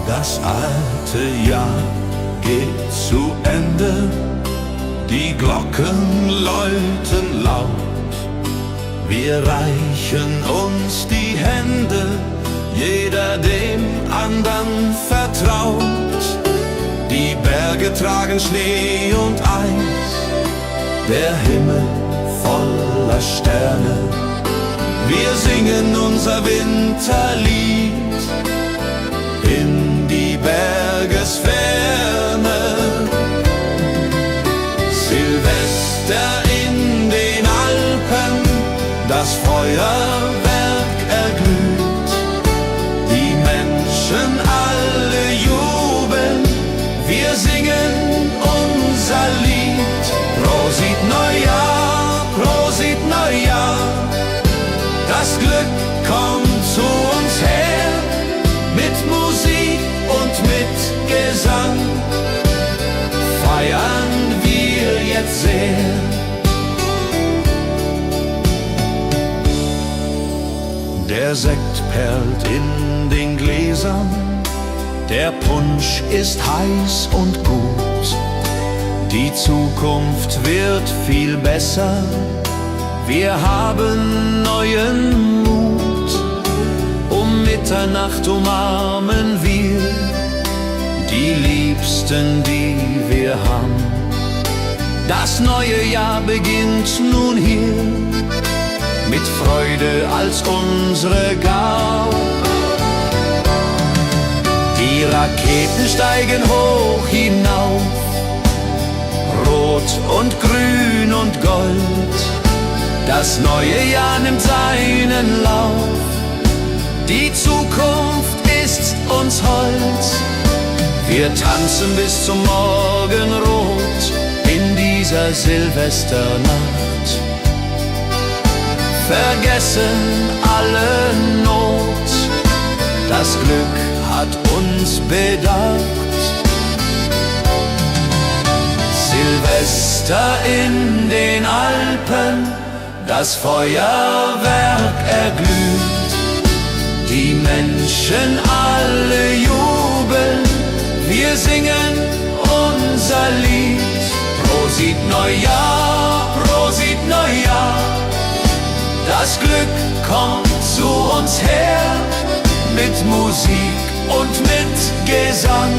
Das alte Jahr geht zu Ende, die Glocken läuten laut. Wir reichen uns die Hände, jeder dem andern vertraut. Die Berge tragen Schnee und Eis, der Himmel voller Sterne. Wir singen unser Winterlied in die Bergesferne. Silvester in den Alpen, das Feuerwerk erglüht. Die Menschen alle jubeln, wir singen unser Lied. Prosit Neujahr, Prosit Neujahr, das Glück kommt zu uns her, mit Musik und mit Gesang feiern wir jetzt sehr. Der Sekt perlt in den Gläsern, der Punsch ist heiß und gut. Die Zukunft wird viel besser, wir haben neuen Mut. Um Mitternacht umarmen wir die Liebsten, die wir haben. Das neue Jahr beginnt nun hier, mit Freude als unsere Gabe. Die Raketen steigen hoch hinauf, rot und grün und gold. Das neue Jahr nimmt seinen Lauf, die Zukunft ist uns hold. Wir tanzen bis zum Morgenrot in dieser Silvesternacht, vergessen alle Not, das Glück hat uns bedacht. Silvester in den Alpen, das Feuerwerk erglüht. Die Menschen alle jubeln, wir singen unser Lied. Prosit Neujahr, Prosit Neujahr, das Glück kommt zu uns her, mit Musik und mit Gesang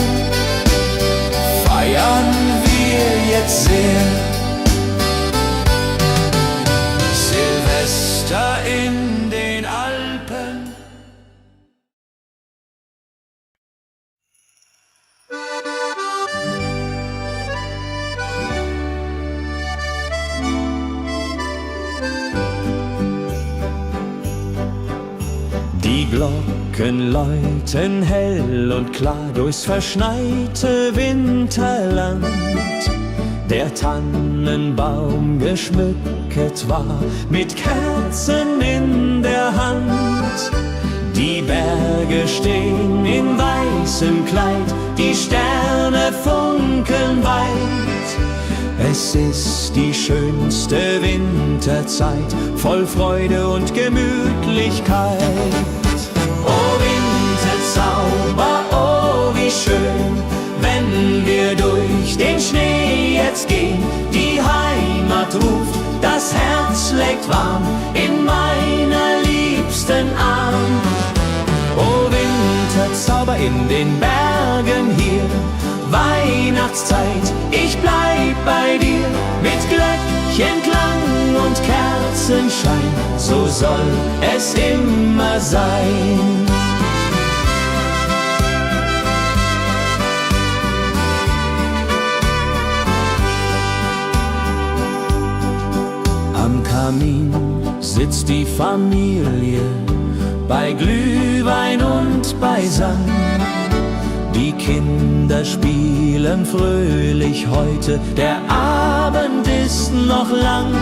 feiern wir jetzt sehr. Silvester in den Alpen. Die Glocken läuten hell und klar durchs verschneite Winterland. Der Tannenbaum geschmückt war mit Kerzen in der Hand. Die Berge stehen in weißem Kleid, die Sterne funkeln weit. Es ist die schönste Winterzeit, voll Freude und Gemütlichkeit. Oh Winterzauber, oh wie schön, wenn wir durch den Schnee jetzt gehen. Die Heimat ruft, das Herz schlägt warm in meiner liebsten Arm. Oh Winterzauber in den Bergen hier, Weihnachtszeit, ich bleib bei dir. Mit Glöckchenklang und Kerzenschein, so soll es immer sein. Am Kamin sitzt die Familie, bei Glühwein und Beisammen. Die Kinder spielen fröhlich heute, der Abend ist noch lang.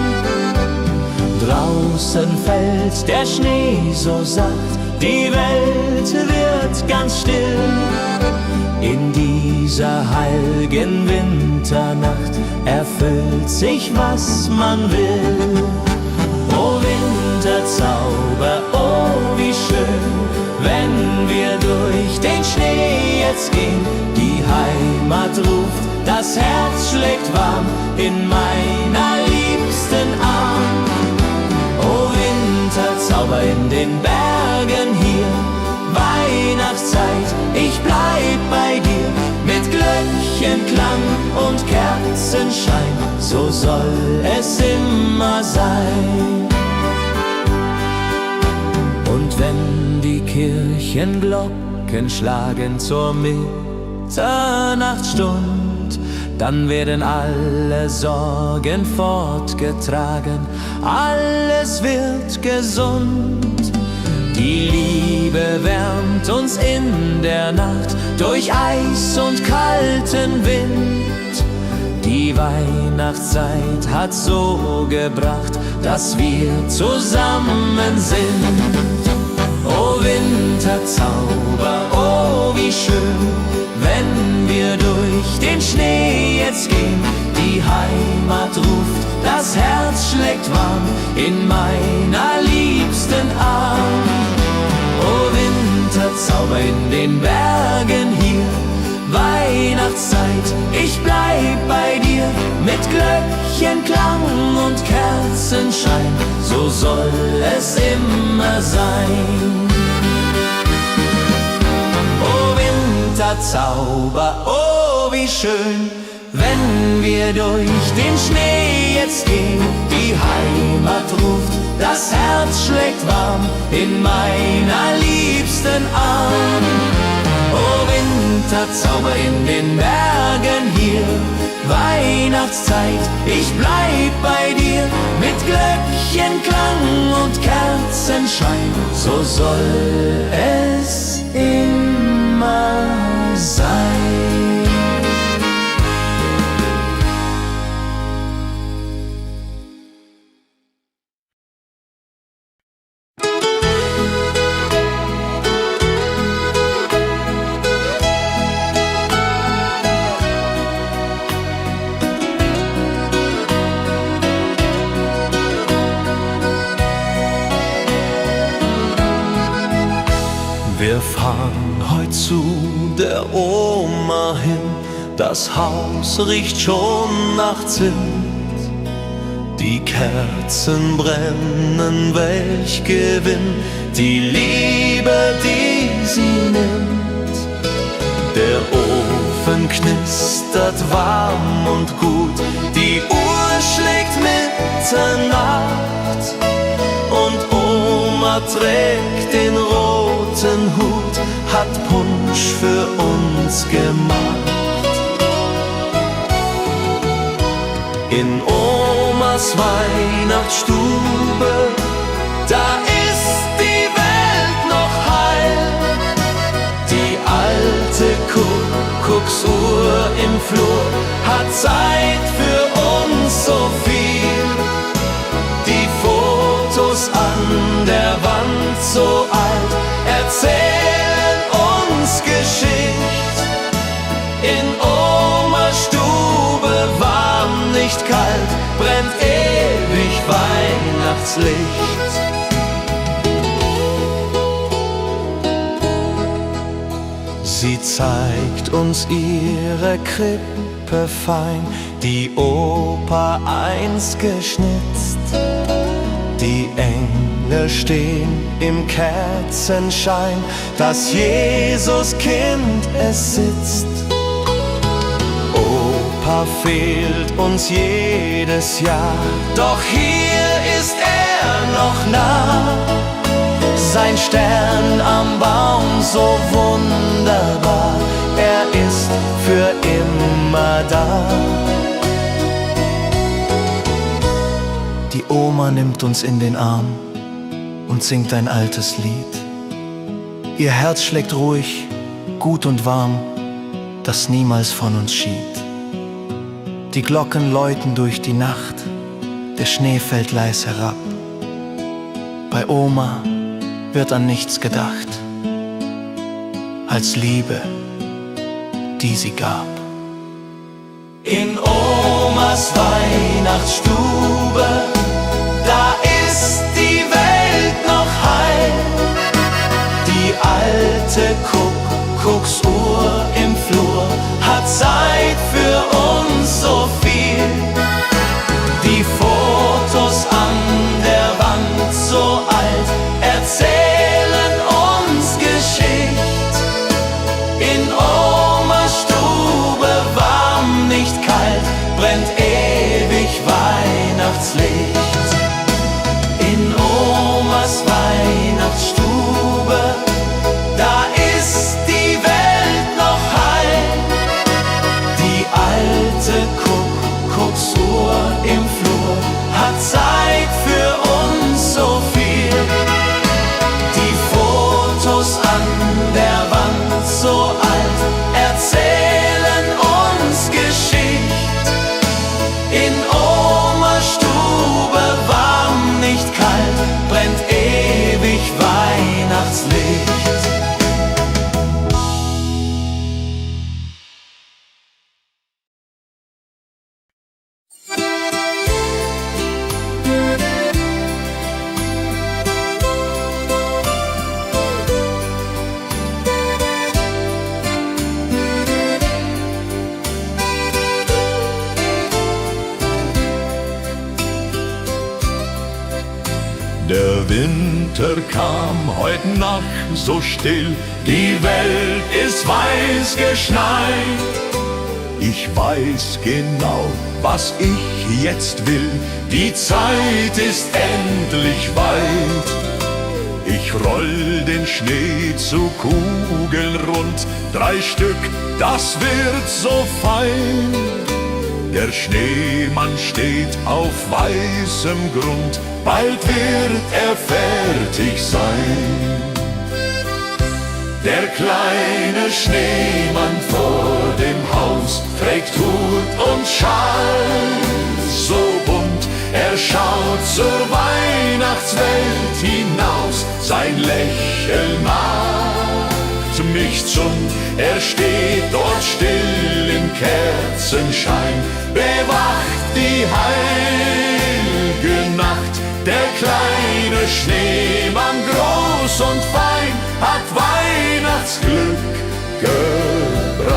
Draußen fällt der Schnee so sacht, die Welt wird ganz still. In dieser heiligen Winternacht erfüllt sich, was man will. Oh Winterzauber, oh wie schön, wenn wir durch den Schnee jetzt gehen, die Heimat ruft, das Herz schlägt warm in meiner liebsten Arm. O Winterzauber in den Bergen hier, Weihnachtszeit, ich bleib bei dir, mit Glöckchenklang und Kerzenschein, so soll es immer sein. Und wenn die Kirchenglocken schlagen zur Mitternachtsstund, dann werden alle Sorgen fortgetragen, alles wird gesund. Die Liebe wärmt uns in der Nacht durch Eis und kalten Wind. Die Weihnachtszeit hat so gebracht, dass wir zusammen sind. O Winterzauber, oh wie schön, wenn wir durch den Schnee jetzt gehen. Die Heimat ruft, das Herz schlägt warm in meiner liebsten Arm. O Winterzauber in den Bergen hier, Weihnachtszeit, ich bleib bei dir, mit Glöckchenklang und Kerzenschein, so soll es immer sein. O Winterzauber, oh wie schön, wenn wir durch den Schnee jetzt gehen. Die Heimat ruft, das Herz schlägt warm in meiner liebsten Arm. O Winterzauber in den Bergen hier, Weihnachtszeit, ich bleib bei dir, mit Glöckchenklang und Kerzenschein, so soll es immer sein. Wir fahren heut zu der Oma hin, das Haus riecht schon nach Zimt. Die Kerzen brennen, welch Gewinn, die Liebe, die sie nimmt. Der Ofen knistert warm und gut, die Uhr schlägt Mitternacht und Oma trägt den roten Hut, hat Punsch für uns gemacht. In Omas Weihnachtsstube, da ist die Welt noch heil. Die alte Kuckucksuhr im Flur hat Zeit für uns so viel. Die Fotos an der Wand so alt erzählen uns Geschichte. In Omas Stube warm, nicht kalt, brennt ewig Weihnachtslicht. Sie zeigt uns ihre Krippe fein, die Opa einst geschnitzt. Die Engel stehen im Kerzenschein, das Jesuskind es sitzt. Opa fehlt uns jedes Jahr, doch hier ist er noch nah. Sein Stern am Baum so wunderbar, er ist für immer da. Die Oma nimmt uns in den Arm und singt ein altes Lied. Ihr Herz schlägt ruhig, gut und warm, das niemals von uns schied. Die Glocken läuten durch die Nacht, der Schnee fällt leis herab. Bei Oma wird an nichts gedacht, als Liebe, die sie gab. In Omas Weihnachtsstube, da ist die Welt noch heil. Die alte Kuckucksuhr Weihnachtslicht. In Omas Weihnachtsstube, da ist die Welt noch heil. Die alte Kuckucksuhr im Flur hat Zeit für uns so viel. Die Fotos an der Wand so alt erzählen uns Geschichte. In Omas Stube warm, nicht kalt, brennt ewig Weihnachtslicht. Der Winter kam heut Nacht so still, die Welt ist weiß geschneit. Ich weiß genau, was ich jetzt will, die Zeit ist endlich weit. Ich roll den Schnee zu Kugeln rund, 3 Stück, das wird so fein. Der Schneemann steht auf weißem Grund, bald wird er fertig sein. Der kleine Schneemann vor dem Haus trägt Hut und Schal so bunt. Er schaut zur Weihnachtswelt hinaus, sein Lächeln macht mich zund. Er steht dort still im Kerzenschein, bewacht die heilige Nacht. Der kleine Schneemann, groß und fein, hat Weihnachtsglück gebracht.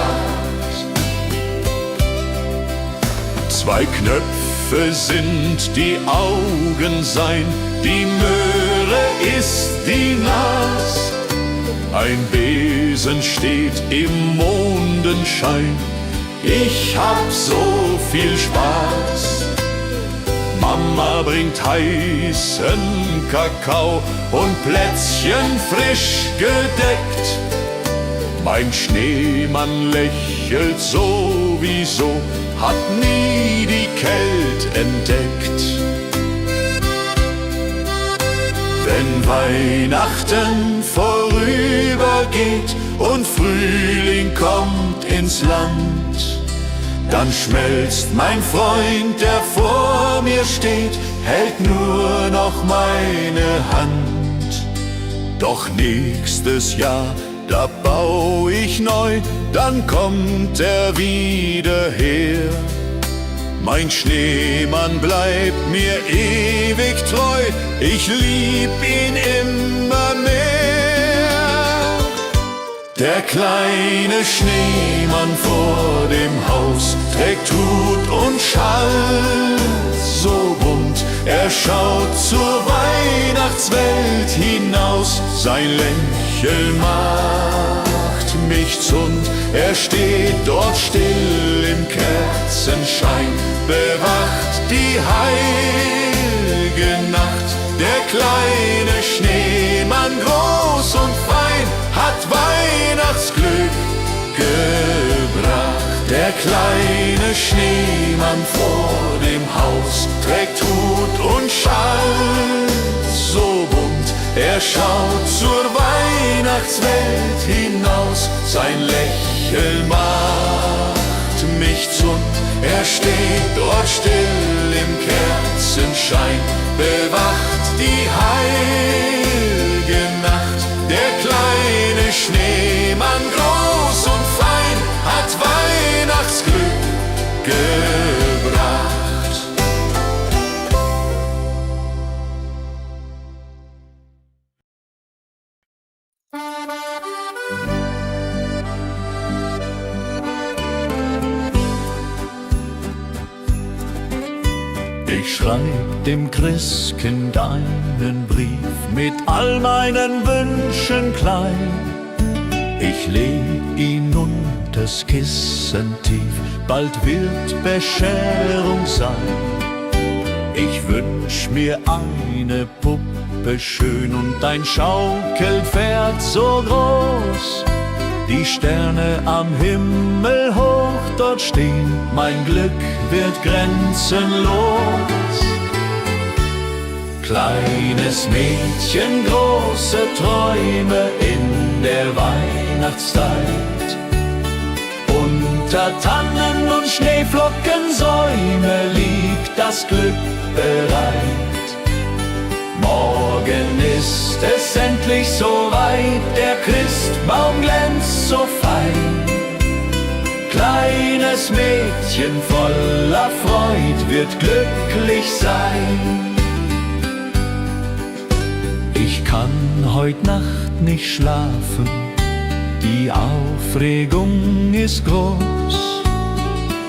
2 Knöpfe sind die Augen sein, die Möhre ist die Nas. Ein Besen steht im Mondenschein, ich hab so viel Spaß. Mama bringt heißen Kakao und Plätzchen frisch gedeckt. Mein Schneemann lächelt sowieso, hat nie die Kälte entdeckt. Wenn Weihnachten vorübergeht und Frühling kommt ins Land, dann schmelzt mein Freund, der vor mir steht, hält nur noch meine Hand. Doch nächstes Jahr, da bau ich neu, dann kommt er wieder her. Mein Schneemann bleibt mir ewig treu, ich lieb ihn immer mehr. Der kleine Schneemann vor dem Haus trägt Hut und Schal so bunt. Er schaut zur Weihnachtswelt hinaus, sein Lächeln macht mich zund. Er steht dort still im Kerzenschein, bewacht die heilige Nacht. Der kleine Schneemann, groß und fein, hat Weihnachtsglück gebracht. Der kleine Schneemann vor dem Haus trägt Hut und Schal so bunt. Er schaut zur Weihnachtswelt hinaus, sein Lächeln macht mich zund. Er steht dort still im Kerzenschein, bewacht die heilige Nacht. Der kleine Schneemann, groß und fein, hat Weihnachtsglück gebracht. Ich schreib dem Christkind einen Brief mit all meinen Wünschen klein. Ich leg ihn unters Kissen tief, bald wird Bescherung sein. Ich wünsch mir eine Puppe schön und ein Schaukelpferd so groß. Die Sterne am Himmel hoch dort stehen, mein Glück wird grenzenlos. Kleines Mädchen, große Träume in der Weihnachtszeit. Unter Tannen und Schneeflockensäume liegt das Glück bereit. Morgen ist es endlich soweit, der Christbaum glänzt so fein. Kleines Mädchen voller Freud wird glücklich sein. Ich kann heut Nacht nicht schlafen, die Aufregung ist groß.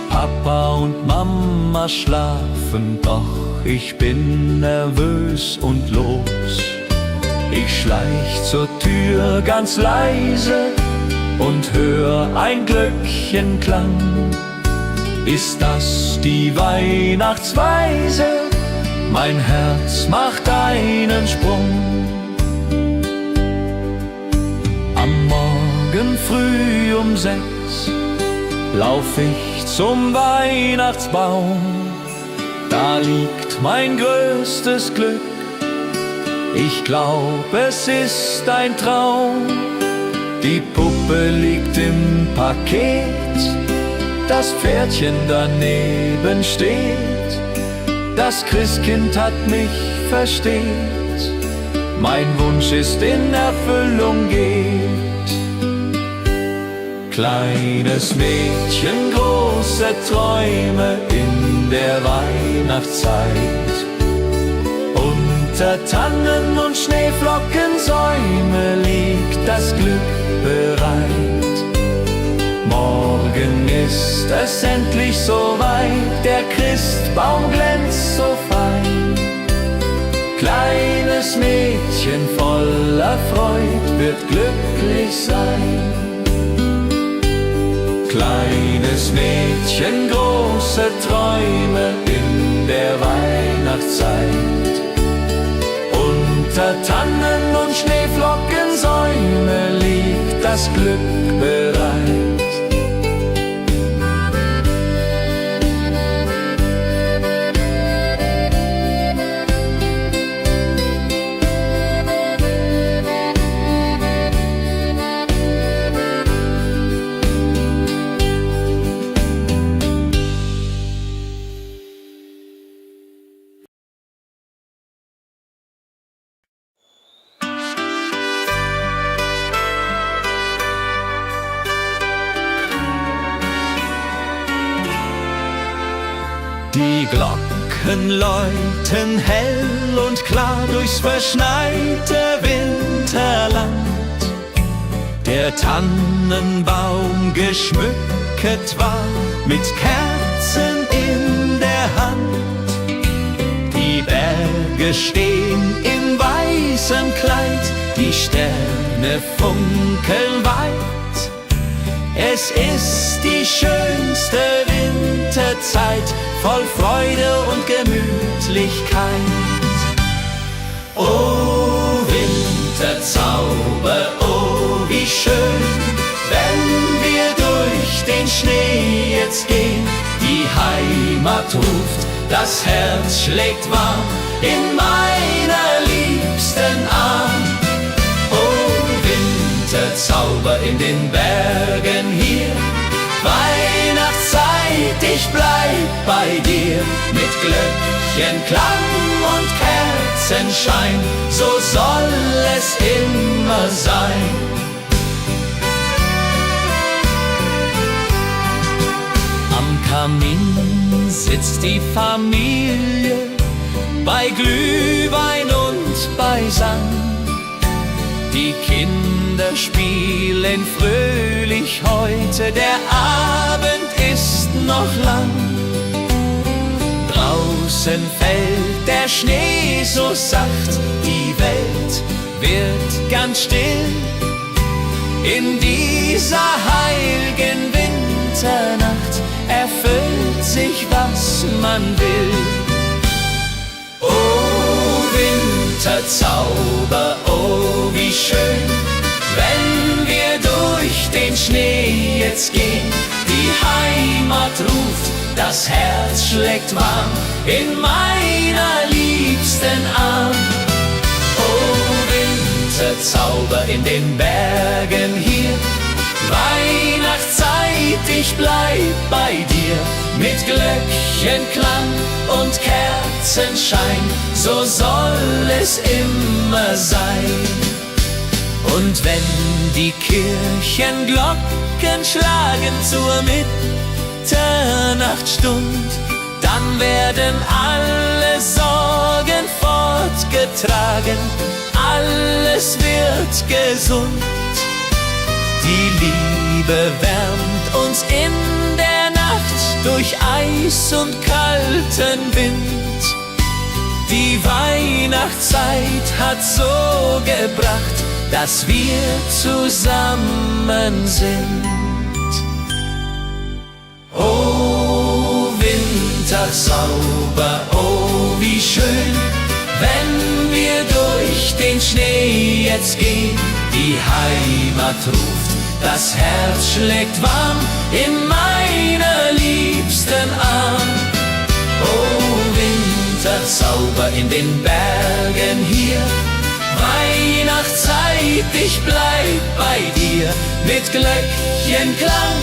Papa und Mama schlafen, doch ich bin nervös und los. Ich schleich zur Tür ganz leise und hör ein Glöckchenklang. Ist das die Weihnachtsweise? Mein Herz macht einen Sprung. Am Morgen früh um 6 lauf ich zum Weihnachtsbaum. Da liegt mein größtes Glück. Ich glaub, es ist ein Traum. Die Puppe liegt im Paket, das Pferdchen daneben steht. Das Christkind hat mich versteht, mein Wunsch ist in Erfüllung geht. Kleines Mädchen, große Träume in der Weihnachtszeit. Unter Tannen und Schneeflockensäume liegt das Glück bereit. Morgen ist es endlich soweit, der Christbaum glänzt so fein. Kleines Mädchen voller Freud wird glücklich sein. Kleines Mädchen, große Träume in der Weihnachtszeit. Unter Tannen und Schneeflockensäume liegt das Glück bereit. Die Glocken läuten hell und klar durchs verschneite Winterland. Der Tannenbaum geschmückt war mit Kerzen in der Hand. Die Berge stehen im weißen Kleid, die Sterne funkeln weit. Es ist die schönste Winterzeit, voll Freude und Gemütlichkeit. Oh Winterzauber, oh wie schön, wenn wir durch den Schnee jetzt gehen. Die Heimat ruft, das Herz schlägt warm in meiner liebsten Arm. Oh Winterzauber in den Bergen hier, Weihnachtszeit, ich bleib bei dir. Mit Glöckchenklang und Kerzenschein, so soll es immer sein. Am Kamin sitzt die Familie, bei Glühwein und bei Sang. Die Kinder spielen fröhlich heute, der Abend ist noch lang. Draußen fällt der Schnee so sacht, die Welt wird ganz still. In dieser heiligen Winternacht erfüllt sich, was man will. Winterzauber, oh wie schön, wenn wir durch den Schnee jetzt gehen. Die Heimat ruft, das Herz schlägt warm in meiner liebsten Arm. Oh Winterzauber in den Bergen hier, Weihnachtszeit, ich bleib bei dir. Mit Glöckchenklang und Kerzenschein, so soll es immer sein. Und wenn die Kirchenglocken schlagen zur Mitternachtsstund, dann werden alle Sorgen fortgetragen, alles wird gesund. Die Liebe wärmt uns in der Nacht durch Eis und kalten Wind. Die Weihnachtszeit hat so gebracht, dass wir zusammen sind. Oh Winterzauber, oh wie schön, wenn wir durch den Schnee jetzt gehen. Die Heimat ruft, das Herz schlägt warm in meiner liebsten Arm. Oh Winterzauber in den Bergen hier, Weihnachtszeit, ich bleib bei dir. Mit Glöckchenklang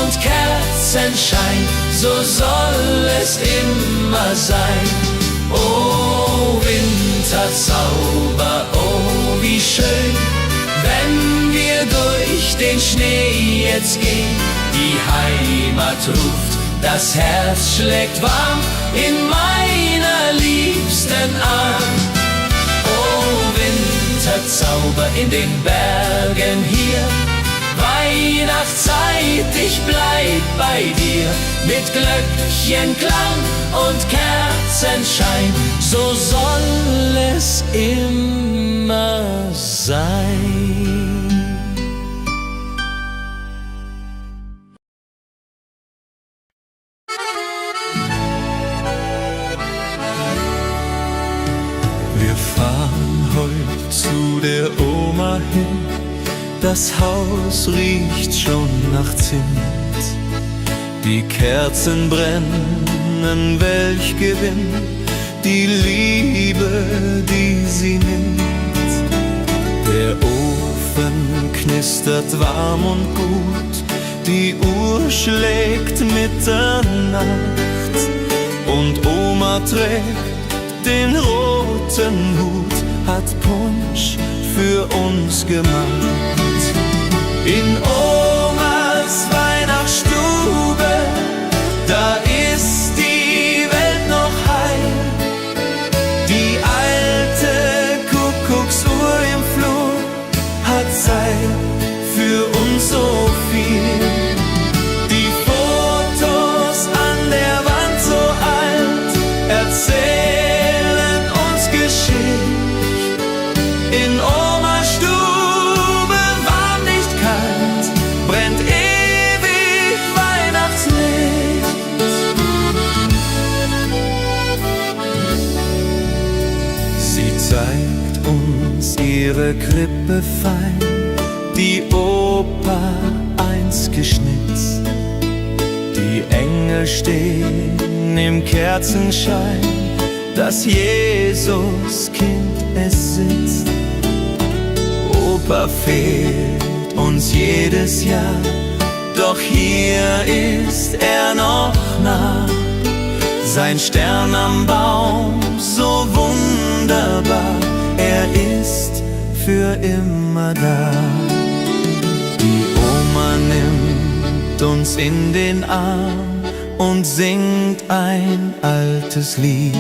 und Kerzenschein, so soll es immer sein. Oh Winterzauber, oh wie schön, wenn wir durch den Schnee jetzt gehen. Die Heimat ruft, das Herz schlägt warm in meiner liebsten Arm. Oh Winterzauber in den Bergen hier, Weihnachtszeit, ich bleib bei dir. Mit Glöckchenklang und Kerzenschein, so soll es immer sein. Wir fahren heut zu der Oma hin, das Haus riecht schon nach Zimt. Die Kerzen brennen, welch Gewinn, die Liebe, die sie nimmt. Der Ofen knistert warm und gut, die Uhr schlägt Mitternacht und Oma trägt den roten Hut, hat Punsch für uns gemacht. In Omas Weihnachtsstube, da ist die Welt noch heil. Die alte Kuckucksuhr im Flur hat Zeit für uns so viel. Die Fotos an der Wand so alt erzählen uns Geschichte. In Omas Stube warm, nicht kalt, brennt ewig Weihnachtslicht. Sie zeigt uns ihre Krippe fein, die Opa einst geschnitzt. Die Engel stehen im Kerzenschein, das Jesuskind es sitzt. Opa fehlt uns jedes Jahr, doch hier ist er noch nah. Sein Stern am Baum, so wunderbar, er ist für immer da. Die Oma nimmt uns in den Arm und singt ein altes Lied.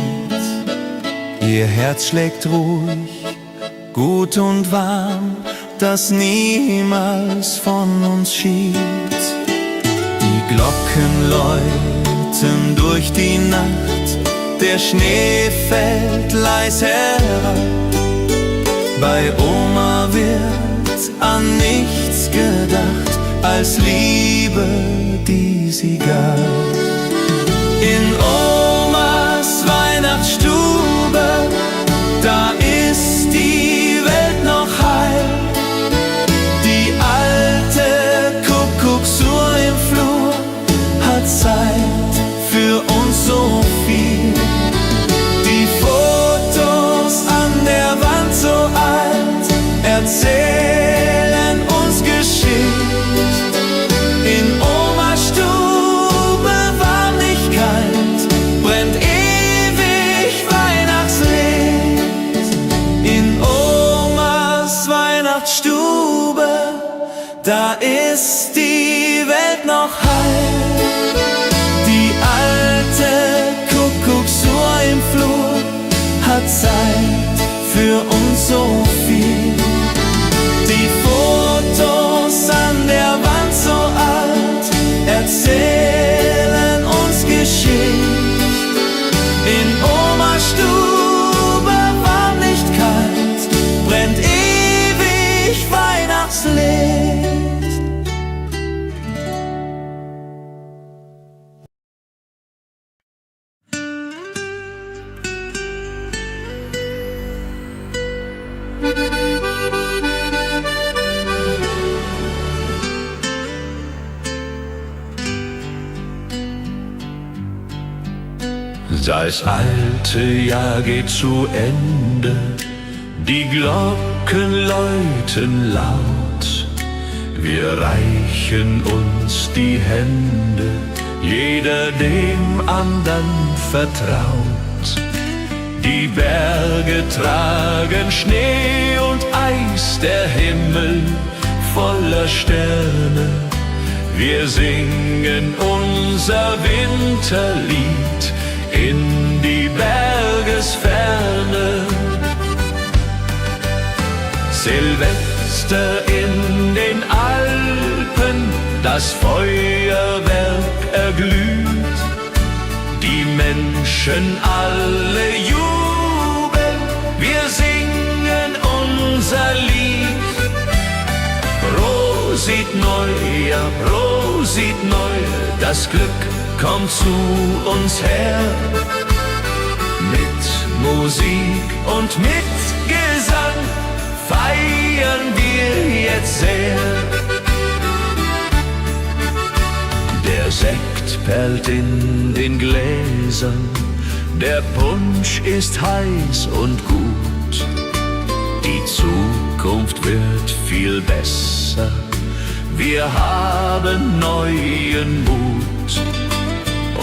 Ihr Herz schlägt ruhig, gut und warm, das niemals von uns schied. Die Glocken läuten durch die Nacht, der Schnee fällt leis herab. Bei Oma wird an nichts gedacht, als Liebe, die sie gab. In Omas Weihnachtsstube, da ist da ist die Welt noch heil. Die alte Kuckucksuhr im Flur hat Zeit für uns so viel. Die Fotos an der Wand so alt erzählen uns Geschichte. In Omas Stube warm, nicht kalt, brennt ewig Weihnachtslicht. Das alte Jahr geht zu Ende, die Glocken läuten laut. Wir reichen uns die Hände, jeder dem andern vertraut. Die Berge tragen Schnee und Eis, der Himmel voller Sterne. Wir singen unser Winterlied in die Bergesferne. Silvester in den Alpen, das Feuerwerk erglüht. Die Menschen alle jubeln, wir singen unser Lied. Prosit Neujahr, Prosit Neujahr, das Glück kommt zu uns her. Mit Musik und mit Gesang feiern wir jetzt sehr. Der Sekt perlt in den Gläsern, der Punsch ist heiß und gut. Die Zukunft wird viel besser, wir haben neuen Mut.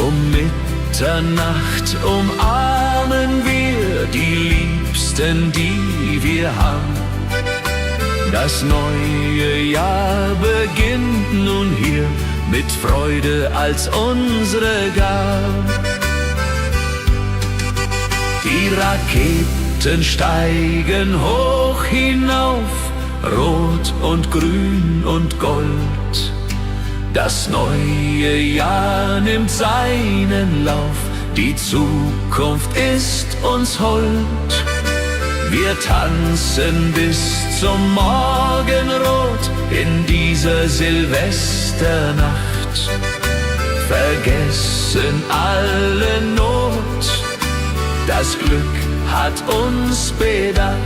Um Mitternacht umarmen wir die Liebsten, die wir haben. Das neue Jahr beginnt nun hier mit Freude als unsere Gabe. Die Raketen steigen hoch hinauf, rot und grün und gold. Das neue Jahr nimmt seinen Lauf, die Zukunft ist uns hold. Wir tanzen bis zum Morgenrot in dieser Silvesternacht, vergessen alle Not, das Glück hat uns bedacht.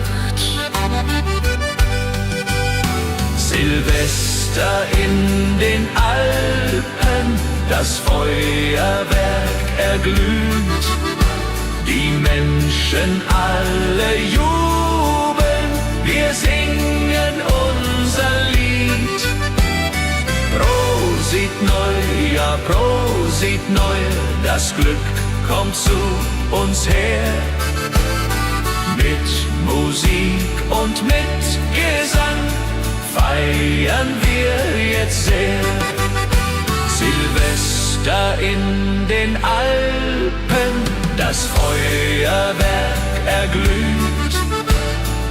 Silvester in den Alpen, das Feuerwerk erglüht. Die Menschen alle jubeln, wir singen unser Lied. Prosit Neujahr, Prosit Neujahr, das Glück kommt zu uns her. Mit Musik und mit Gesang feiern wir jetzt sehr. Silvester in den Alpen, das Feuerwerk erglüht.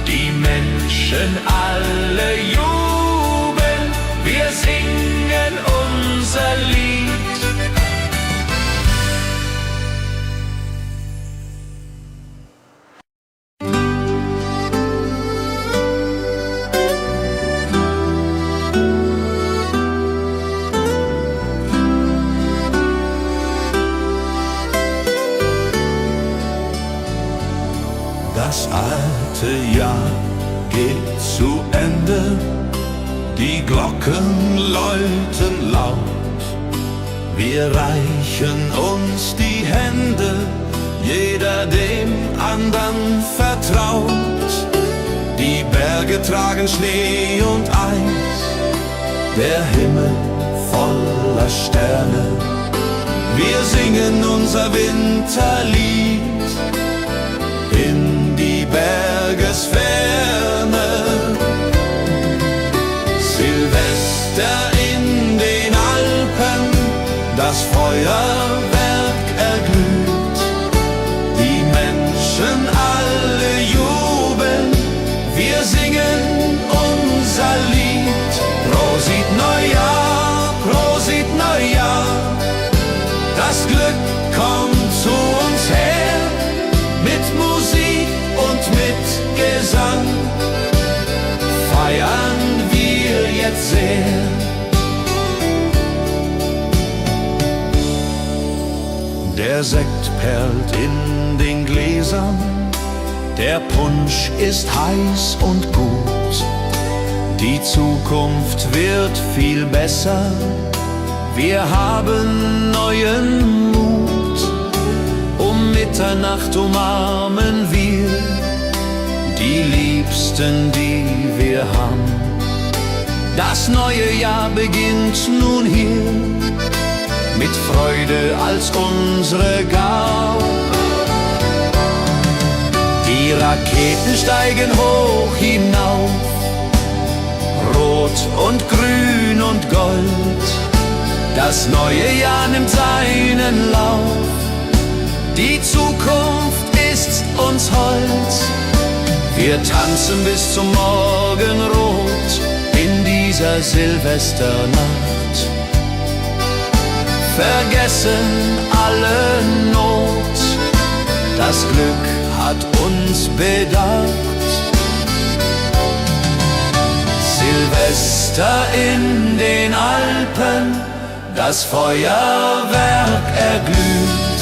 Die Menschen alle jubeln, wir singen unser Lied. Das alte Jahr geht zu Ende, die Glocken läuten laut. Wir reichen uns die Hände, jeder dem andern vertraut. Die Berge tragen Schnee und Eis, der Himmel voller Sterne. Wir singen unser Winterlied in die Bergesferne. Silvester das Feuerwerk erglüht. Die Menschen alle jubeln, wir singen unser Lied. Prosit Neujahr, Prosit Neujahr, das Glück kommt zu uns her, mit Musik und mit Gesang feiern wir jetzt sehr. Der Sekt perlt in den Gläsern, der Punsch ist heiß und gut. Die Zukunft wird viel besser, wir haben neuen Mut. Um Mitternacht umarmen wir die Liebsten, die wir haben. Das neue Jahr beginnt nun hier, mit Freude als unsere Gabe. Die Raketen steigen hoch hinauf, rot und grün und gold. Das neue Jahr nimmt seinen Lauf, die Zukunft ist uns hold. Wir tanzen bis zum Morgenrot in dieser Silvesternacht, vergessen alle Not, das Glück hat uns bedacht. Silvester in den Alpen, das Feuerwerk erglüht.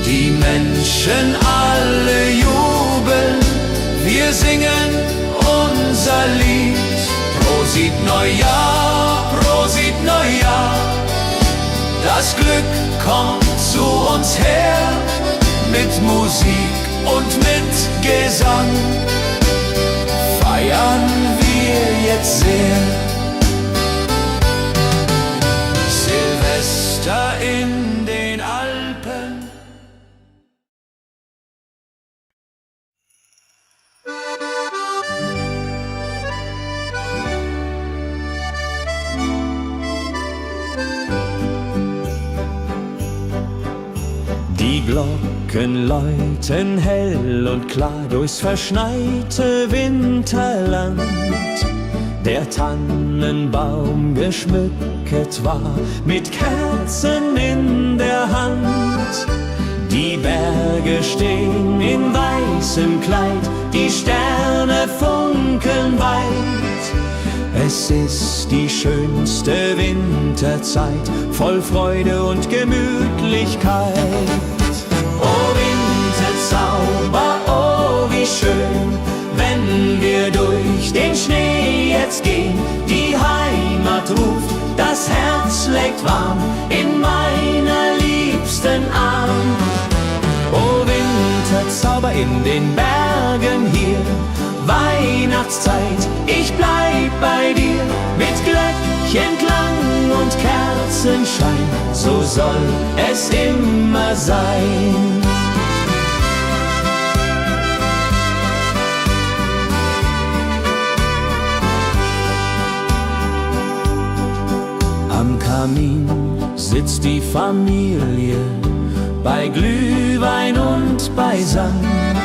Die Menschen alle jubeln, wir singen unser Lied. Prosit Neujahr, Prosit Neujahr, das Glück kommt zu uns her, mit Musik und mit Gesang feiern wir jetzt sehr. Silvester in den Alpen. Die Glocken läuten hell und klar durchs verschneite Winterland. Der Tannenbaum geschmückt war mit Kerzen in der Hand. Die Berge stehen in weißem Kleid, die Sterne funkeln weit. Es ist die schönste Winterzeit, voll Freude und Gemütlichkeit. Oh Winterzauber, oh wie schön, wenn wir durch den Schnee jetzt gehen. Die Heimat ruft, das Herz schlägt warm in meiner liebsten Arm. Oh Winterzauber in den Bergen hier, Weihnachtszeit, ich bleib bei dir. Mit Glöckchenklang und Kerzenschein, so soll es immer sein. Am Kamin sitzt die Familie, bei Glühwein und beisammen.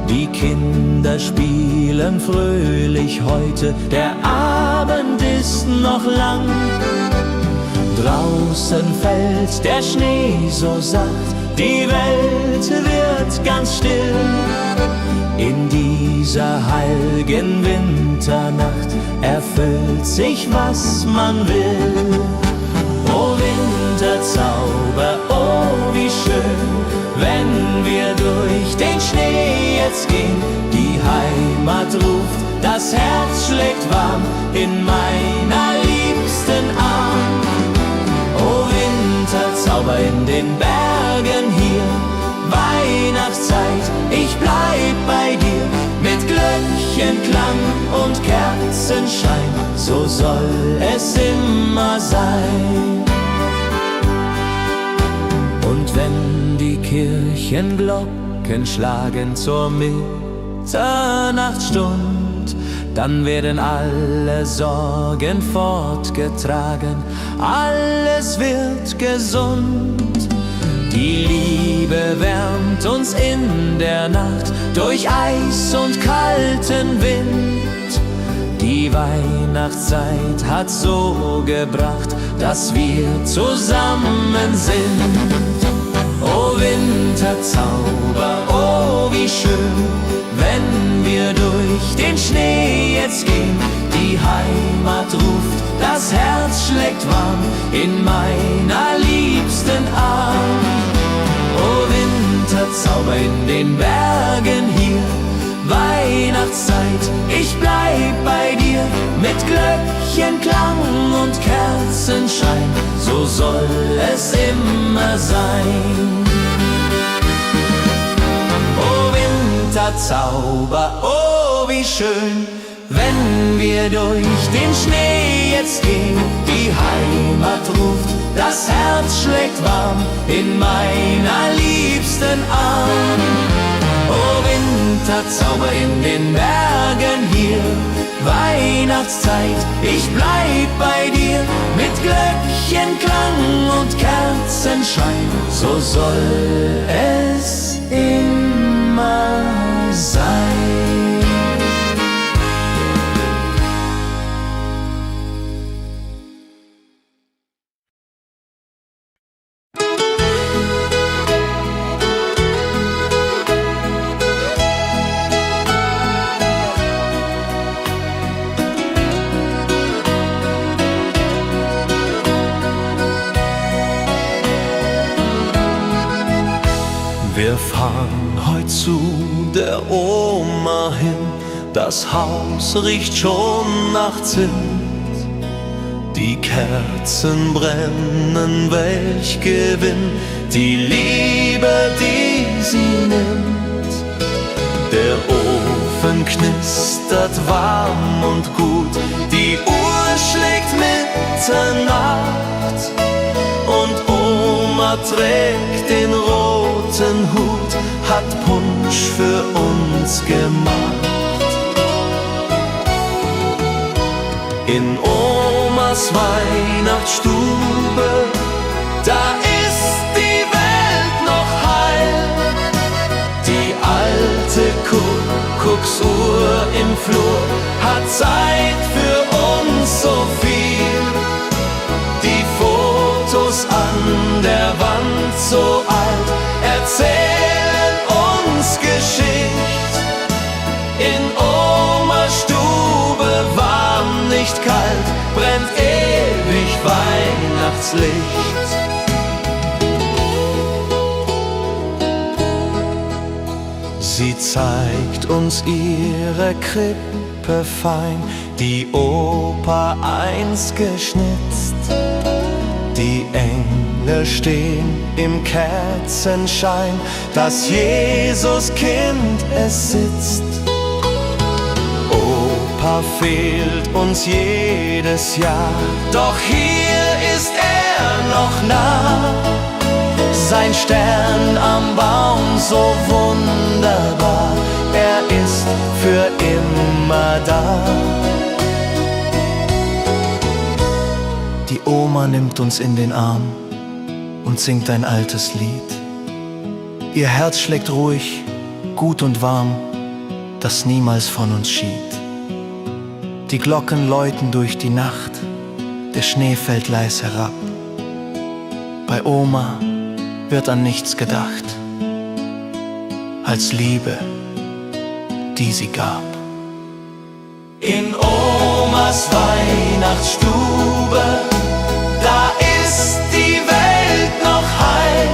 Die Kinder spielen fröhlich heute, der Abend ist noch lang. Draußen fällt der Schnee so sacht, die Welt wird ganz still. In dieser heiligen Winternacht erfüllt sich, was man will. Oh Winterzauber, oh wie schön, wenn wir durch den Schnee jetzt gehen. Die Heimat ruft, das Herz schlägt warm in meiner liebsten Arm. Oh Winterzauber in den Bergen hier, Weihnachtszeit, ich bleib bei dir. Mit Glöckchenklang und Kerzenschein, so soll es immer sein. Und wenn die Kirchenglocken schlagen zur Mitternachtsstund, dann werden alle Sorgen fortgetragen, alles wird gesund. Die Liebe wärmt uns in der Nacht durch Eis und kalten Wind. Die Weihnachtszeit hat so gebracht, dass wir zusammen sind. O Winterzauber, oh wie schön, wenn wir durch den Schnee jetzt gehen. Die Heimat ruft, das Herz schlägt warm in meiner liebsten Arm. O Winterzauber in den Bergen hier, Weihnachtszeit, ich bleib bei dir. Mit Glöckchenklang und Kerzenschein, so soll es immer sein. O Winterzauber, oh wie schön, wenn wir durch den Schnee jetzt gehen. Die Heimat ruft, das Herz schlägt warm in meiner liebsten Arm. O Winterzauber in den Bergen hier, Weihnachtszeit, ich bleib bei dir. Mit Glöckchenklang und Kerzenschein, so soll es immer sein. Wir fahren heut zu der Oma hin, das Haus riecht schon nach Zimt. Die Kerzen brennen, welch Gewinn, die Liebe, die sie nimmt. Der Ofen knistert warm und gut, die Uhr schlägt Mitternacht und Oma trägt den roten Hut, hat Punsch für uns gemacht. In Omas Weihnachtsstube, da ist die Welt noch heil. Die alte Kuckucksuhr im Flur hat Zeit für uns so viel. Die Fotos an der Wand so alt erzählen uns Geschichte. In Omas Stube warm, nicht kalt, brennt ewig Weihnachtslicht. Sie zeigt uns ihre Krippe fein, die Opa einst geschnitzt. Die Engel stehen im Kerzenschein, das Jesuskind es sitzt. Opa fehlt uns jedes Jahr, doch hier ist er noch nah. Sein Stern am Baum so wunderbar, er ist für immer da. Die Oma nimmt uns in den Arm und singt ein altes Lied. Ihr Herz schlägt ruhig, gut und warm, das niemals von uns schied. Die Glocken läuten durch die Nacht, der Schnee fällt leis herab. Bei Oma wird an nichts gedacht, als Liebe, die sie gab. In Omas Weihnachtsstube, da ist die Welt noch heil.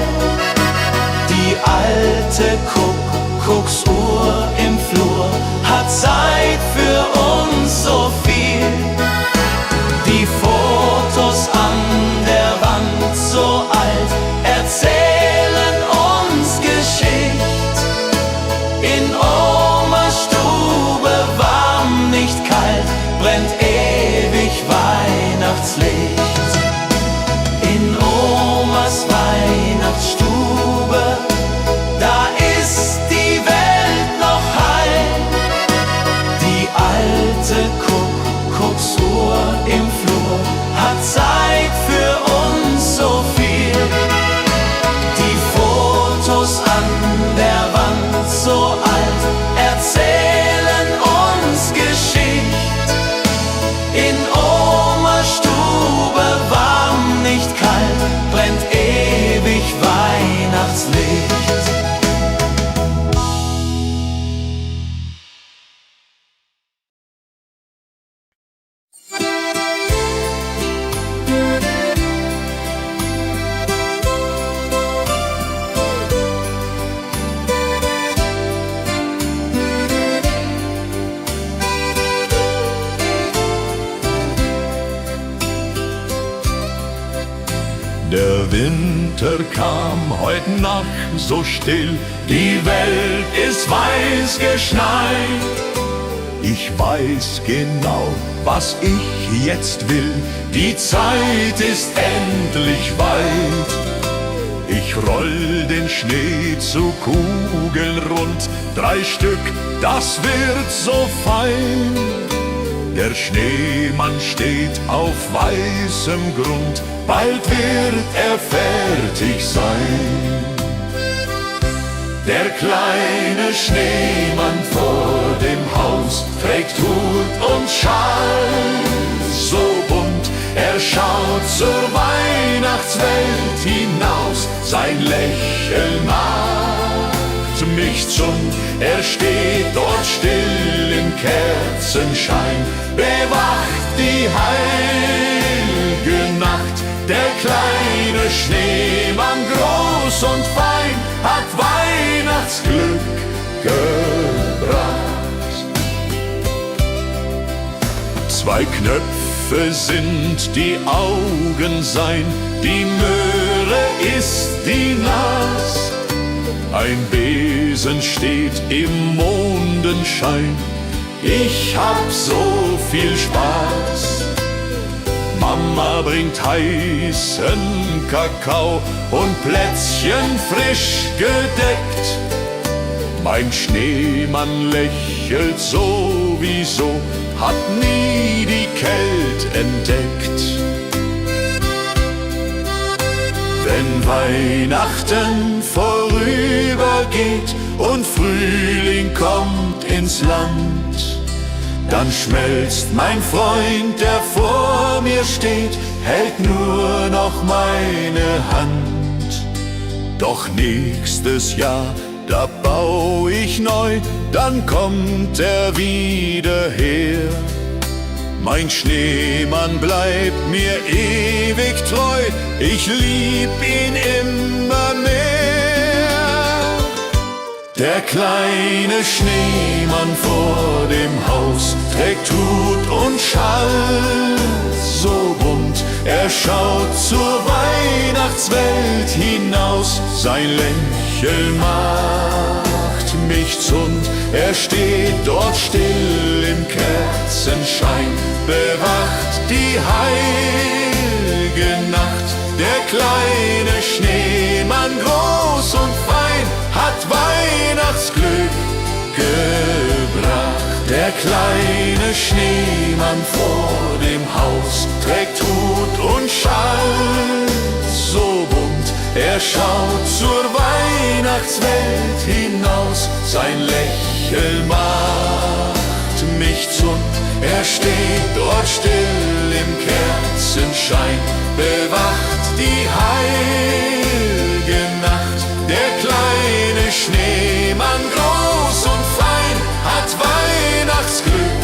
Die alte Kuckucksuhr im Flur hat Zeit für uns so viel. Die Fotos an der Wand so alt erzählen uns Geschichte. In Omas Stube warm, nicht kalt, brennt ewig Weihnachten. Der Winter kam heut Nacht so still, die Welt ist weiß geschneit. Ich weiß genau, was ich jetzt will, die Zeit ist endlich weit. Ich roll den Schnee zu Kugeln rund, 3 Stück, das wird so fein. Der Schneemann steht auf weißem Grund, bald wird er fertig sein. Der kleine Schneemann vor dem Haus trägt Hut und Schal so bunt. Er schaut zur Weihnachtswelt hinaus, sein Lächeln macht mich zund. Er steht dort still im Kerzenschein, bewacht die heilige Nacht. Der kleine Schneemann, groß und fein, hat Weihnachtsglück gebracht. 2 Knöpfe sind die Augen sein, die Möhre ist die Nas. Ein Besen steht im Mondenschein, ich hab so viel Spaß. Mama bringt heißen Kakao und Plätzchen frisch gedeckt. Mein Schneemann lächelt sowieso, hat nie die Kälte entdeckt. Wenn Weihnachten vorübergeht und Frühling kommt ins Land, dann schmelzt mein Freund, der vor mir steht, hält nur noch meine Hand. Doch nächstes Jahr, da bau ich neu, dann kommt er wieder her. Mein Schneemann bleibt mir ewig treu, ich lieb ihn immer mehr. Der kleine Schneemann vor dem Haus trägt Hut und Schal so bunt. Er schaut zur Weihnachtswelt hinaus, sein Lächeln macht mich zund. Er steht dort still im Kerzenschein, bewacht die heilige Nacht. Der kleine Schneemann, groß und fein, hat Weihnachtsglück gebracht. Der kleine Schneemann vor dem Haus trägt Hut und Schal so bunt. Er schaut zur Weihnachtswelt hinaus, sein Lächeln macht mich zund. Er steht dort still im Kerzenschein, bewacht die heilige Nacht. Der kleine Schneemann, groß und fein, hat Weihnachtsglück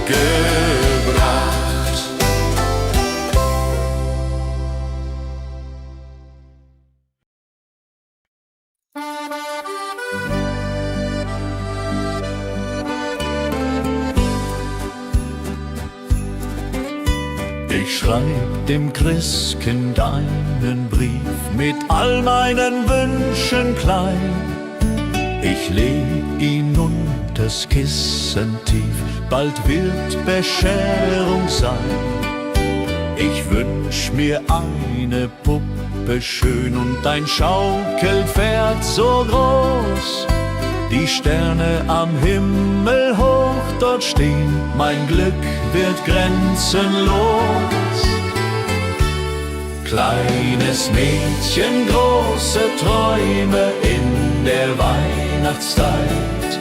gebracht. Ich schreib dem Christkind einen Brief mit all meinen Wünschen klein. Ich leg ihn unters Kissen tief, bald wird Bescherung sein. Ich wünsch mir eine Puppe schön und ein Schaukelpferd so groß. Die Sterne am Himmel hoch dort stehen, mein Glück wird grenzenlos. Kleines Mädchen, große Träume in der Weihnachtszeit.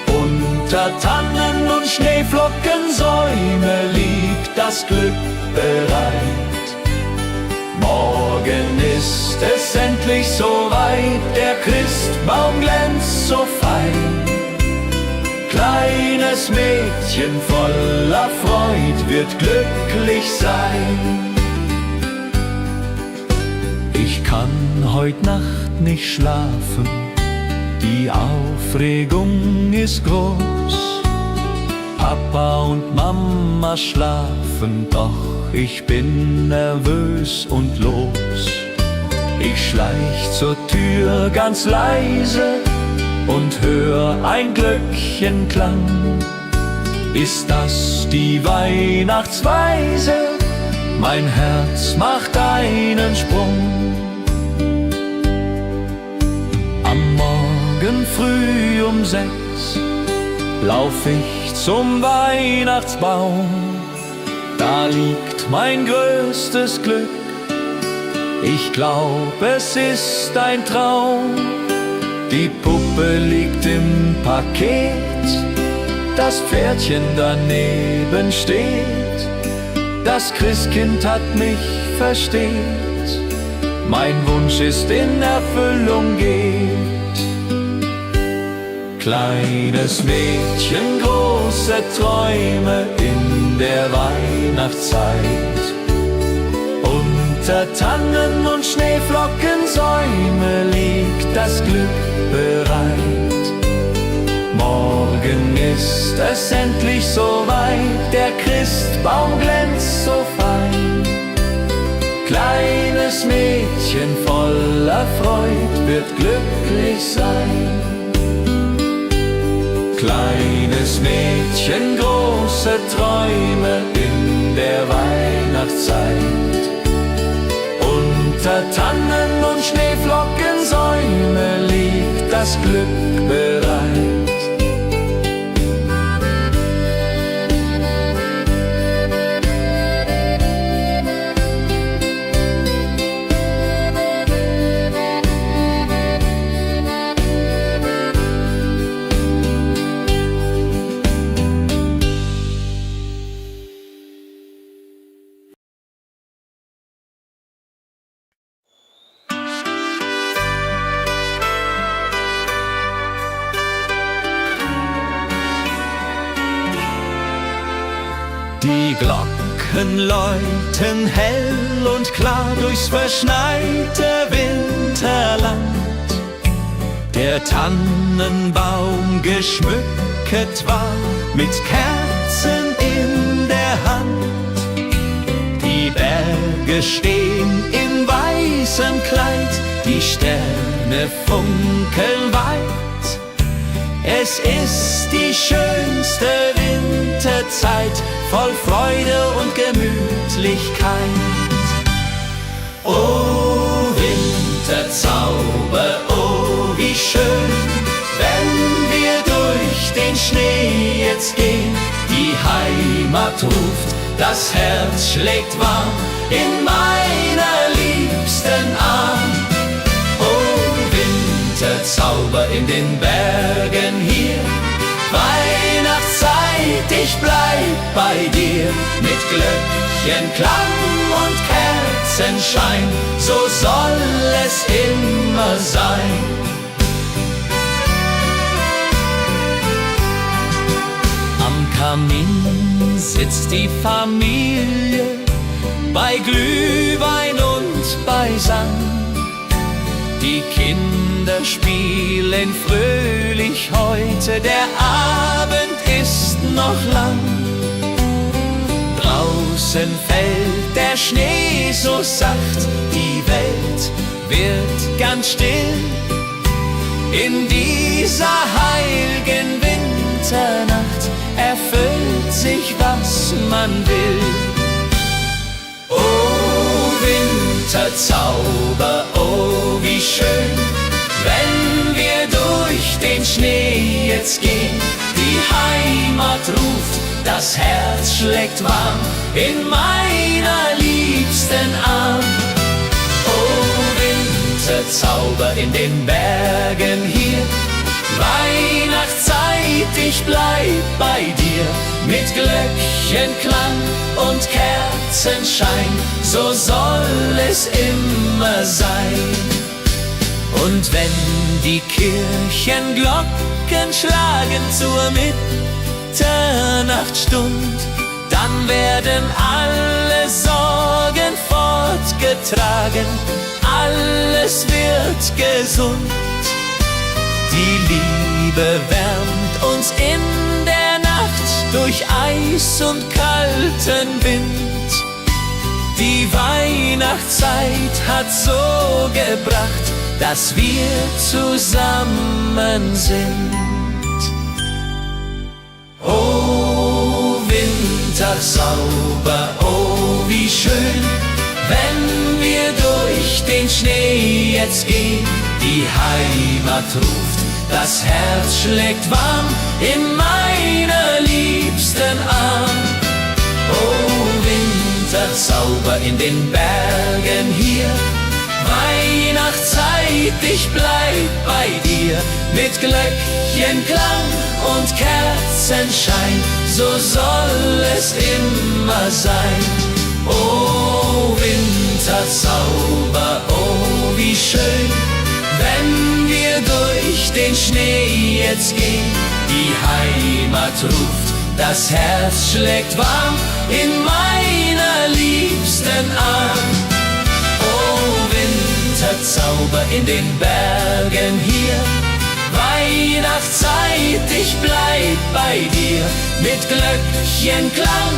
Unter Tannen und Schneeflockensäume liegt das Glück bereit. Morgen ist es endlich soweit, der Christbaum glänzt so fein. Kleines Mädchen voller Freud wird glücklich sein. Ich kann heut Nacht nicht schlafen, die Aufregung ist groß. Papa und Mama schlafen, doch ich bin nervös und los. Ich schleich zur Tür ganz leise und hör ein Glöckchenklang. Ist das die Weihnachtsweise? Mein Herz macht einen Sprung. Am Morgen früh um 6 lauf ich zum Weihnachtsbaum. Da liegt mein größtes Glück. Ich glaub, es ist ein Traum. Die Puppe liegt im Paket, das Pferdchen daneben steht. Das Christkind hat mich versteht, mein Wunsch ist in Erfüllung geht. Kleines Mädchen, große Träume in der Weihnachtszeit. Unter Tannen und Schneeflockensäume liegt das Glück bereit. Morgen ist es endlich soweit, der Christbaum glänzt so fein. Kleines Mädchen voller Freud wird glücklich sein. Kleines Mädchen, große Träume in der Weihnachtszeit. Unter Tannen und Schneeflockensäume liegt das Glück bereit. Die Glocken läuten hell und klar durchs verschneite Winterland. Der Tannenbaum geschmückt war mit Kerzen in der Hand. Die Berge stehen in weißem Kleid, die Sterne funkeln weit. Es ist die schönste Winterzeit, voll Freude und Gemütlichkeit. Oh Winterzauber, oh wie schön, wenn wir durch den Schnee jetzt gehen. Die Heimat ruft, das Herz schlägt warm in meiner liebsten Arm. Oh Winterzauber in den Bergen hier, Weihnachtszeit, ich bleib bei dir. Mit Glöckchenklang und Kerzenschein, so soll es immer sein. Am Kamin sitzt die Familie, bei Glühwein und beisammen. Die Kinder spielen fröhlich heute, der Abend ist noch lang. Draußen fällt der Schnee so sacht, die Welt wird ganz still. In dieser heiligen Winternacht erfüllt sich, was man will. Oh Winterzauber, oh wie schön, wenn wir durch den Schnee jetzt gehen. Die Heimat ruft, das Herz schlägt warm in meiner liebsten Arm. Oh Winterzauber in den Bergen hier, Weihnachtszeit, ich bleib bei dir. Mit Glöckchenklang und Kerzenschein, so soll es immer sein. Und wenn die Kirchenglocken schlagen zur Mitternachtsstund, dann werden alle Sorgen fortgetragen, alles wird gesund. Die Liebe wärmt uns in der Nacht durch Eis und kalten Wind. Die Weihnachtszeit hat so gebracht, dass wir zusammen sind. Oh, Wintersauber, oh, wie schön, wenn wir durch den Schnee jetzt gehen. Die Heimat ruft, das Herz schlägt warm in meiner liebsten Arm. Oh, Wintersauber in den Bergen hier, Weihnachtszeit, ich bleib bei dir. Mit Glöckchenklang und Kerzenschein, so soll es immer sein. Oh, Wintersauber, oh, wie schön, wenn wir durch den Schnee jetzt gehen. Die Heimat ruft, das Herz schlägt warm in meiner liebsten Arm. Oh, Winterzauber in den Bergen hier, Weihnachtszeit, ich bleib bei dir. Mit Glöckchenklang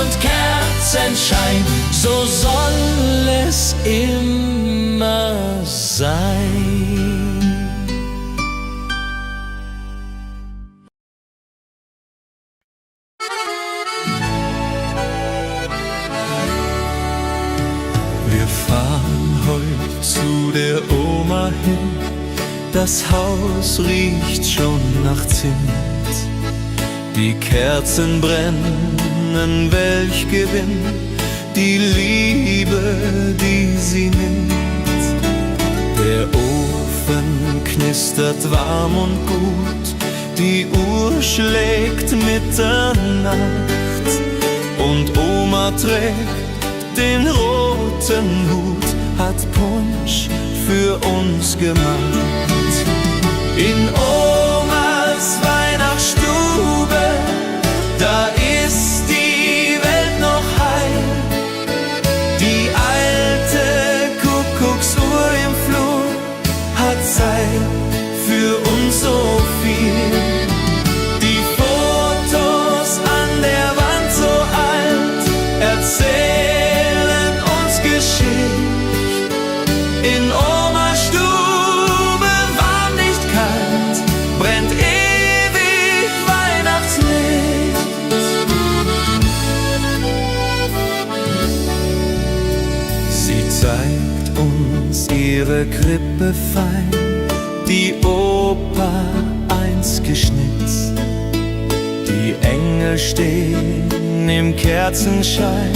und Kerzenschein, so soll es immer sein. Wir fahren heut zu der Oma hin, das Haus riecht schon nach Zimt. Die Kerzen brennen, welch Gewinn, die Liebe, die sie nimmt. Der Ofen knistert warm und gut, die Uhr schlägt Mitternacht und Oma trägt den roten Hut, hat Punsch für uns gemacht. In Omas Weihnachtsstube, da ist die Welt noch heil. Die alte Kuckucksuhr im Flur hat Zeit für uns so viel. Die Fotos an der Wand so alt erzählen uns Geschichte. In Omas Stube war nicht kalt, brennt ewig Weihnachtslicht. Sie zeigt uns ihre Krippe fein, die Opa einst geschnitzt. Die Engel stehen im Kerzenschein,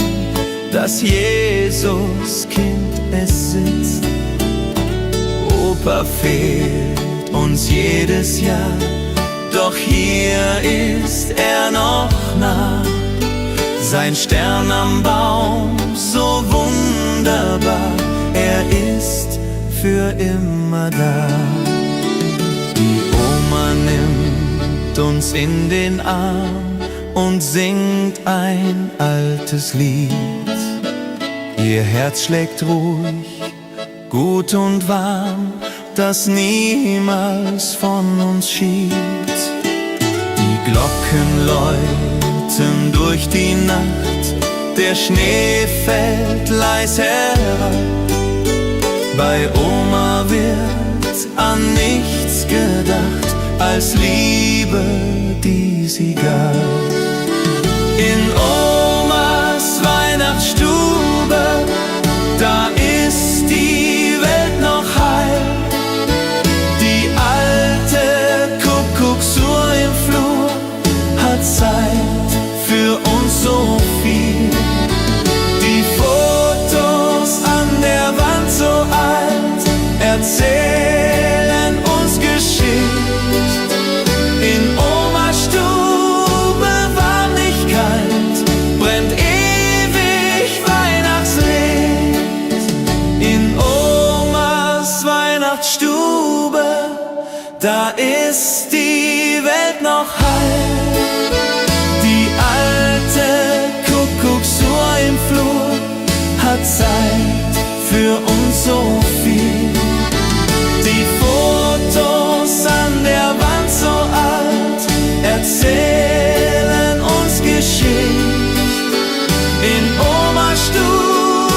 das Jesuskind es sitzt. Opa fehlt uns jedes Jahr, doch hier ist er noch nah. Sein Stern am Baum, so wunderbar, er ist für immer da. Die Oma nimmt uns in den Arm und singt ein altes Lied. Ihr Herz schlägt ruhig, gut und warm, das niemals von uns schied. Die Glocken läuten durch die Nacht, der Schnee fällt leis herab. Bei Oma wird an nichts gedacht, als Liebe, die sie gab. In Omas Weihnachtsstube, da ist die Welt noch heil. Die alte Kuckucksuhr im Flur hat Zeit für uns so viel. Die Fotos an der Wand so alt erzählen uns Geschichte. In Omas Stube war nicht kalt, brennt ewig Weihnachtslicht. In Omas Weihnachtsstube, da ist die Welt noch heil. Die alte Kuckucksuhr im Flur hat Zeit für uns so viel. Die Fotos an der Wand so alt erzählen uns Geschichte. In Omas Stube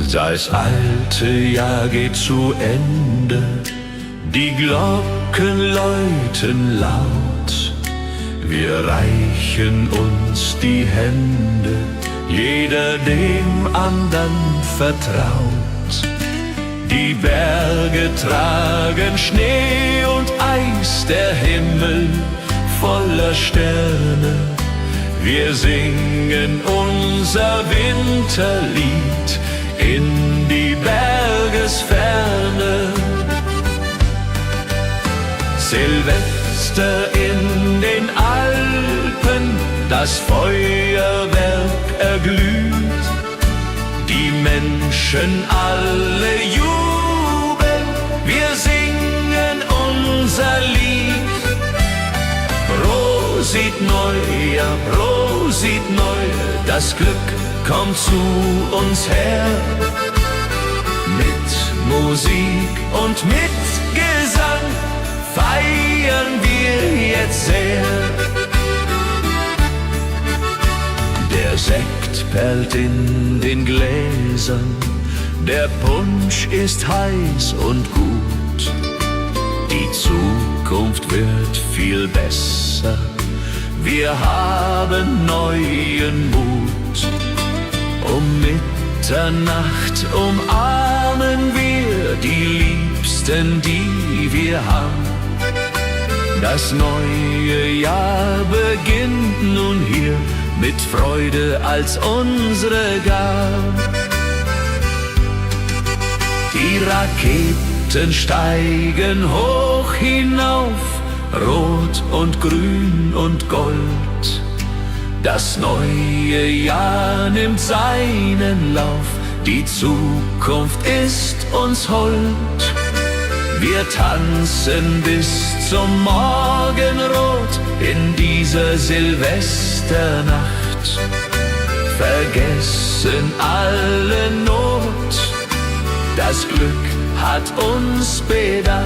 Das alte Jahr geht zu Ende, die Glocken läuten laut. Wir reichen uns die Hände, jeder dem andern vertraut. Die Berge tragen Schnee und Eis, der Himmel voller Sterne. Wir singen unser Winterlied in die Bergesferne. Silvester in den Alpen, das Feuerwerk erglüht. Die Menschen alle jubeln, wir singen unser Lied. Prosit Neujahr, Prosit Neujahr, das Glück kommt zu uns her. Mit Musik und mit Gesang feiern wir jetzt sehr. Der Sekt perlt in den Gläsern, der Punsch ist heiß und gut. Die Zukunft wird viel besser, wir haben neuen Mut. Um Mitternacht umarmen wir die Liebsten, die wir haben. Das neue Jahr beginnt nun hier mit Freude als unsere Gabe. Die Raketen steigen hoch hinauf, rot und grün und gold. Das neue Jahr nimmt seinen Lauf, die Zukunft ist uns hold. Wir tanzen bis zum Morgenrot in dieser Silvesternacht, vergessen alle Not, das Glück hat uns bedacht.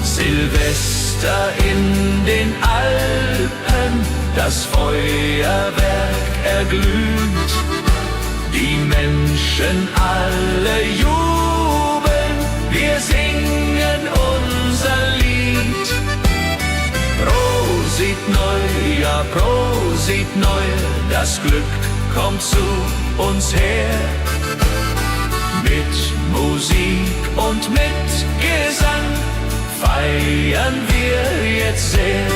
Silvester in den Alpen, das Feuerwerk erglüht. Die Menschen alle jubeln, wir singen unser Lied. Prosit Neujahr, Prosit Neujahr, das Glück kommt zu uns her. Mit Musik und mit Gesang feiern wir jetzt sehr.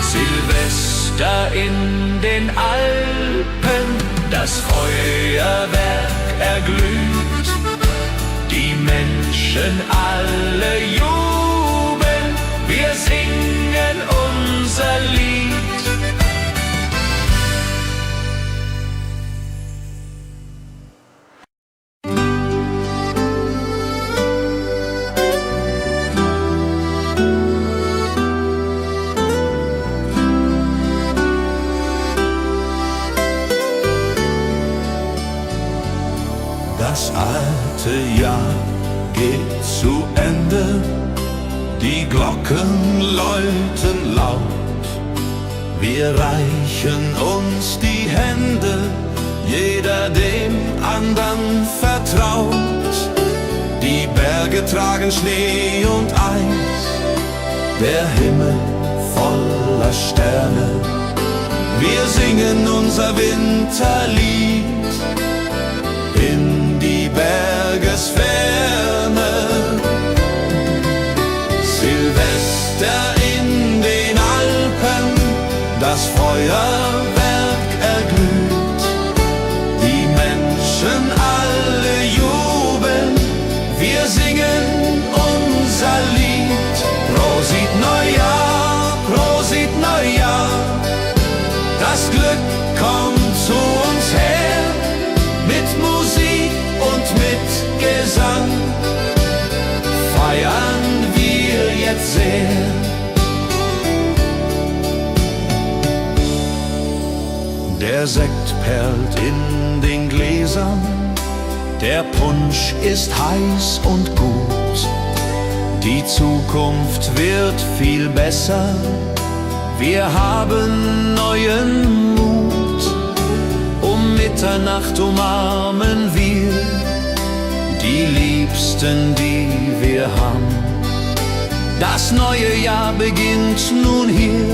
Silvester in den Alpen, das Feuerwerk erglüht. Die Menschen alle jubeln, wir singen unser Lied. Das alte Jahr geht zu Ende, die Glocken läuten laut. Wir reichen uns die Hände, jeder dem andern vertraut. Die Berge tragen Schnee und Eis, der Himmel voller Sterne. Wir singen unser Winterlied in die Bergesferne. Silvester in den Alpen, das Feuerwerk erglüht. Die Menschen alle jubeln, wir singen unser Lied. Prosit Neujahr, Prosit Neujahr, das Glück kommt zu uns her. Mit Musik und mit Gesang feiern wir jetzt sehr. Der Sekt perlt in den Gläsern, der Punsch ist heiß und gut. Die Zukunft wird viel besser, wir haben neuen Mut. Um Mitternacht umarmen wir die Liebsten, die wir haben. Das neue Jahr beginnt nun hier,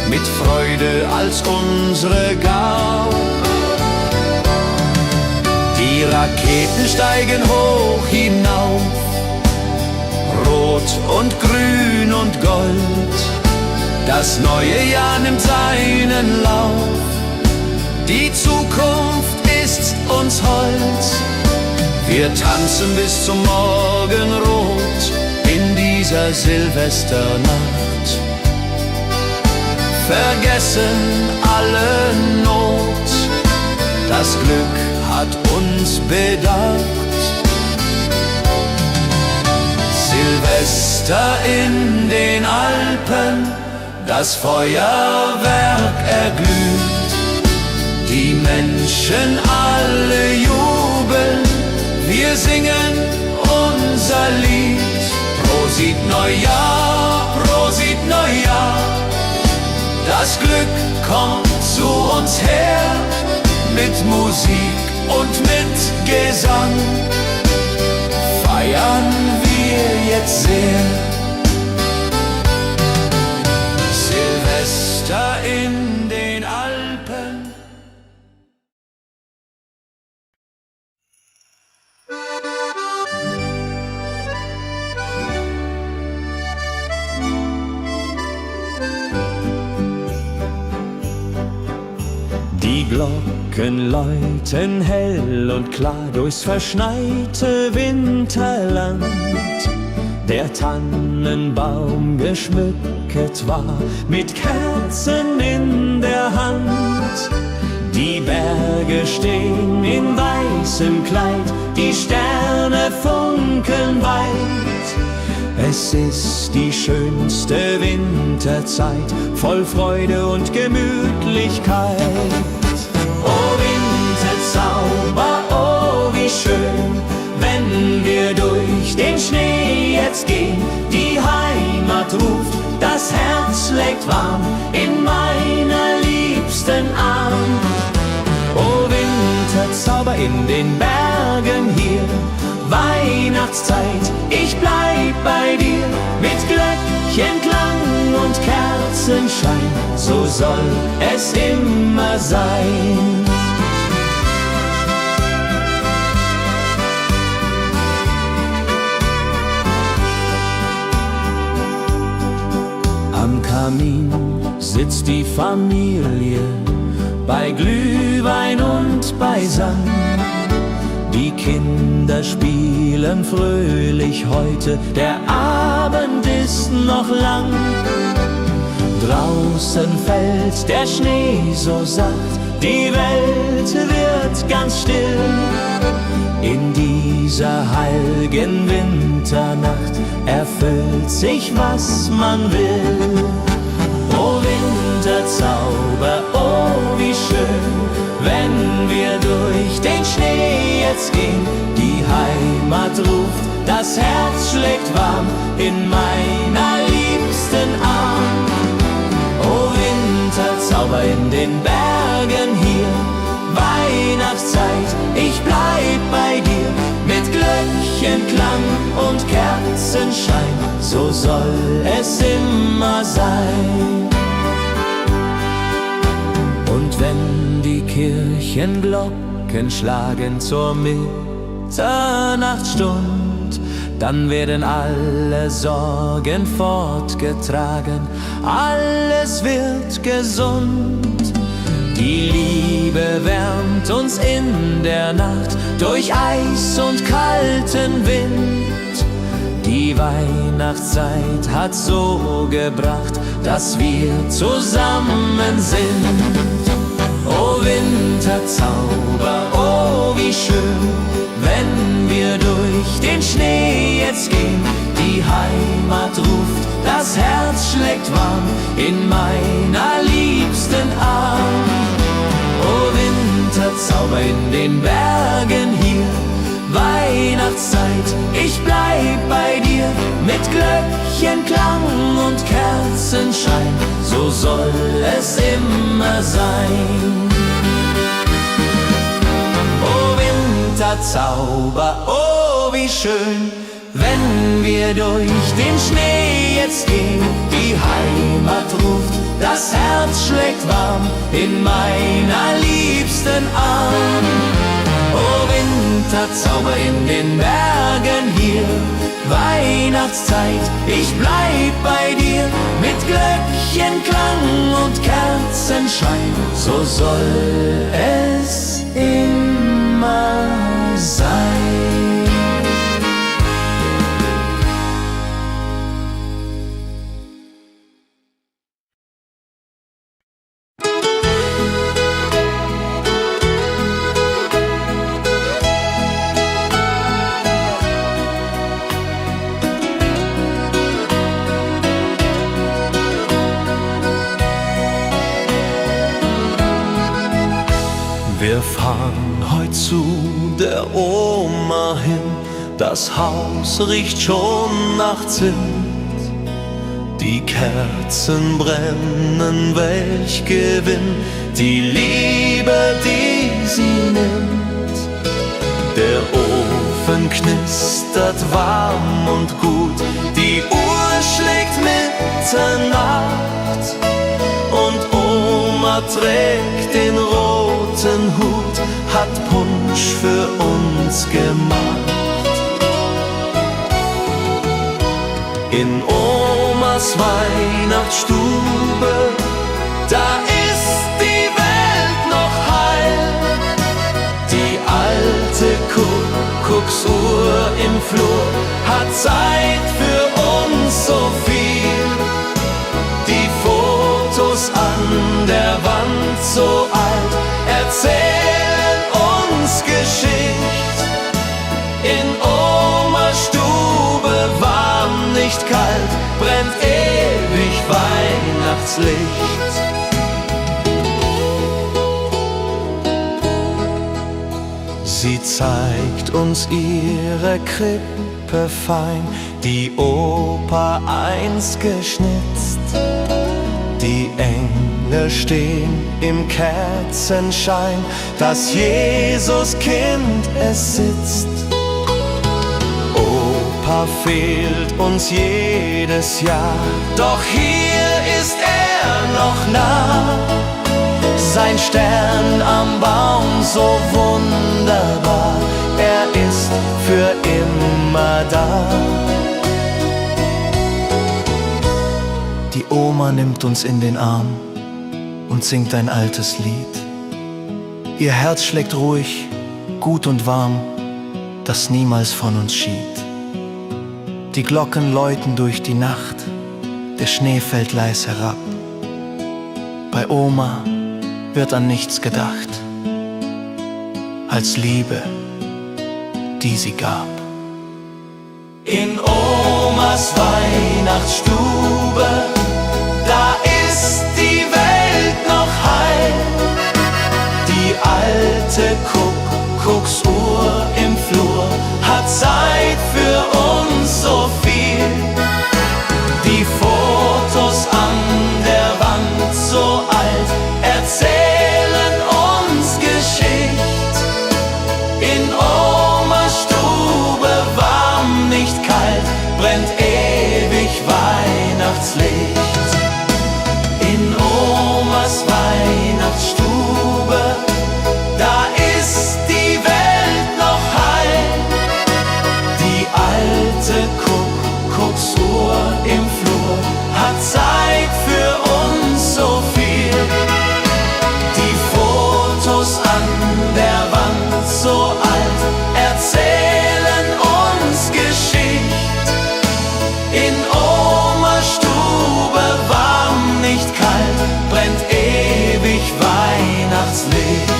mit Freude als unsere Gabe. Die Raketen steigen hoch hinauf, rot und grün und gold. Das neue Jahr nimmt seinen Lauf, die Zukunft ist uns hold. Wir tanzen bis zum Morgenrot in dieser Silvesternacht, vergessen alle Not, das Glück hat uns bedacht. Silvester in den Alpen, das Feuerwerk erglüht, die Menschen alle jubeln, wir singen unser Lied. Prosit Neujahr, Prosit Neujahr, das Glück kommt zu uns her, mit Musik und mit Gesang feiern wir jetzt sehr. Silvester in den Alpen. Die Glocken läuten hell und klar durchs verschneite Winterland. Der Tannenbaum geschmückt war mit Kerzen in der Hand. Die Berge stehen in weißem Kleid, die Sterne funkeln weit. Es ist die schönste Winterzeit, voll Freude und Gemütlichkeit. Oh Winterzauber, oh wie schön, wenn wir durch den Schnee jetzt gehen. Die Heimat ruft, das Herz schlägt warm in meiner liebsten Arm. Oh Winterzauber in den Bergen hier, Weihnachtszeit, ich bleib bei dir. Mit Glöckchenklang und Kerzenschein, so soll es immer sein. Am Kamin sitzt die Familie, bei Glühwein und beisammen. Die Kinder spielen fröhlich heute, der Abend ist noch lang. Draußen fällt der Schnee so sacht, die Welt wird ganz still. In dieser heiligen Winternacht erfüllt sich, was man will. Oh Winterzauber, oh wie schön, wenn wir durch den Schnee jetzt gehen. Die Heimat ruft, das Herz schlägt warm in meiner liebsten Arm. Oh Winterzauber in den Bergen hier, Weihnachtszeit, ich bleib bei dir. Mit Glöckchenklang und Kerzenschein, so soll es immer sein. Und wenn die Kirchenglocken schlagen zur Mitternachtsstund, dann werden alle Sorgen fortgetragen, alles wird gesund. Die Liebe wärmt uns in der Nacht durch Eis und kalten Wind. Die Weihnachtszeit hat so gebracht, dass wir zusammen sind. Oh Winterzauber, oh wie schön, wenn wir durch den Schnee jetzt gehen. Die Heimat ruft, das Herz schlägt warm in meiner liebsten Arm. Oh Winterzauber in den Bergen hier, Weihnachtszeit, ich bleib bei dir. Mit Glöckchenklang und Kerzenschein, so soll es immer sein. Winterzauber. Oh, wie schön, wenn wir durch den Schnee jetzt gehen. Die Heimat ruft, das Herz schlägt warm in meiner liebsten Arm. Oh, Winterzauber in den Bergen hier, Weihnachtszeit, ich bleib bei dir. Mit Glöckchenklang und Kerzenschein, so soll es immer sein. Wir fahren heut zu der Oma hin, das Haus riecht schon nach Zimt. Die Kerzen brennen, welch Gewinn, die Liebe, die sie nimmt. Der Ofen knistert warm und gut, die Uhr schlägt Mitternacht und Oma trägt den roten Hut, hat Punsch für uns gemacht. In Omas Weihnachtsstube, da ist die Welt noch heil. Die alte Kuckucksuhr im Flur hat Zeit für uns so viel. Die Fotos an der Wand so alt erzählen uns Geschichte. In Omas Stube warm, nicht kalt, brennt ewig Weihnachtslicht. Sie zeigt uns ihre Krippe fein, die Opa einst geschnitzt. Die Engel stehen im Kerzenschein, das Jesuskind es sitzt. Opa fehlt uns jedes Jahr, doch hier ist er noch nah. Sein Stern am Baum so wunderbar, er ist für immer da. Die Oma nimmt uns in den Arm und singt ein altes Lied. Ihr Herz schlägt ruhig, gut und warm, das niemals von uns schied. Die Glocken läuten durch die Nacht, der Schnee fällt leis herab. Bei Oma wird an nichts gedacht, als Liebe, die sie gab. In Omas Weihnachtsstube, da ist die Welt noch heil. Die alte Kuckucksuhr im Flur hat Zeit für uns so viel. Die Fotos an der Wand so alt erzählen uns Geschichte. In Omas Stube warm, nicht kalt, brennt ewig Weihnachtslicht. In Omas Weihnachtsstube, da ist die Welt noch heil. Die alte Kuckucksuhr im Flur hat Zeit für uns so viel. Die Fotos an der Wand so alt erzählen uns Geschichte. In Omas Stube warm, nicht kalt, brennt ewig Weihnachtslicht.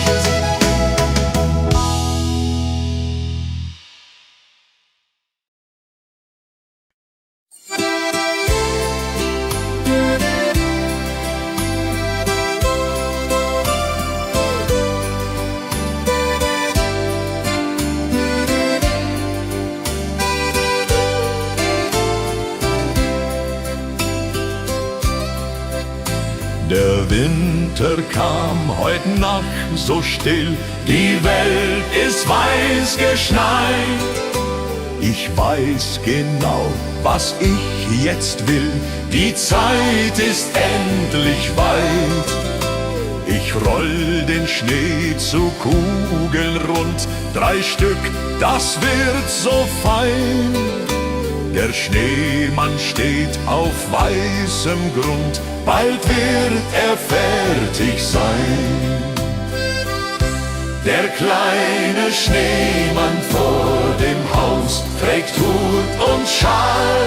Der Wind Winter kam heut Nacht so still, die Welt ist weiß geschneit. Ich weiß genau, was ich jetzt will, die Zeit ist endlich weit. Ich roll den Schnee zu Kugeln rund, 3 Stück, das wird so fein. Der Schneemann steht auf weißem Grund, bald wird er fertig sein. Der kleine Schneemann vor dem Haus trägt Hut und Schal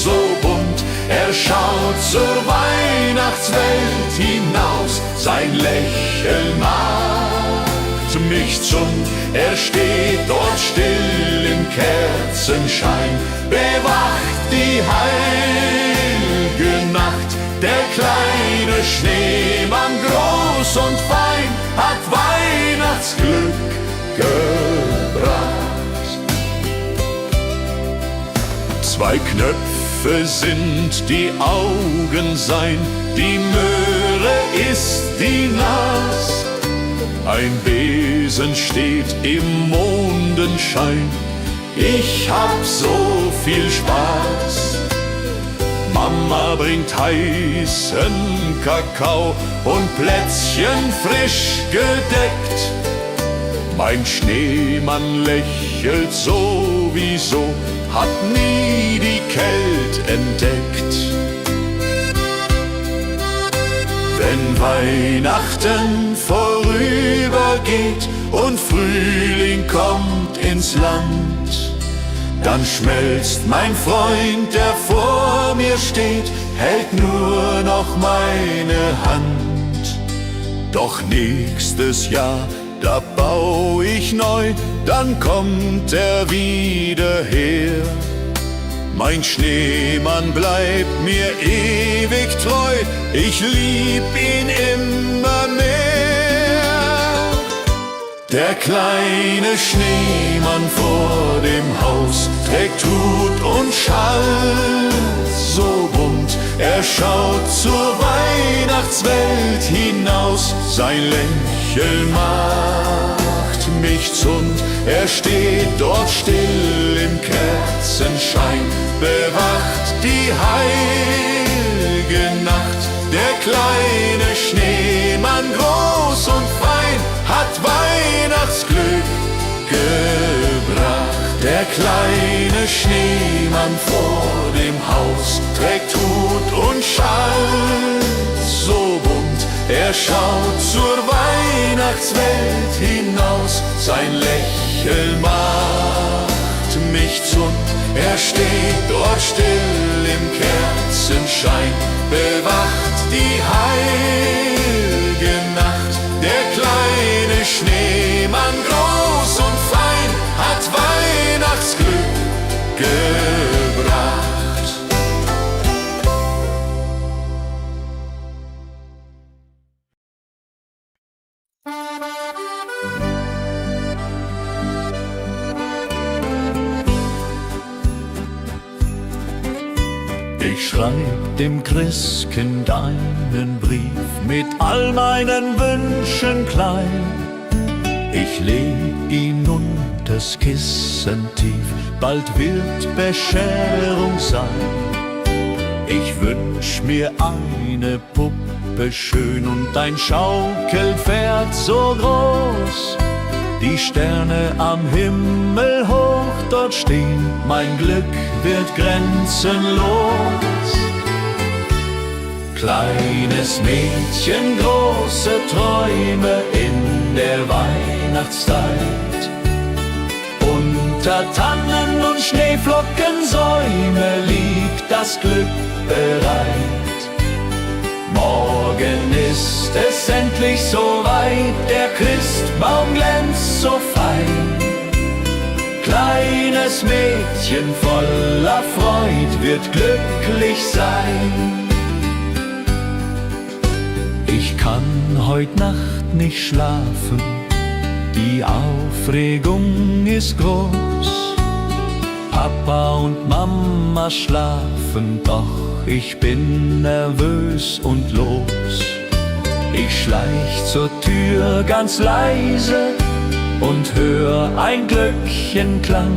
so bunt. Er schaut zur Weihnachtswelt hinaus, sein Lächeln macht mich zund. Er steht dort still im Kerzenschein, bewacht die heilge Nacht. Der kleine Schneemann, groß und fein, hat Weihnachtsglück gebracht. 2 Knöpfe sind die Augen sein, die Möhre ist die Nas. Ein Besen steht im Mondenschein, ich hab so viel Spaß. Mama bringt heißen Kakao und Plätzchen frisch gedeckt. Mein Schneemann lächelt sowieso, hat nie die Kälte entdeckt. Wenn Weihnachten vorübergeht und Frühling kommt ins Land, dann schmelzt mein Freund, der vor mir steht, hält nur noch meine Hand. Doch nächstes Jahr, da bau ich neu, dann kommt er wieder her. Mein Schneemann bleibt mir ewig treu, ich lieb ihn immer mehr. Der kleine Schneemann vor dem Haus trägt Hut und Schal so bunt. Er schaut zur Weihnachtswelt hinaus, sein Lächeln macht mich zund. Er steht dort still im Kerzenschein, bewacht die heilge Nacht. Der kleine Schneemann, groß und fein, hat Weihnachtsglück gebracht. Der kleine Schneemann vor dem Haus trägt Hut und Schal so bunt. Er schaut zur Weihnachtswelt hinaus, sein Lächeln macht mich zund. Er steht dort still im Kerzenschein, bewacht die heilge Nacht. Der kleine Schneemann, groß und fein, hat Weihnachtsglück gebracht. Ich schreib dem Christkind einen Brief mit all meinen Wünschen klein. Ich leg ihn unters Kissen tief, bald wird Bescherung sein. Ich wünsch mir eine Puppe schön und ein Schaukelpferd so groß. Die Sterne am Himmel hoch dort stehen, mein Glück wird grenzenlos. Kleines Mädchen, große Träume in der Weihnachtszeit. Unter Tannen und Schneeflockensäume liegt das Glück bereit. Morgen ist es endlich soweit, der Christbaum glänzt so fein. Kleines Mädchen voller Freud wird glücklich sein. Ich kann heut Nacht nicht schlafen, die Aufregung ist groß. Papa und Mama schlafen, doch ich bin nervös und los. Ich schleich zur Tür ganz leise und hör ein Glöckchenklang.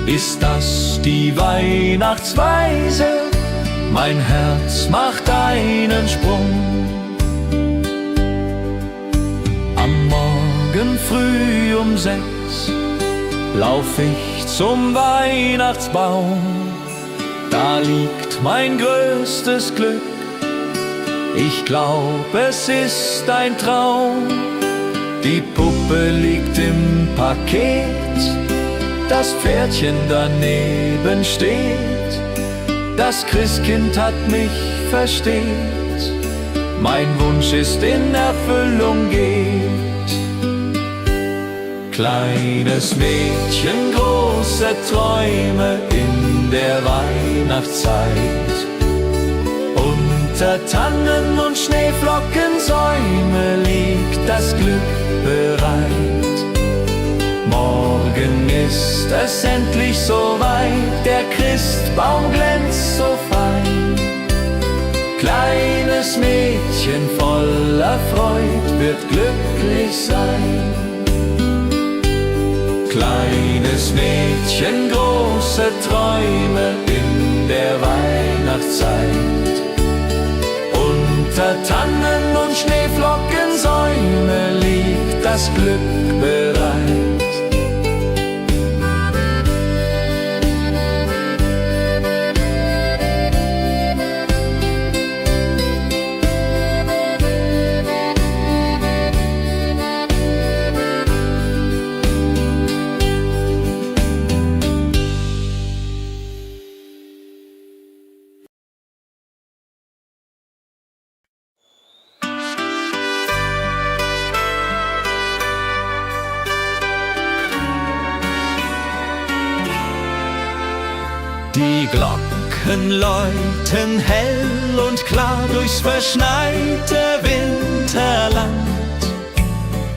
Ist das die Weihnachtsweise? Mein Herz macht einen Sprung. Am Morgen früh um 6 lauf ich zum Weihnachtsbaum. Da liegt mein größtes Glück. Ich glaub, es ist ein Traum. Die Puppe liegt im Paket, das Pferdchen daneben steht. Das Christkind hat mich versteht, mein Wunsch ist in Erfüllung geht. Kleines Mädchen, große Träume in der Weihnachtszeit. Unter Tannen und Schneeflockensäume liegt das Glück bereit. Morgen ist es endlich soweit, der Christbaum glänzt so fein. Kleines Mädchen voller Freud wird glücklich sein. Kleines Mädchen, große Träume in der Weihnachtszeit. Unter Tannen und Schneeflockensäume liegt das Glück bereit. Die Glocken läuten hell und klar durchs verschneite Winterland.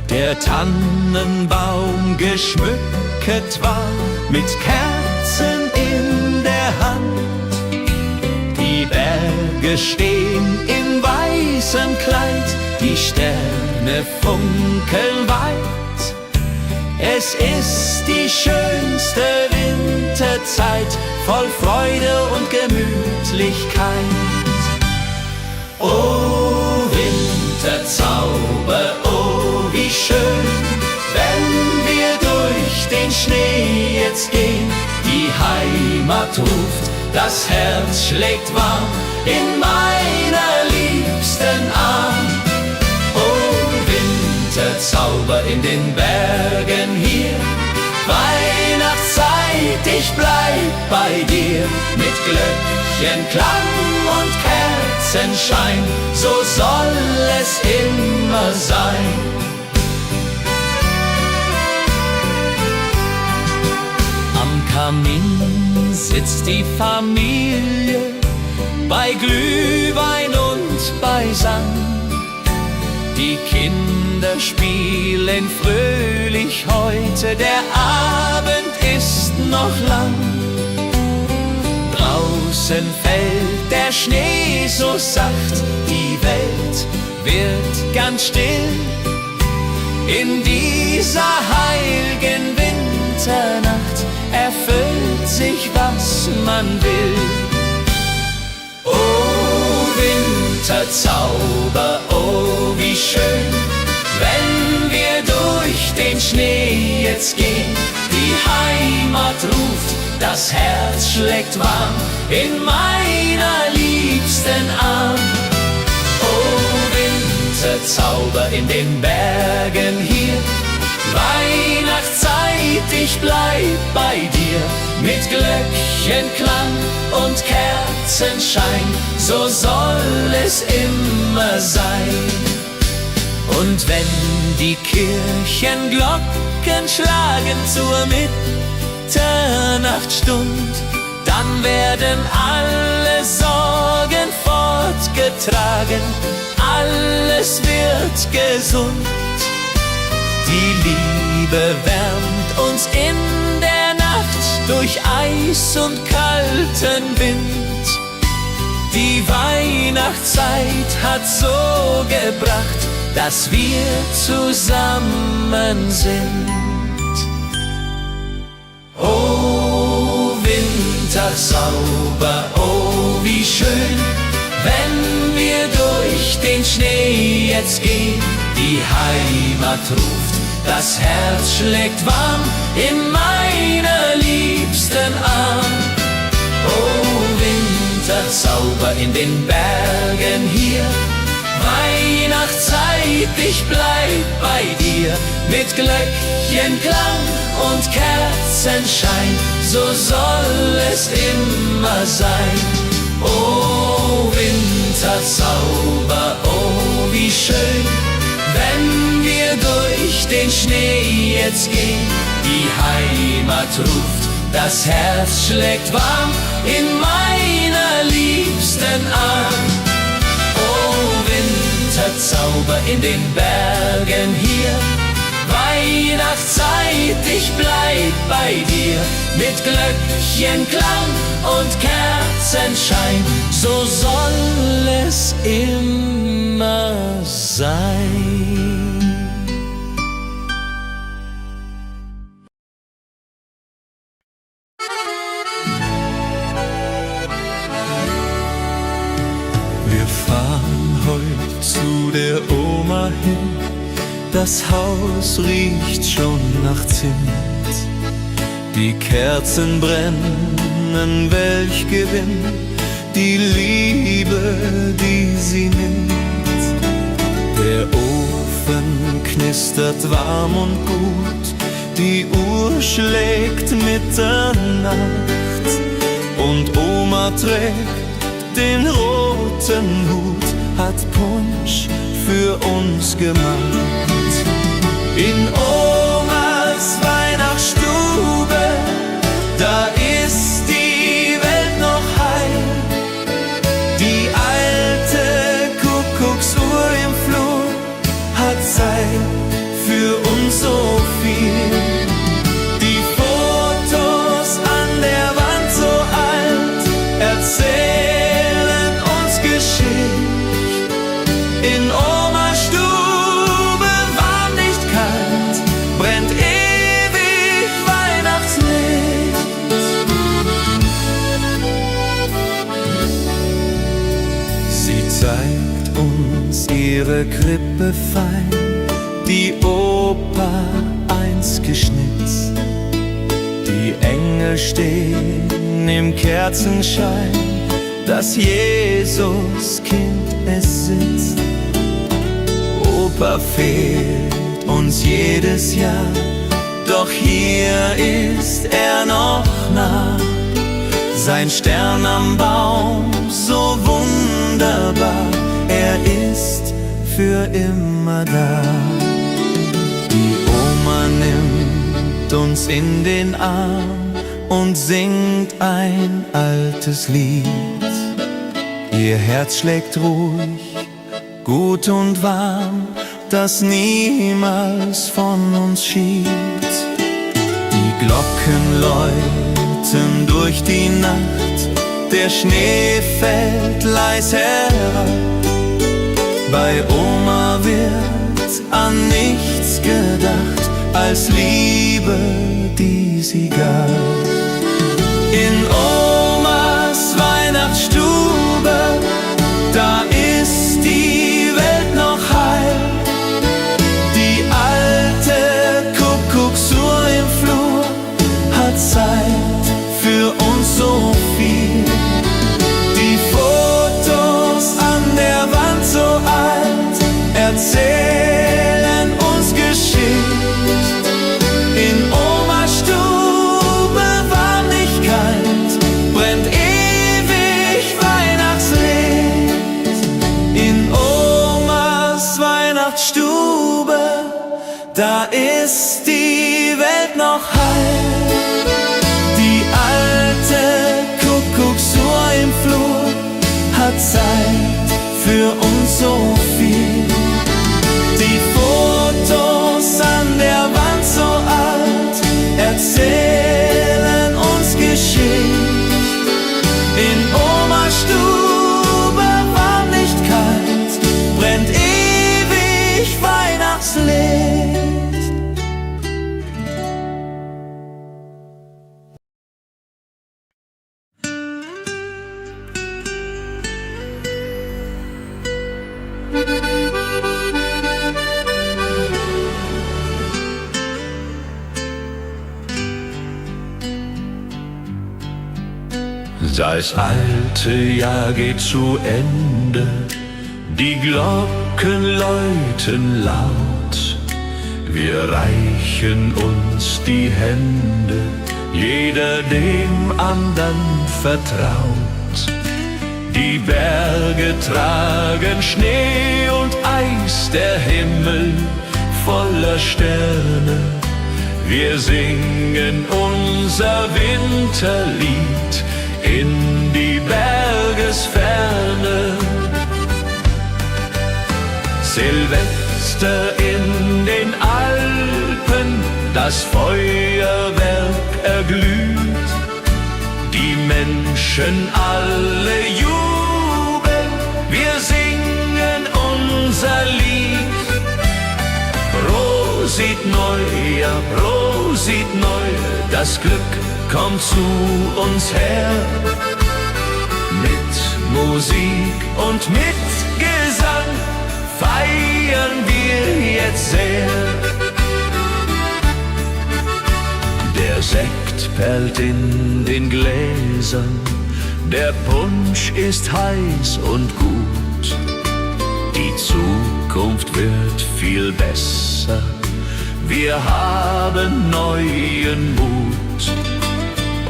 Der Tannenbaum geschmückt war mit Kerzen in der Hand. Die Berge stehen im weißen Kleid, die Sterne funkeln weit. Es ist die schönste Winterzeit, voll Freude und Gemütlichkeit. Oh Winterzauber, oh wie schön, wenn wir durch den Schnee jetzt gehen. Die Heimat ruft, das Herz schlägt warm in meiner liebsten Arm. Winterzauber in den Bergen hier, Weihnachtszeit, ich bleib bei dir. Mit Glöckchenklang und Kerzenschein, so soll es immer sein. Am Kamin sitzt die Familie, bei Glühwein und bei Sang. Die Kinder spielen fröhlich heute, der Abend ist noch lang. Draußen fällt der Schnee so sacht, die Welt wird ganz still. In dieser heiligen Winternacht erfüllt sich, was man will. Oh Winterzauber, oh wie schön, wenn wir durch den Schnee jetzt gehen. Die Heimat ruft, das Herz schlägt warm in meiner liebsten Arm. Oh Winterzauber in den Bergen hier, Weihnachtszeit, ich bleib bei dir. Mit Glöckchenklang und Kerzenschein, so soll es immer sein. Und wenn die Kirchenglocken schlagen zur Mitternachtsstund, dann werden alle Sorgen fortgetragen, alles wird gesund. Die Liebe wärmt uns in der Nacht durch Eis und kalten Wind. Die Weihnachtszeit hat so gebracht, dass wir zusammen sind. Oh, Wintersauber, oh, wie schön, wenn wir durch den Schnee jetzt gehen. Die Heimat ruft, das Herz schlägt warm in meiner liebsten Arm. Oh, Wintersauber in den Bergen hier, Weihnachtszeit, ich bleib bei dir. Mit Glöckchenklang und Kerzenschein, so soll es immer sein. Oh, Wintersauber, oh, wie schön, wenn wir durch den Schnee jetzt gehen. Die Heimat ruft, das Herz schlägt warm in meiner liebsten Arm. Oh, Winterzauber in den Bergen hier, Weihnachtszeit, ich bleib bei dir. Mit Glöckchenklang und Kerzenschein, so soll es immer sein. Wir fahren heut zu der Oma hin, das Haus riecht schon nach Zimt. Die Kerzen brennen, welch Gewinn, die Liebe, die sie nimmt. Der Ofen knistert warm und gut, die Uhr schlägt Mitternacht und Oma trägt den roten Hut, hat Punsch für uns gemacht. In Omas Weihnachtsstube, da ist die Welt noch heil. Die alte Kuckucksuhr im Flur hat Zeit für uns so viel. Die Fotos an der Wand so alt erzählen uns Geschichte. In Omas Stube warm, nicht kalt, brennt ewig Weihnachtslicht. Sie zeigt uns ihre Krippe fein, die Opa einst geschnitzt. Die Engel stehen im Kerzenschein, das Jesuskind es sitzt. Opa fehlt uns jedes Jahr, doch hier ist er noch nah. Sein Stern am Baum, so wunderbar, er ist für immer da. Die Oma nimmt uns in den Arm und singt ein altes Lied. Ihr Herz schlägt ruhig, gut und warm, das niemals von uns schied. Die Glocken läuten durch die Nacht, der Schnee fällt leis herab. Bei Oma wird an nichts gedacht, als Liebe, die sie gab. In Omas Weihnachtsstube, da ist die Welt noch heil. Die alte Kuckucksuhr im Flur hat Zeit für uns so viel. Die Fotos an der Wand so alt erzählen uns Geschichte. In Omas Stube warm, nicht kalt, brennt ewig Weihnachtslicht. In Omas Weihnachtsstube, da ist die Welt noch heil. Die alte Kuckucksuhr im Flur hat Zeit für uns so viel. Die Fotos an der Wand so alt erzählen uns Geschichte. In Omas Stube Das alte Jahr geht zu Ende, die Glocken läuten laut. Wir reichen uns die Hände, jeder dem andern vertraut. Die Berge tragen Schnee und Eis, der Himmel voller Sterne. Wir singen unser Winterlied in die Bergesferne. Silvester in den Alpen, das Feuerwerk erglüht. Die Menschen alle jubeln, wir singen unser Lied. Prosit Neujahr, Prosit Neujahr, das Glück kommt zu uns her. Mit Musik und mit Gesang feiern wir jetzt sehr. Der Sekt perlt in den Gläsern, der Punsch ist heiß und gut. Die Zukunft wird viel besser, wir haben neuen Mut.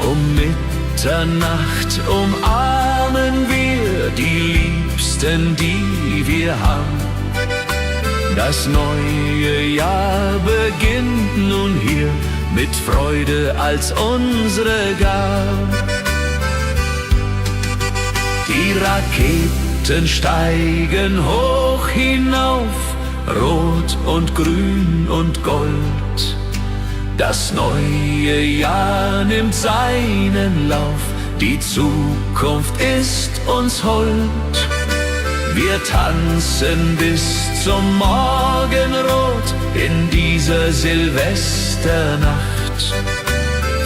Um Mitternacht umarmen wir die Liebsten, die wir haben. Das neue Jahr beginnt nun hier mit Freude als unsere Gabe. Die Raketen steigen hoch hinauf, rot und grün und gold. Das neue Jahr nimmt seinen Lauf, die Zukunft ist uns hold. Wir tanzen bis zum Morgenrot in dieser Silvesternacht,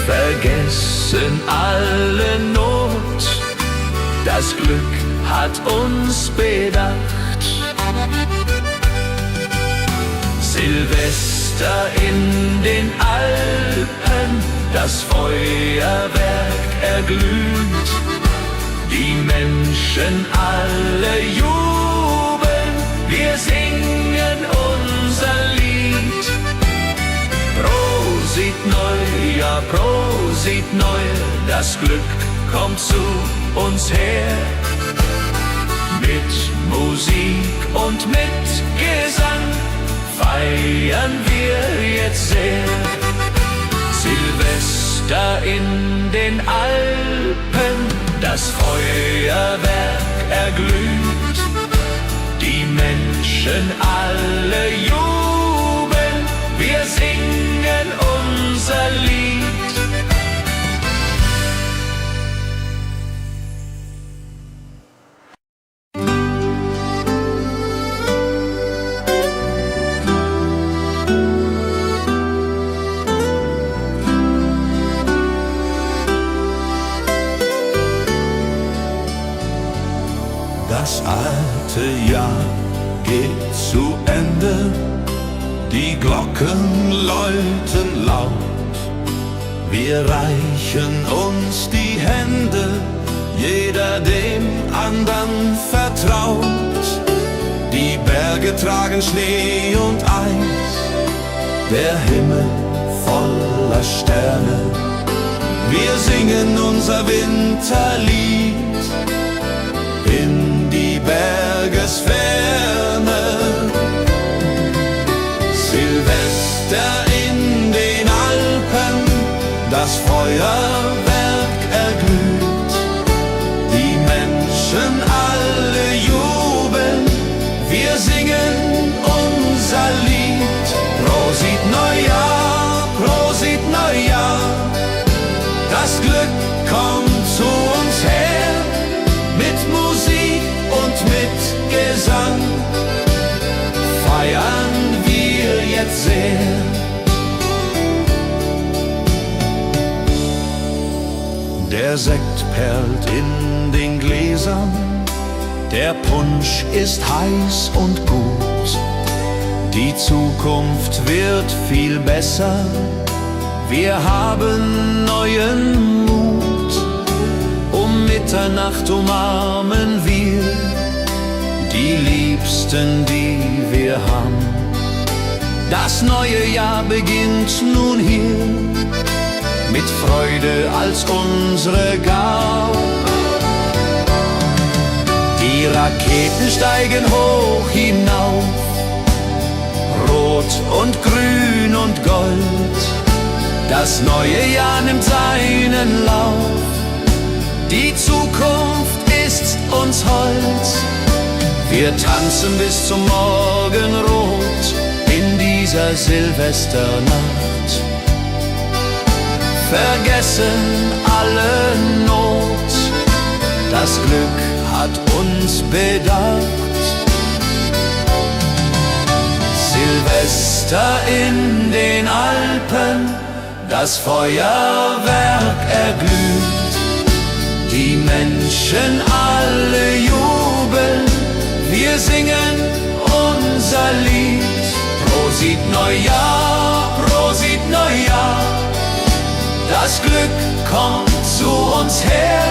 vergessen alle Not, das Glück hat uns bedacht. Silvester in den Alpen, das Feuerwerk erglüht. Die Menschen alle jubeln, wir singen unser Lied. Prosit Neujahr, Prosit Neujahr, das Glück kommt zu uns her. Mit Musik und mit Gesang feiern wir jetzt sehr. Silvester in den Alpen, das Feuerwerk erglüht. Die Menschen alle jubeln, wir singen unser Lied. Das alte Jahr geht zu Ende, die Glocken läuten laut. Wir reichen uns die Hände, jeder dem andern vertraut. Die Berge tragen Schnee und Eis, der Himmel voller Sterne. Wir singen unser Winterlied in die Bergesferne. Silvester in den Alpen, das Feuerwerk erglüht. Die Menschen alle jubeln, wir singen unser Lied. Prosit Neujahr, Prosit Neujahr, das Glück kommt zu uns her. Mit Musik und mit Gesang feiern wir jetzt sehr. Der Sekt perlt in den Gläsern, der Punsch ist heiß und gut. Die Zukunft wird viel besser, wir haben neuen Mut. Um Winternacht umarmen wir die Liebsten, die wir haben. Das neue Jahr beginnt nun hier, mit Freude als unsere Gabe. Die Raketen steigen hoch hinauf, rot und grün und gold. Das neue Jahr nimmt seinen Lauf, die Zukunft ist uns hold. Wir tanzen bis zum Morgenrot in dieser Silvesternacht, vergessen alle Not, das Glück hat uns bedacht. Silvester in den Alpen, das Feuerwerk erglüht, die Menschen alle jubeln, wir singen unser Lied. Prosit Neujahr, Prosit Neujahr, das Glück kommt zu uns her,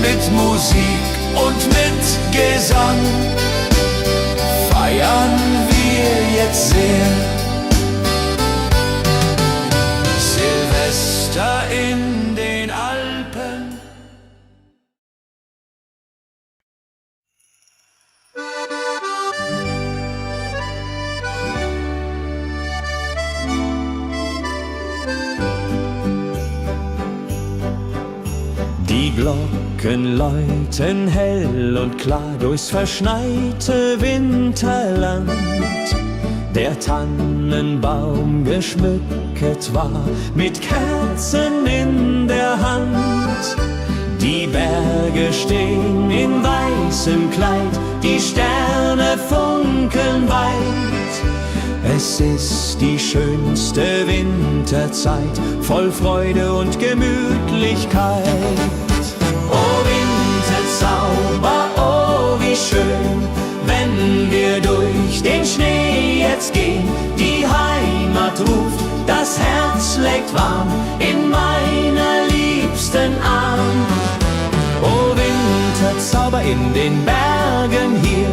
mit Musik und mit Gesang feiern wir jetzt sehr. Silvester in den Alpen. Die Glocken läuten hell und klar durchs verschneite Winterland. Der Tannenbaum geschmückt war mit Kerzen in der Hand. Die Berge stehen in weißem Kleid, die Sterne funkeln weit. Es ist die schönste Winterzeit, voll Freude und Gemütlichkeit. Oh Winterzauber, oh wie schön, wenn wir durch den Schnee jetzt gehen. Die Heimat ruft, das Herz schlägt warm in meiner liebsten Arm. Oh Winterzauber in den Bergen hier,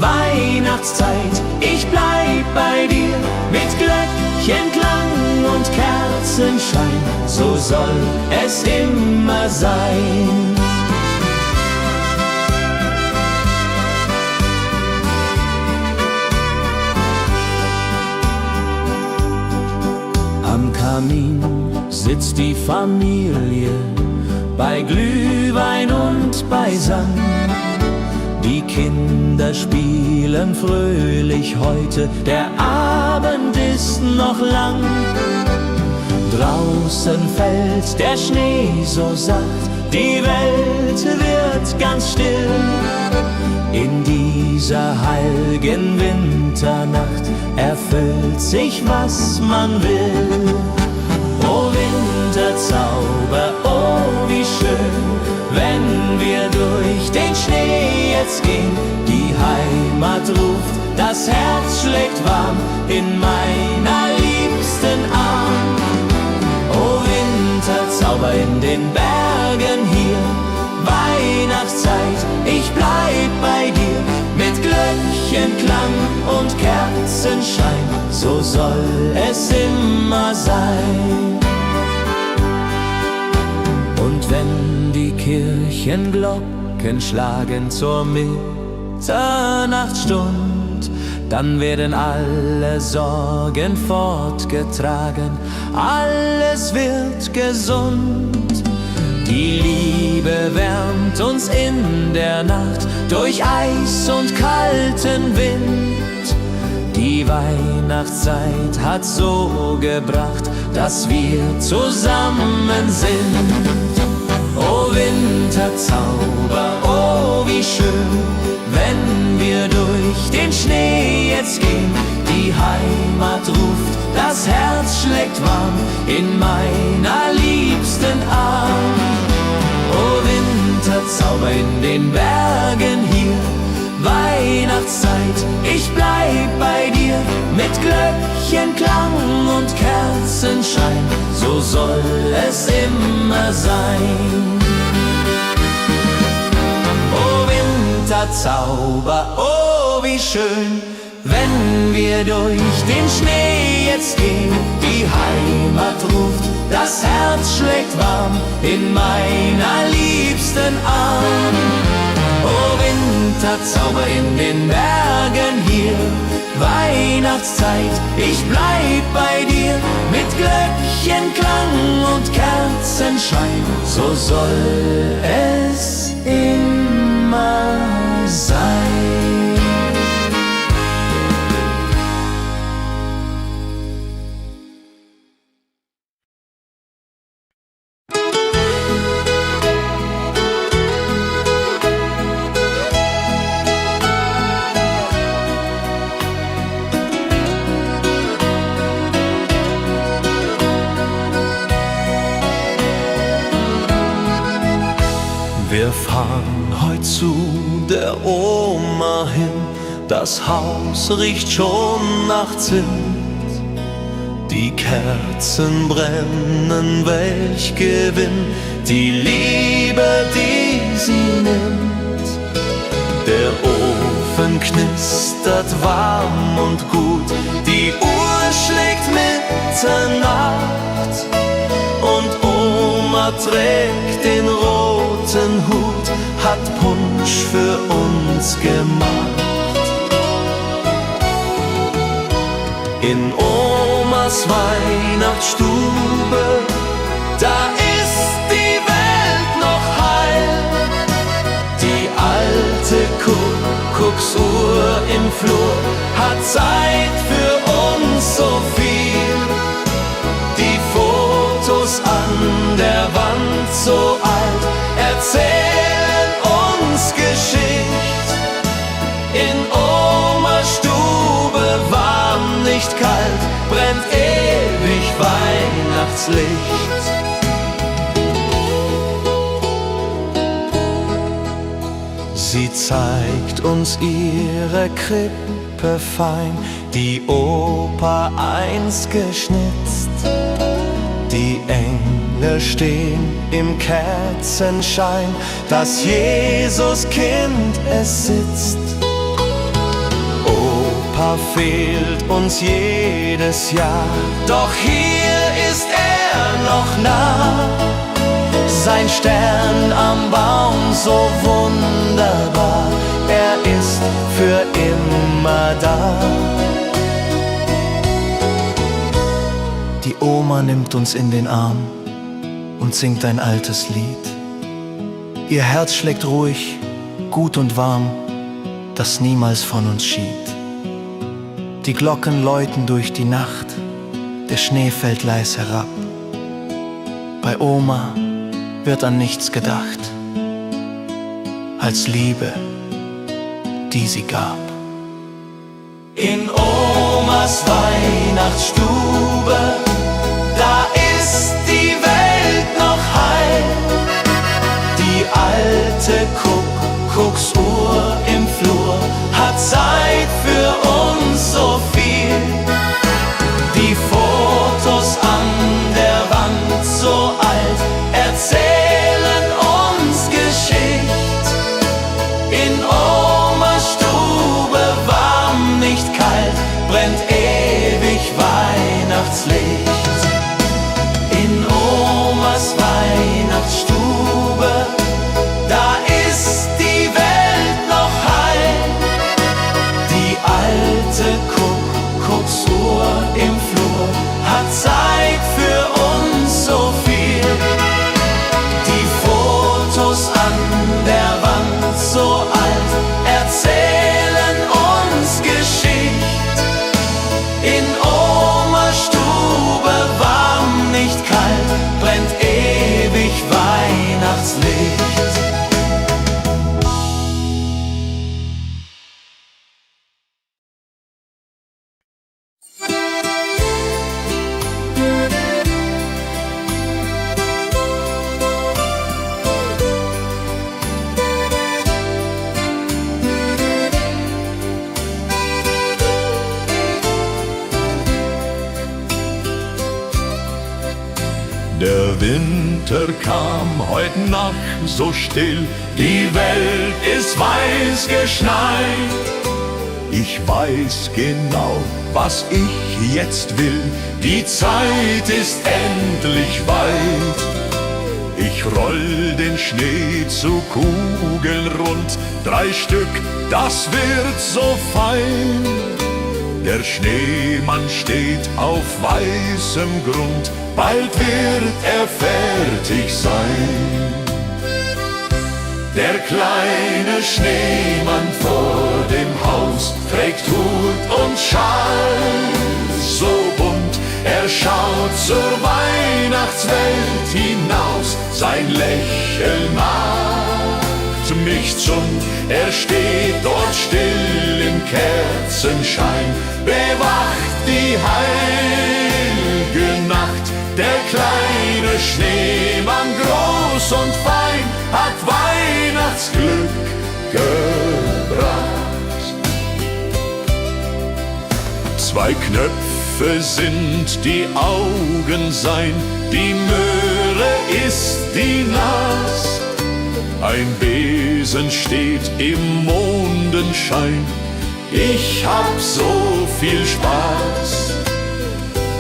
Weihnachtszeit, ich bleib bei dir. Mit Glöckchenklang und Kerzenschein, so soll es immer sein. Am Kamin sitzt die Familie, bei Glühwein und Beisammen. Die Kinder spielen fröhlich heute, der Abend ist noch lang. Draußen fällt der Schnee so sacht, die Welt wird ganz still. In dieser heiligen Winternacht erfüllt sich, was man will. Oh Winterzauber, oh wie schön, wenn wir durch den Schnee jetzt gehen. Die Heimat ruft, das Herz schlägt warm in meiner liebsten Arm. Oh Winterzauber in den Bergen hier, Weihnachtszeit, ich bleib bei dir. Mit Glöckchenklang und Kerzenschein, so soll es immer sein. Und wenn die Kirchenglocken schlagen zur Mitternachtsstund, dann werden alle Sorgen fortgetragen, alles wird gesund. Die Liebe wärmt uns in der Nacht durch Eis und kalten Wind. Die Weihnachtszeit hat so gebracht, dass wir zusammen sind. Oh Winterzauber, oh wie schön, wenn wir durch den Schnee jetzt gehen. Die Heimat ruft, das Herz schlägt warm in meiner liebsten Arm. Oh Winterzauber in den Bergen hier, Weihnachtszeit, ich bleib bei dir. Mit Glöckchenklang und Kerzenschein, so soll es immer sein. Winterzauber. Oh, wie schön, wenn wir durch den Schnee jetzt gehen. Die Heimat ruft, das Herz schlägt warm in meiner liebsten Arm. Oh, Winterzauber in den Bergen hier, Weihnachtszeit, ich bleib bei dir. Mit Glöckchenklang und Kerzenschein, so soll es immer sein. Wir fahren heut zu der Oma hin, das Haus riecht schon nach Zimt. Die Kerzen brennen, welch Gewinn, die Liebe, die sie nimmt. Der Ofen knistert warm und gut, die Uhr schlägt Mitternacht und Oma trägt den roten Hut, hat Punsch für uns gemacht. In Omas Weihnachtsstube, da ist die Welt noch heil. Die alte Kuckucksuhr im Flur hat Zeit für uns so viel. Die Fotos an der Wand so alt erzählen uns Geschichte. In Omas Stube warm, nicht kalt, brennt ewig Weihnachtslicht. Sie zeigt uns ihre Krippe fein, die Opa einst geschnitzt. Die Engel stehen im Kerzenschein, das Jesuskind es sitzt. Opa fehlt uns jedes Jahr, doch hier ist er noch nah. Sein Stern am Baum so wunderbar, er ist für immer da. Die Oma nimmt uns in den Arm und singt ein altes Lied. Ihr Herz schlägt ruhig, gut und warm, das niemals von uns schied. Die Glocken läuten durch die Nacht, der Schnee fällt leis herab. Bei Oma wird an nichts gedacht, als Liebe, die sie gab. In Omas Weihnachtsstube, da ist die Welt noch heil. Die alte Kuckucksuhr im Flur hat Zeit für uns so viel. Die Fotos an der Wand so alt erzählen uns Geschichte. In Omas Stube warm, nicht kalt, brennt ewig Weihnachtslicht. In Omas Weihnachtsstube, da ist Winter kam heut Nacht so still, die Welt ist weiß geschneit. Ich weiß genau, was ich jetzt will, die Zeit ist endlich weit. Ich roll den Schnee zu Kugeln rund, 3 Stück, das wird so fein. Der Schneemann steht auf weißem Grund, bald wird er fertig sein. Der kleine Schneemann vor dem Haus trägt Hut und Schal so bunt. Er schaut zur Weihnachtswelt hinaus, sein Lächeln macht mich zund. Er steht dort still im Kerzenschein, bewacht die heilge Nacht. Der kleine Schneemann, groß und fein, hat Weihnachtsglück gebracht. 2 Knöpfe sind die Augen sein, die Möhre ist die Nas. Ein Besen steht im Mondenschein, ich hab so viel Spaß.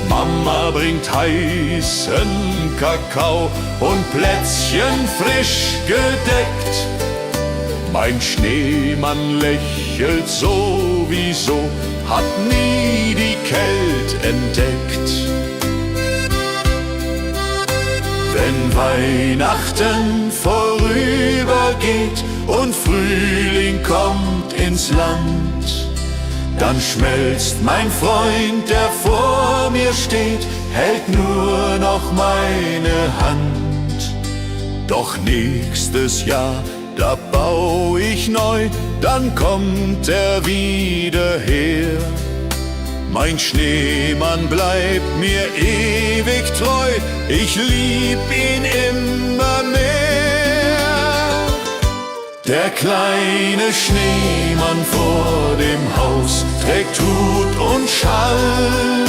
Mama bringt heißen Kakao und Plätzchen frisch gedeckt. Mein Schneemann lächelt sowieso, hat nie die Kälte entdeckt. Wenn Weihnachten vorübergeht und Frühling kommt ins Land, dann schmelzt mein Freund, der vor mir steht, hält nur noch meine Hand. Doch nächstes Jahr, da bau ich neu, dann kommt er wieder her. Mein Schneemann bleibt mir ewig treu, ich lieb ihn immer mehr. Der kleine Schneemann vor dem Haus trägt Hut und Schal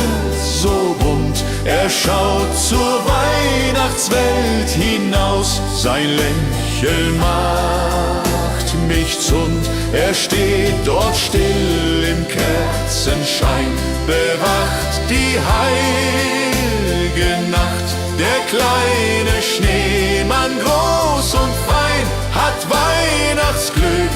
so bunt. Er schaut zur Weihnachtswelt hinaus, sein Lächeln macht mich zund. Er steht dort still im Kerzenschein, bewacht die heilge Nacht. Der kleine Schneemann, groß und fein, hat Weihnachtsglück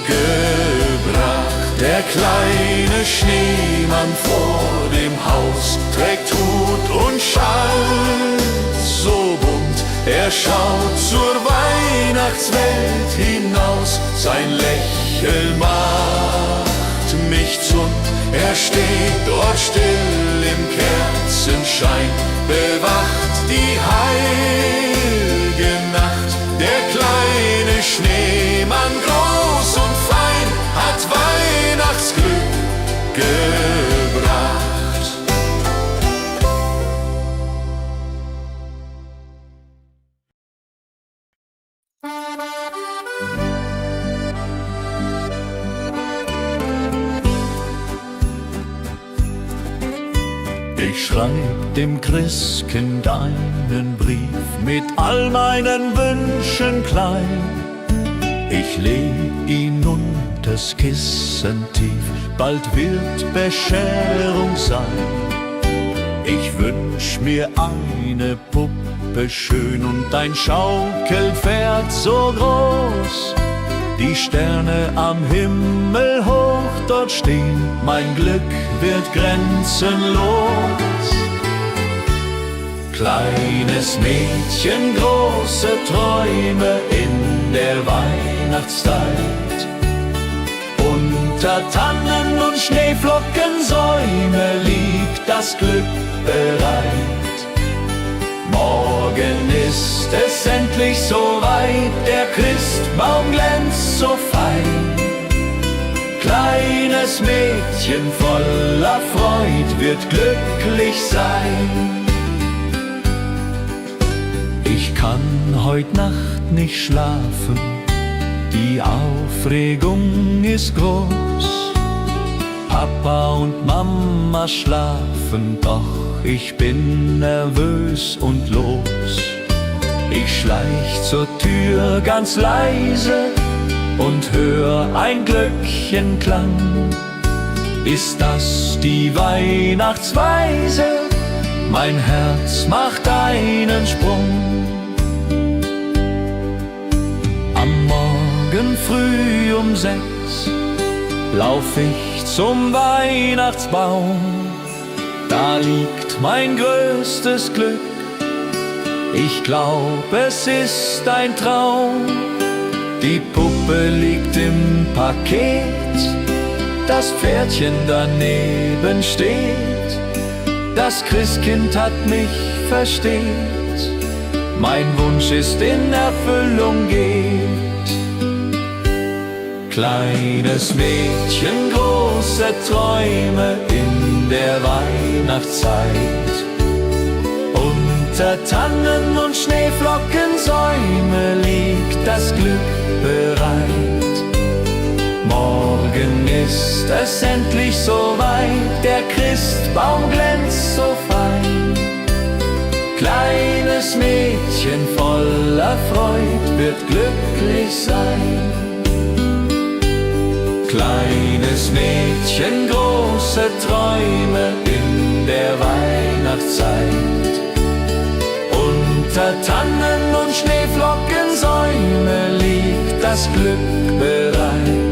gebracht. Der kleine Schneemann vor dem Haus trägt Hut und Schal so bunt. Er schaut zur Weihnachtswelt hinaus, sein Lächeln macht mich zund. Er steht dort still im Kerzenschein, bewacht die heilge Nacht. Der kleine Schneemann, groß und fein, hat Weihnachtsglück gebracht. Ich schreib dem Christkind einen Brief mit all meinen Wünschen klein. Ich leg ihn unters Kissen tief, bald wird Bescherung sein. Ich wünsch mir eine Puppe schön und ein Schaukelpferd so groß. Die Sterne am Himmel hoch dort stehen, mein Glück wird grenzenlos. Kleines Mädchen, große Träume in der Weihnachtszeit. Unter Tannen und Schneeflockensäume liegt das Glück bereit. Morgen ist es endlich soweit, der Christbaum glänzt so fein. Kleines Mädchen voller Freud wird glücklich sein. Ich kann heut Nacht nicht schlafen, die Aufregung ist groß. Papa und Mama schlafen, doch ich bin nervös und los. Ich schleich zur Tür ganz leise und hör ein Glöckchenklang. Ist das die Weihnachtsweise? Mein Herz macht einen Sprung. Am Morgen früh um 6 lauf ich zum Weihnachtsbaum. Da liegt mein größtes Glück. Ich glaub, es ist ein Traum. Die Puppe liegt im Paket, das Pferdchen daneben steht. Das Christkind hat mich versteht, mein Wunsch ist in Erfüllung geht. Kleines Mädchen, große Träume in der Weihnachtszeit. Unter Tannen und Schneeflockensäume liegt das Glück bereit. Morgen ist es endlich soweit, der Christbaum glänzt so fein. Kleines Mädchen voller Freud wird glücklich sein. Kleines Mädchen, große Träume in der Weihnachtszeit. Unter Tannen und Schneeflockensäume liegt das Glück bereit.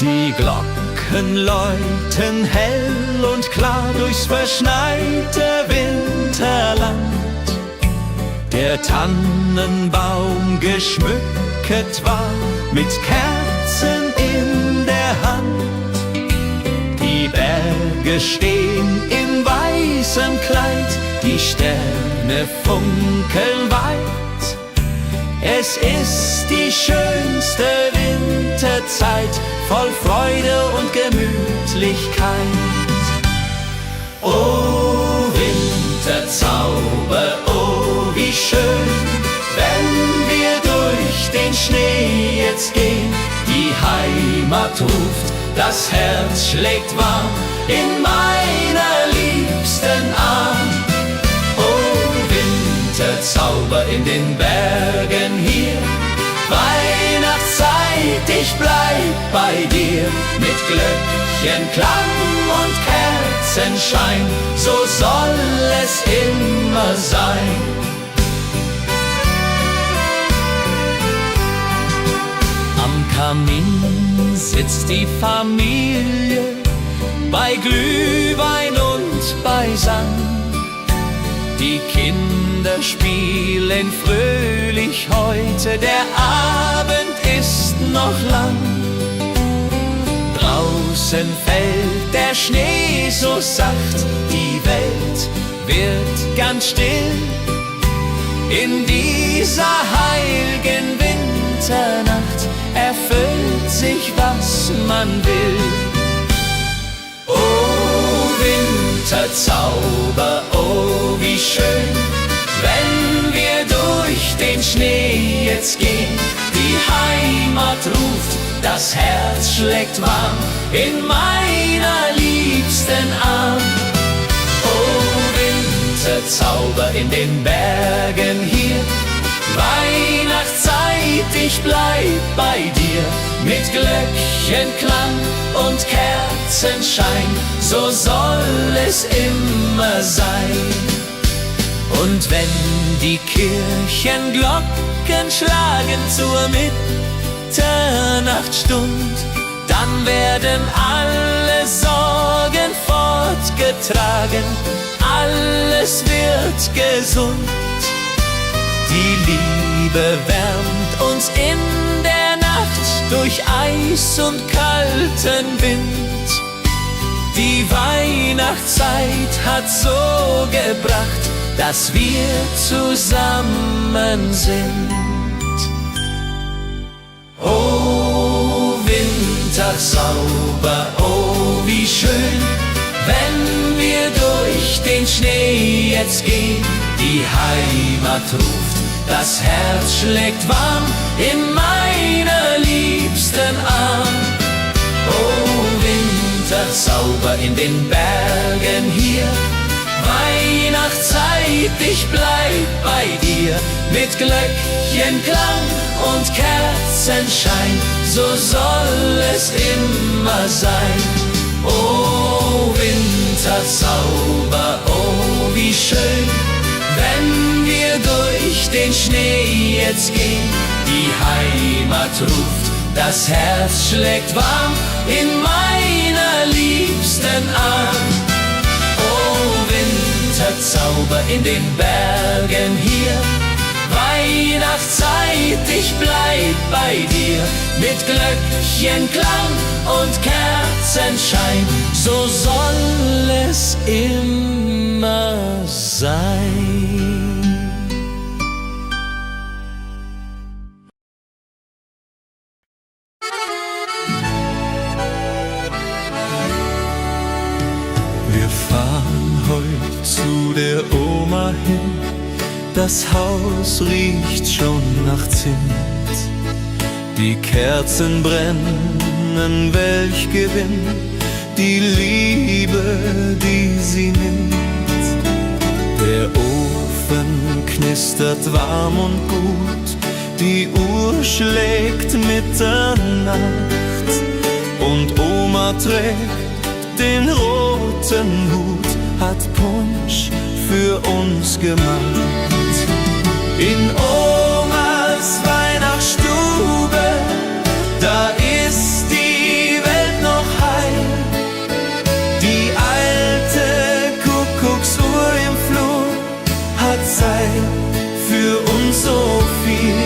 Die Glocken läuten hell und klar durchs verschneite Winterland. Der Tannenbaum geschmücket war mit Kerzen in der Hand. Die Berge stehen in weißem Kleid, die Sterne funkeln weit. Es ist die schönste Winterzeit, voll Freude und Gemütlichkeit. Oh Winterzauber, oh wie schön, wenn wir durch den Schnee jetzt gehen. Die Heimat ruft, das Herz schlägt warm in meiner liebsten Arm. Winterzauber in den Bergen hier, Weihnachtszeit, ich bleib bei dir. Mit Glöckchenklang und Kerzenschein, so soll es immer sein. Am Kamin sitzt die Familie, bei Glühwein und beisammen. Die Kinder spielen fröhlich heute, der Abend ist noch lang. Draußen fällt der Schnee so sacht, die Welt wird ganz still. In dieser heiligen Winternacht erfüllt sich, was man will. Oh Winterzauber, oh wie schön, wenn wir durch den Schnee jetzt gehen. Die Heimat ruft, das Herz schlägt warm in meiner liebsten Arm. Oh Winterzauber in den Bergen hier, Weihnachtszeit, ich bleib bei dir. Mit Glöckchenklang und Kerzenschein, so soll es immer sein. Und wenn die Kirchenglocken schlagen zur Mitternachtsstund, dann werden alle Sorgen fortgetragen, alles wird gesund. Die Liebe wärmt uns in der Nacht durch Eis und kalten Wind. Die Weihnachtszeit hat so gebracht, dass wir zusammen sind. Oh, Wintersauber, oh, wie schön, wenn wir durch den Schnee jetzt gehen. Die Heimat ruft, das Herz schlägt warm in meiner liebsten Arm. Oh, Wintersauber in den Bergen hier, Weihnachtszeit, ich bleib bei dir. Mit Glöckchenklang und Kerzenschein, so soll es immer sein. Oh, Wintersauber, oh, wie schön, wenn wir durch den Schnee jetzt gehen. Die Heimat ruft, das Herz schlägt warm in meiner liebsten Arm. Oh, Winterzauber in den Bergen hier, Weihnachtszeit, ich bleib bei dir. Mit Glöckchenklang und Kerzenschein, so soll es immer sein. Wir fahren heute zu der Oma hin, das Haus riecht schon nach Zimt. Die Kerzen brennen, welch Gewinn, die Liebe, die sie nimmt. Der Ofen knistert warm und gut, die Uhr schlägt Mitternacht und Oma trägt den roten Hut, hat Punsch für uns gemacht. In Omas Weihnachtsstube, da ist die Welt noch heil. Die alte Kuckucksuhr im Flur hat Zeit für uns so viel.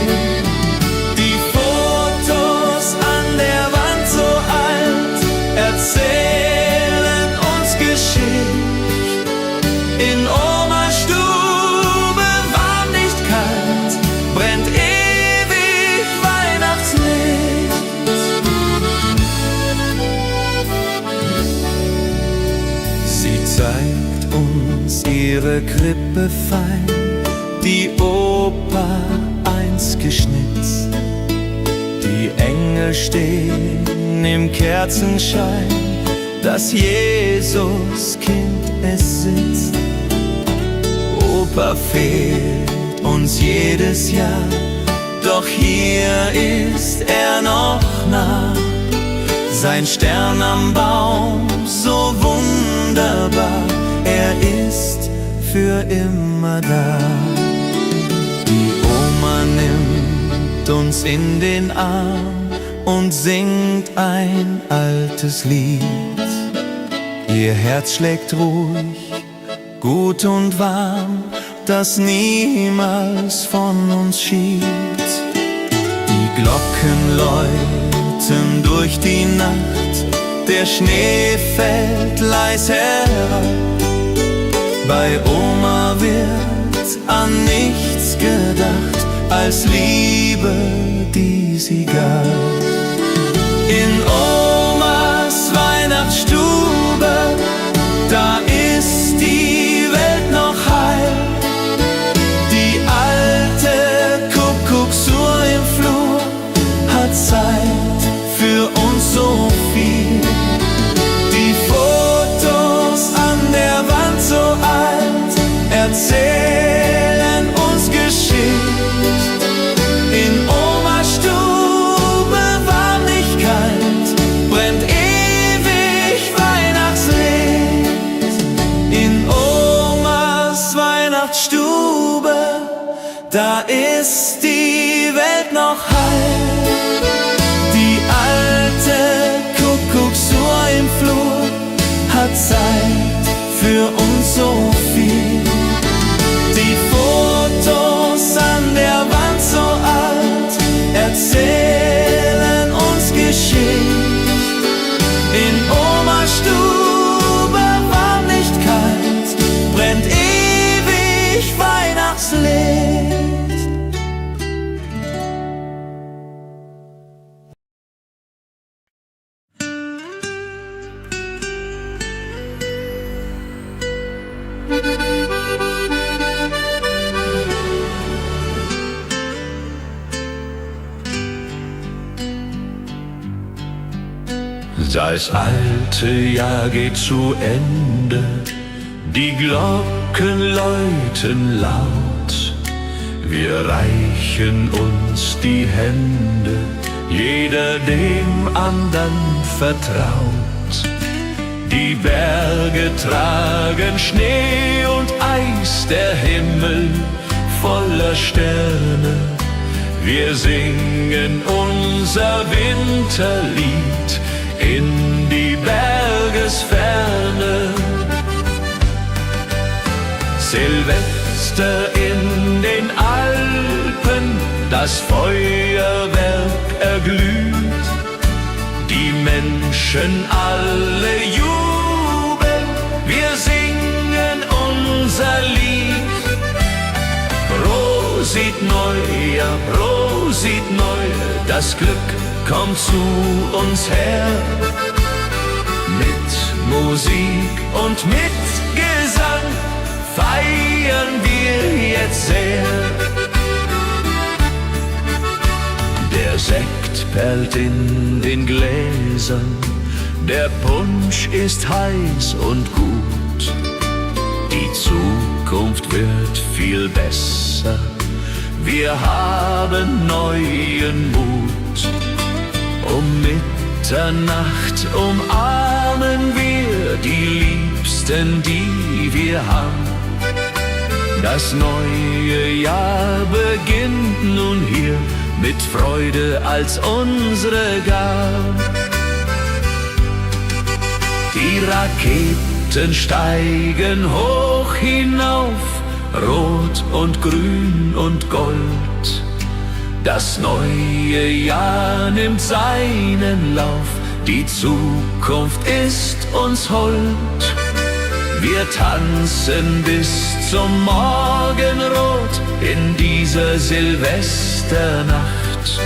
Die Fotos an der Wand so alt erzählen uns Geschichte. In Omas Stube warm, nicht kalt, brennt ewig Weihnachtslicht. Sie zeigt uns ihre Krippe fein, die Opa einst geschnitzt. Die Engel stehen im Kerzenschein, das Jesuskind es sitzt. Opa fehlt uns jedes Jahr, doch hier ist er noch nah. Sein Stern am Baum, so wunderbar, er ist für immer da. Die Oma nimmt uns in den Arm und singt ein altes Lied. Ihr Herz schlägt ruhig, gut und warm, das niemals von uns schied. Die Glocken läuten durch die Nacht, der Schnee fällt leis herab. Bei Oma wird an nichts gedacht, als Liebe, die sie gab. In Omas Weihnachtsstube, da ist die Welt noch heil. Die alte Kuckucksuhr im Flur hat Zeit für uns so viel. Die Fotos an der Wand so alt erzählen uns Geschichte. In Omas Stube warm, nicht kalt, brennt ewig Weihnachtslicht. In Omas Weihnachtsstube, da ist die Welt noch heil. Die alte Kuckucksuhr im Flur hat Zeit für uns so viel. Die Fotos an der Wand so alt erzählen uns Geschichte. In Omas Stube Das alte Jahr geht zu Ende, die Glocken läuten laut. Wir reichen uns die Hände, jeder dem andern vertraut. Die Berge tragen Schnee und Eis, der Himmel voller Sterne. Wir singen unser Winterlied in die Bergesferne. Silvester in den Alpen, das Feuerwerk erglüht. Die Menschen alle jubeln, wir singen unser Lied. Prosit Neujahr, Prosit Neujahr, das Glück kommt zu uns her. Mit Musik und mit Gesang feiern wir jetzt sehr. Der Sekt perlt in den Gläsern, der Punsch ist heiß und gut. Die Zukunft wird viel besser, wir haben neuen Mut. Um Mitternacht umarmen wir die Liebsten, die wir haben. Das neue Jahr beginnt nun hier mit Freude als unsere Gabe. Die Raketen steigen hoch hinauf, rot und grün und gold. Das neue Jahr nimmt seinen Lauf, die Zukunft ist uns hold. Wir tanzen bis zum Morgenrot in dieser Silvesternacht,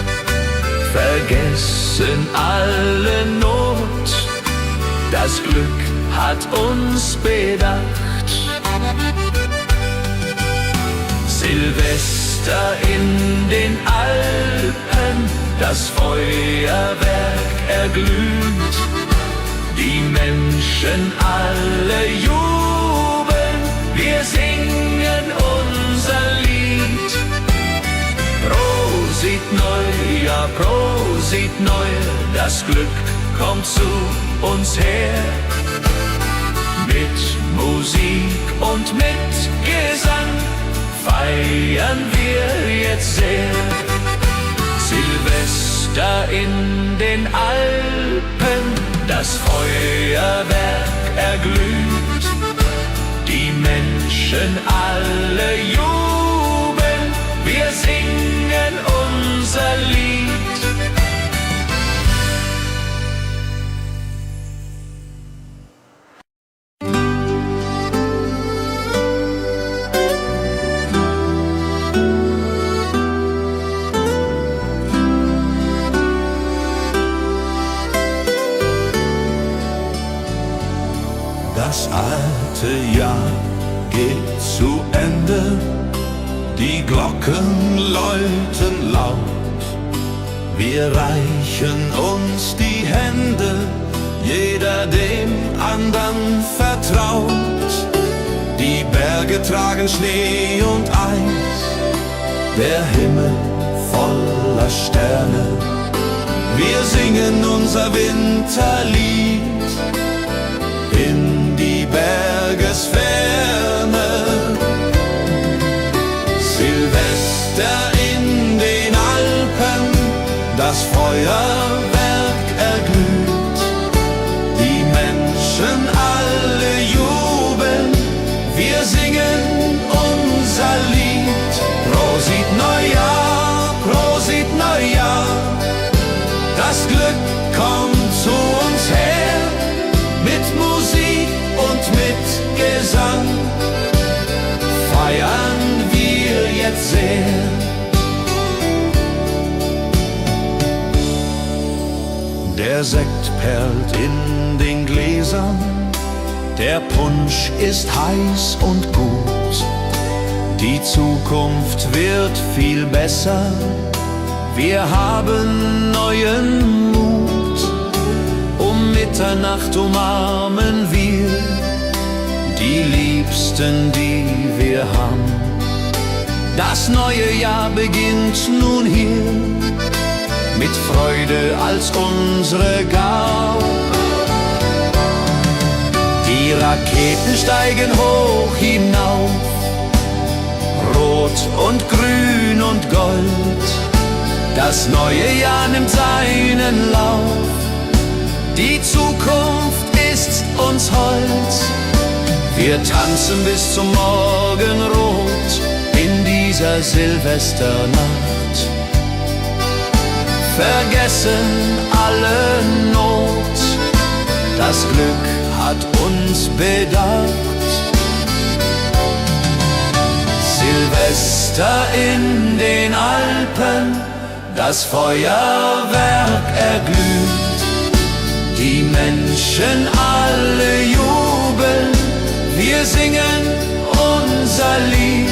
vergessen alle Not, das Glück hat uns bedacht. Silvester in den Alpen, das Feuerwerk erglüht. Die Menschen alle jubeln, wir singen unser Lied. Prosit Neujahr, Prosit Neujahr, das Glück kommt zu uns her. Mit Musik und mit Gesang feiern wir jetzt sehr. Silvester in den Alpen, das Feuerwerk erglüht. Die Menschen alle jubeln, wir singen unser Lied. Das alte Jahr geht zu Ende, die Glocken läuten laut. Wir reichen uns die Hände, jeder dem andern vertraut. Die Berge tragen Schnee und Eis, der Himmel voller Sterne. Wir singen unser Winterlied in die Bergesferne. Silvester in den Alpen, das Feuerwerk erglüht. Die Menschen alle jubeln, wir singen unser Lied. Prosit Neujahr, Prosit Neujahr, das Glück kommt zu uns her. Mit Musik und mit Gesang feiern wir jetzt sehr. Der Sekt perlt in den Gläsern, der Punsch ist heiß und gut. Die Zukunft wird viel besser, wir haben neuen Mut. Um Mitternacht umarmen wir die Liebsten, die wir haben. Das neue Jahr beginnt nun hier, mit Freude als unsere Gabe. Die Raketen steigen hoch hinauf, rot und grün und gold. Das neue Jahr nimmt seinen Lauf, die Zukunft ist uns hold. Wir tanzen bis zum Morgenrot in dieser Silvesternacht, vergessen alle Not, das Glück hat uns bedacht. Silvester in den Alpen, das Feuerwerk erglüht, die Menschen alle jubeln, wir singen unser Lied.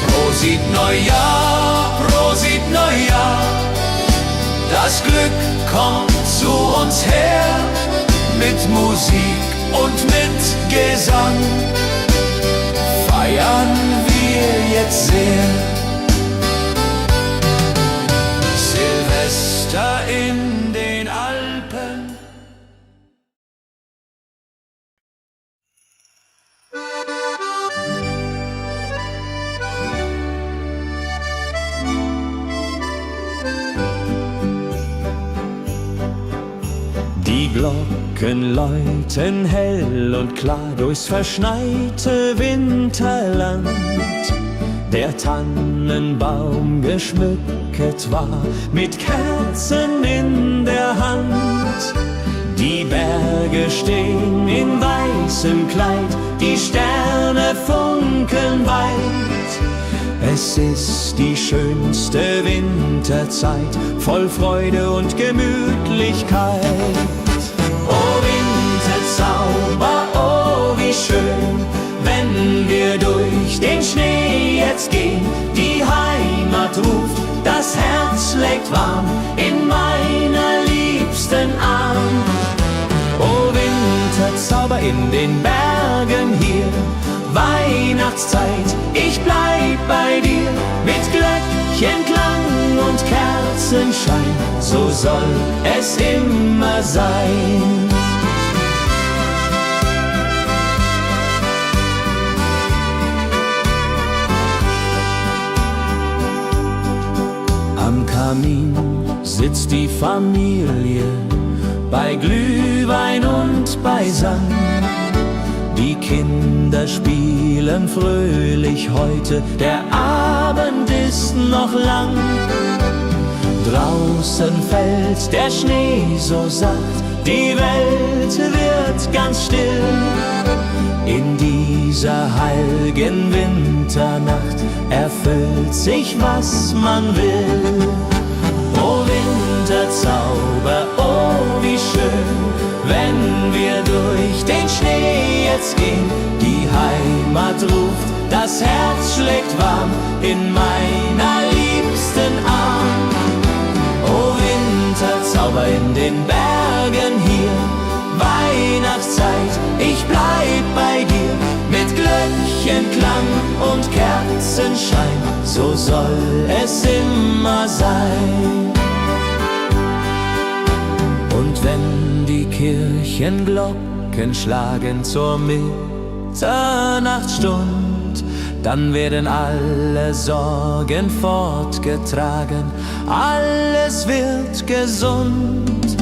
Prosit Neujahr, Prosit Neujahr, das Glück kommt zu uns her, mit Musik und mit Gesang feiern wir jetzt sehr. Silvester in den Alpen. Die Glocken läuten hell und klar durchs verschneite Winterland. Der Tannenbaum geschmückt war mit Kerzen in der Hand. Die Berge stehen in weißem Kleid, die Sterne funkeln weit. Es ist die schönste Winterzeit, voll Freude und Gemütlichkeit. Oh Winterzauber, oh wie schön, wenn wir durch den Schnee jetzt gehen. Die Heimat ruft, das Herz schlägt warm in meiner liebsten Arm. Oh Winterzauber in den Bergen hier, Weihnachtszeit, ich bleib bei dir. Mit Glöckchenklang und Kerzenschein, so soll es immer sein. Am Kamin sitzt die Familie, bei Glühwein und beisammen. Die Kinder spielen fröhlich heute, der Abend ist noch lang. Draußen fällt der Schnee so sacht, die Welt wird ganz still. In dieser heiligen Winternacht erfüllt sich, was man will. Oh Winterzauber, oh wie schön, wenn wir durch den Schnee jetzt gehen. Die Heimat ruft, das Herz schlägt warm in meiner liebsten Arm. Oh Winterzauber in den Bergen hier, Weihnachtszeit, ich bleib bei dir. Mit Glöckchenklang und Kerzenschein, so soll es immer sein. Und wenn die Kirchenglocken schlagen zur Mitternachtsstund, dann werden alle Sorgen fortgetragen, alles wird gesund.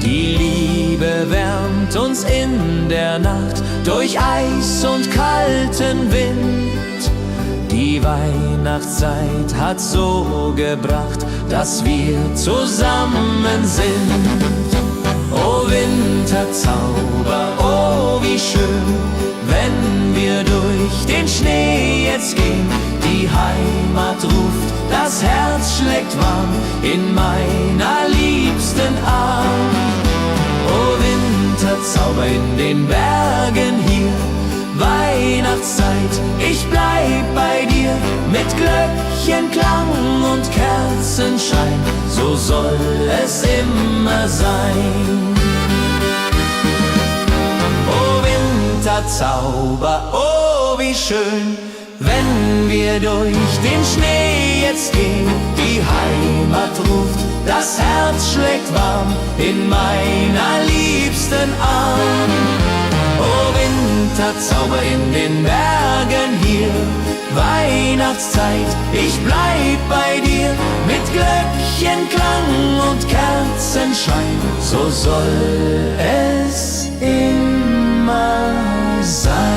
Die Liebe wärmt uns in der Nacht durch Eis und kalten Wind. Die Weihnachtszeit hat so gebracht, dass wir zusammen sind. Oh Winterzauber, oh wie schön, wenn wir durch den Schnee jetzt gehen. Die Heimat ruft, das Herz schlägt warm in meiner liebsten Arm. Oh Winterzauber in den Bergen hier, Weihnachtszeit, ich bleib bei dir. Mit Glöckchenklang und Kerzenschein, so soll es immer sein. Winterzauber, oh wie schön, wenn wir durch den Schnee jetzt gehen. Die Heimat ruft, das Herz schlägt warm in meiner liebsten Arm. Oh Winterzauber in den Bergen hier, Weihnachtszeit, ich bleib bei dir. Mit Glöckchenklang und Kerzenschein, so soll es immer sein.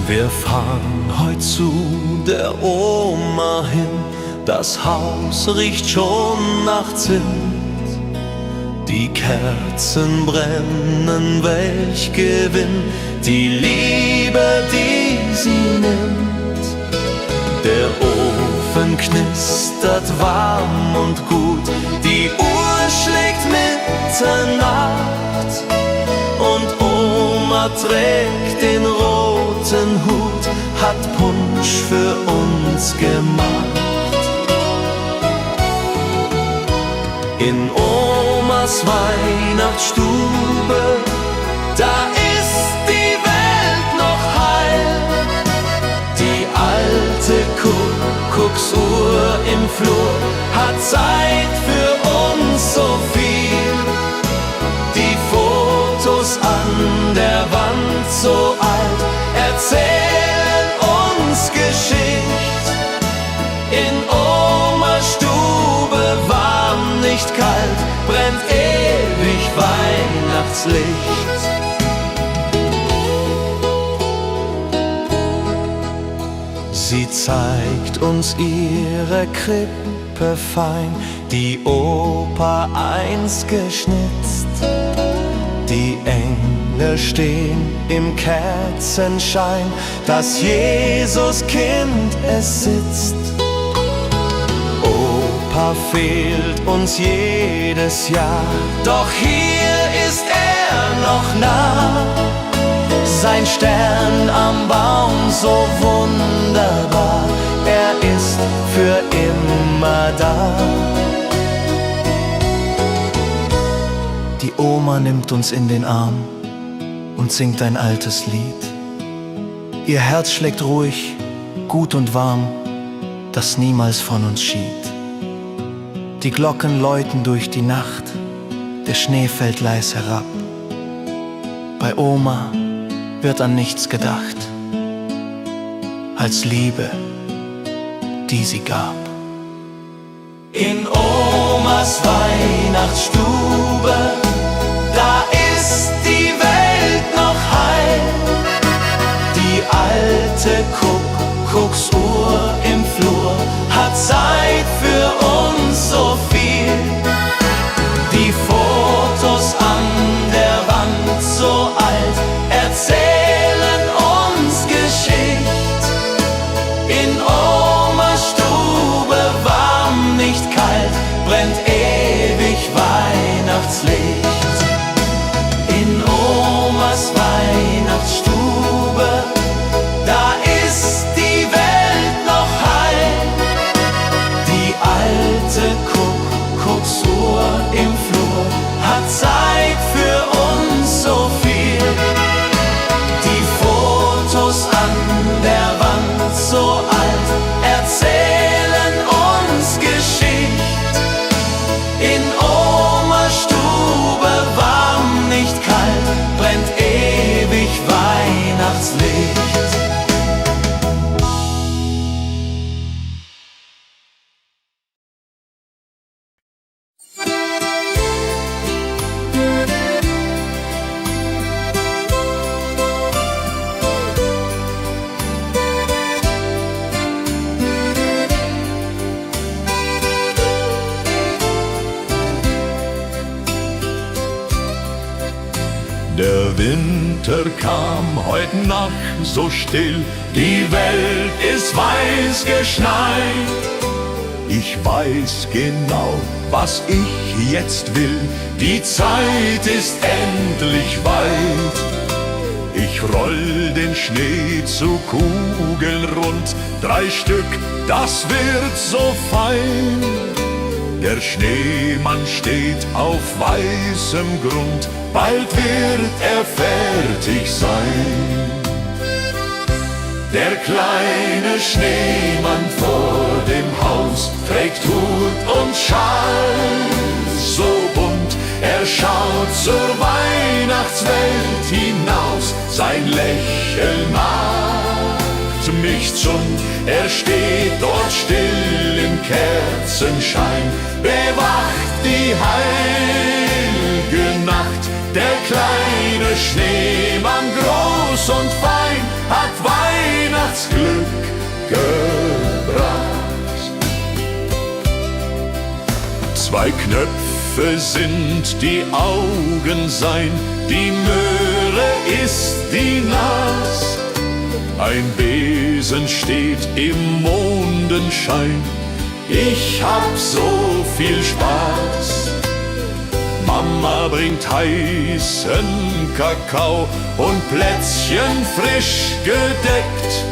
Wir fahren heut zu der Oma hin, das Haus riecht schon nach Zimt. Die Kerzen brennen, welch Gewinn, die Liebe, die sie nimmt. Der Ofen knistert warm und gut, die Uhr schlägt Mitternacht und Oma trägt den roten Hut, hat Punsch für uns gemacht. In Omas Weihnachtsstube, da ist die Welt noch heil. Die alte Kuckucksuhr im Flur hat Zeit für uns so viel. Die Fotos an der Wand so alt erzählen uns Geschichte. In Omas Stube warm, nicht kalt, brennt ewig Weihnachtslicht. Sie zeigt uns ihre Krippe fein, die Opa einst geschnitzt. Die Engel stehen im Kerzenschein, das Jesuskind es sitzt. Opa fehlt uns jedes Jahr, doch hier ist er noch nah. Sein Stern am Baum so wunderbar, er ist für immer da. Die Oma nimmt uns in den Arm und singt ein altes Lied. Ihr Herz schlägt ruhig, gut und warm, das niemals von uns schied. Die Glocken läuten durch die Nacht, der Schnee fällt leis herab. Bei Oma wird an nichts gedacht, als Liebe, die sie gab. In Omas Weihnachtsstube, da ist die Welt noch heil. Die alte Kuckucksuhr im Flur hat Zeit für uns so viel. Die Fotos an der Wand so alt erzählen uns Geschichte. In Omas Stube warm, nicht kalt, brennt ewig Weihnachtslicht. In Omas Weihnachtsstube, da ist die Welt noch heil. Die alte Kuckucksuhr im Flur hat Zeit für uns so viel. Die Fotos an der Wand so alt erzählen uns Geschichte. In Omas Stube warm, nicht kalt, brennt ewig Weihnachtslicht. Winter kam heut Nacht so still, die Welt ist weiß geschneit. Ich weiß genau, was ich jetzt will, die Zeit ist endlich weit. Ich roll den Schnee zu Kugeln rund, 3 Stück, das wird so fein. Der Schneemann steht auf weißem Grund, bald wird er fertig sein. Der kleine Schneemann vor dem Haus trägt Hut und Schal so bunt. Er schaut zur Weihnachtswelt hinaus, sein Lächeln macht mich zund. Er steht dort still im Kerzenschein, bewacht die heilige Nacht. Der kleine Schneemann, groß und fein, hat Weihnachtsglück gebracht. 2 Knöpfe sind die Augen sein, die Möhre ist die Nas. Ein Besen steht im Mondenschein, ich hab so viel Spaß. Mama bringt heißen Kakao und Plätzchen frisch gedeckt.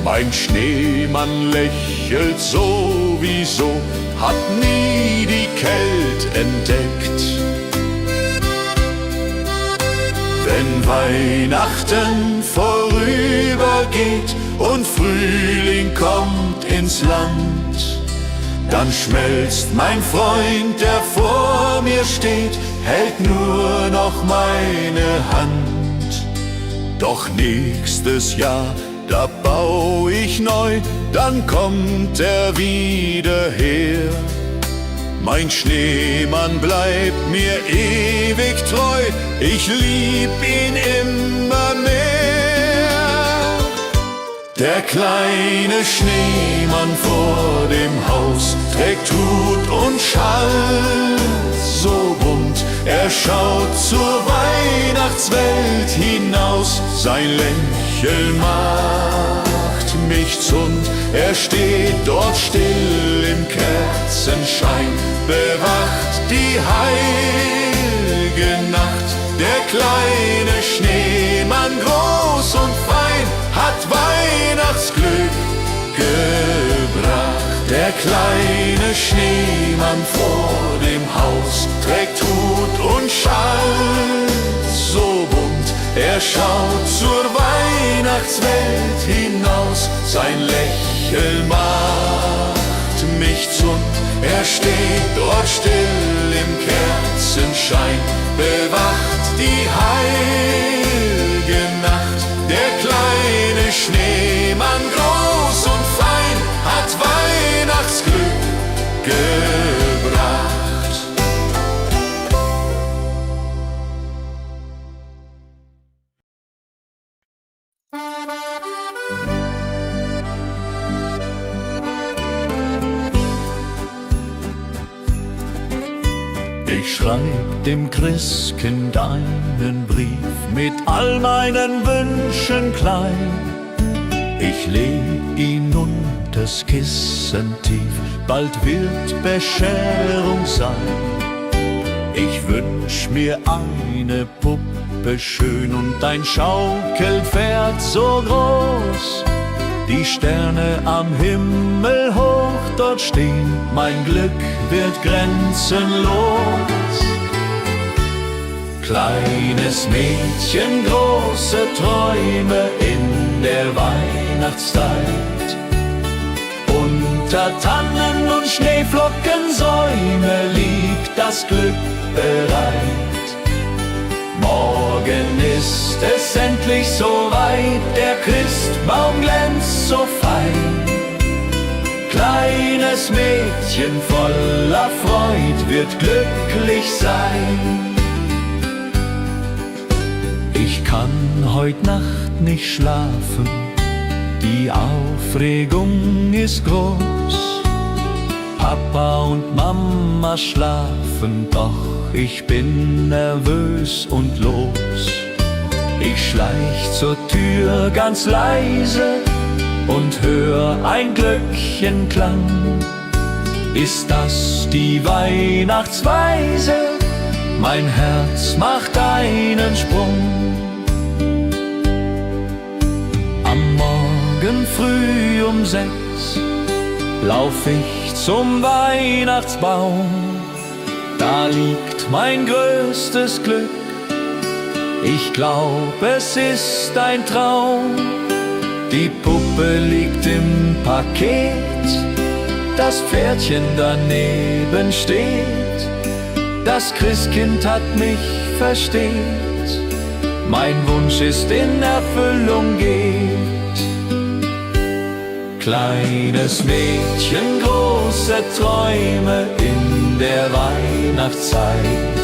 Mein Schneemann lächelt sowieso, hat nie die Kälte entdeckt. Wenn Weihnachten vorübergeht und Frühling kommt ins Land, dann schmelzt mein Freund, der vor mir steht, hält nur noch meine Hand. Doch nächstes Jahr, da bau ich neu, dann kommt er wieder her. Mein Schneemann bleibt mir ewig treu, ich lieb ihn immer mehr. Der kleine Schneemann vor dem Haus trägt Hut und Schal so bunt. Er schaut zur Weihnachtswelt hinaus, sein Lächeln macht mich zund. Er steht dort still im Kerzenschein, bewacht die heilige Nacht. Der kleine Schneemann, groß und fein, hat Weihnachtsglück gebracht. Der kleine Schneemann vor dem Haus trägt Hut und Schal so bunt. Er schaut zur Weihnachtswelt hinaus, sein Lächeln macht mich zund. Er steht dort still im Kerzenschein, bewacht die heilige Nacht. Der kleine Schneemann, groß und fein, hat Weihnachtsglück gebracht. Ich schreib dem Christkind einen Brief mit all meinen Wünschen klein. Ich leg ihn unters Kissen tief, bald wird Bescherung sein. Ich wünsch mir eine Puppe schön und ein Schaukelpferd so groß. Die Sterne am Himmel hoch dort stehen, mein Glück wird grenzenlos. Kleines Mädchen, große Träume in der Weihnachtszeit. Unter Tannen und Schneeflockensäume liegt das Glück bereit. Morgen ist es endlich soweit, der Christbaum glänzt so fein. Kleines Mädchen voller Freud wird glücklich sein. Ich kann heut Nacht nicht schlafen, die Aufregung ist groß. Papa und Mama schlafen, doch ich bin nervös und los. Ich schleich zur Tür ganz leise und hör ein Glöckchenklang. Ist das die Weihnachtsweise? Mein Herz macht einen Sprung. Am Morgen früh um 6 lauf ich zum Weihnachtsbaum. Da liegt mein größtes Glück. Ich glaub, es ist ein Traum. Die Puppe liegt im Paket, das Pferdchen daneben steht. Das Christkind hat mich versteht, mein Wunsch ist in Erfüllung geht. Kleines Mädchen, große Träume in der Weihnachtszeit.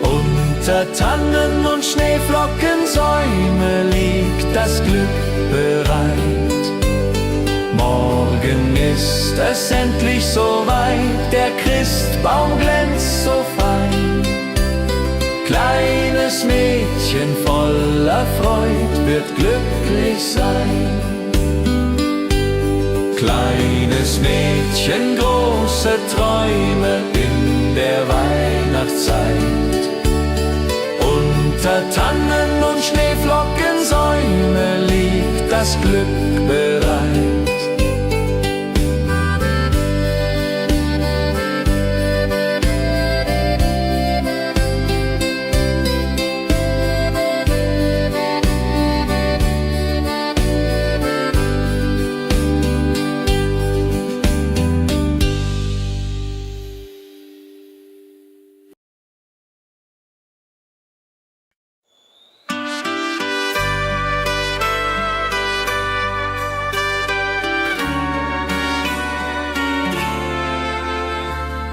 Unter Tannen und Schneeflockensäume liegt das Glück bereit. Morgen ist es endlich soweit, der Christbaum glänzt so fein. Kleines Mädchen voller Freud wird glücklich sein. Kleines Mädchen, große Träume in der Weihnachtszeit. Unter Tannen und Schneeflockensäume liegt das Glück bereit.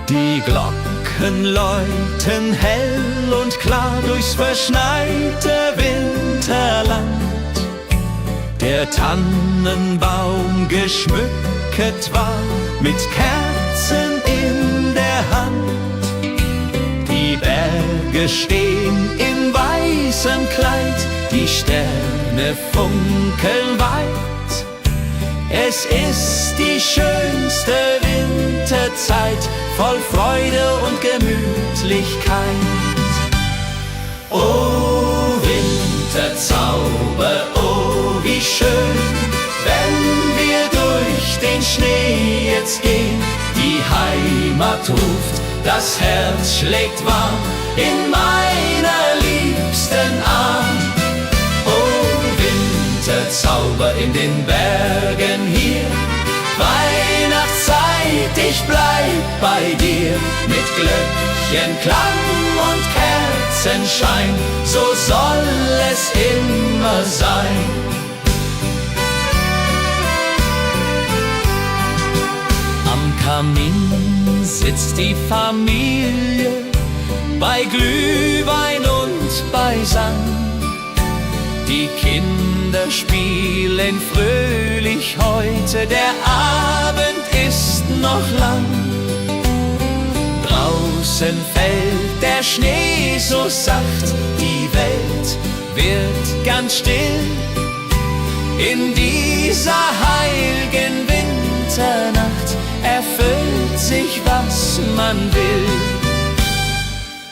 Die Glocken läuten hell und klar durchs verschneite Winterland. Der Tannenbaum geschmückt war mit Kerzen in der Hand. Die Berge stehen in weißem Kleid, die Sterne funkeln weit. Es ist die schönste Winterzeit, voll Freude und Gemütlichkeit. Oh Winterzauber, oh wie schön, wenn wir durch den Schnee jetzt gehen. Die Heimat ruft, das Herz schlägt warm in meiner liebsten Arm. Winterzauber in den Bergen hier, Weihnachtszeit, ich bleib bei dir. Mit Glöckchenklang und Kerzenschein, so soll es immer sein. Am Kamin sitzt die Familie, bei Glühwein und beisammen. Die Kinder spielen fröhlich heute, der Abend ist noch lang. Draußen fällt der Schnee so sacht, die Welt wird ganz still. In dieser heiligen Winternacht erfüllt sich, was man will.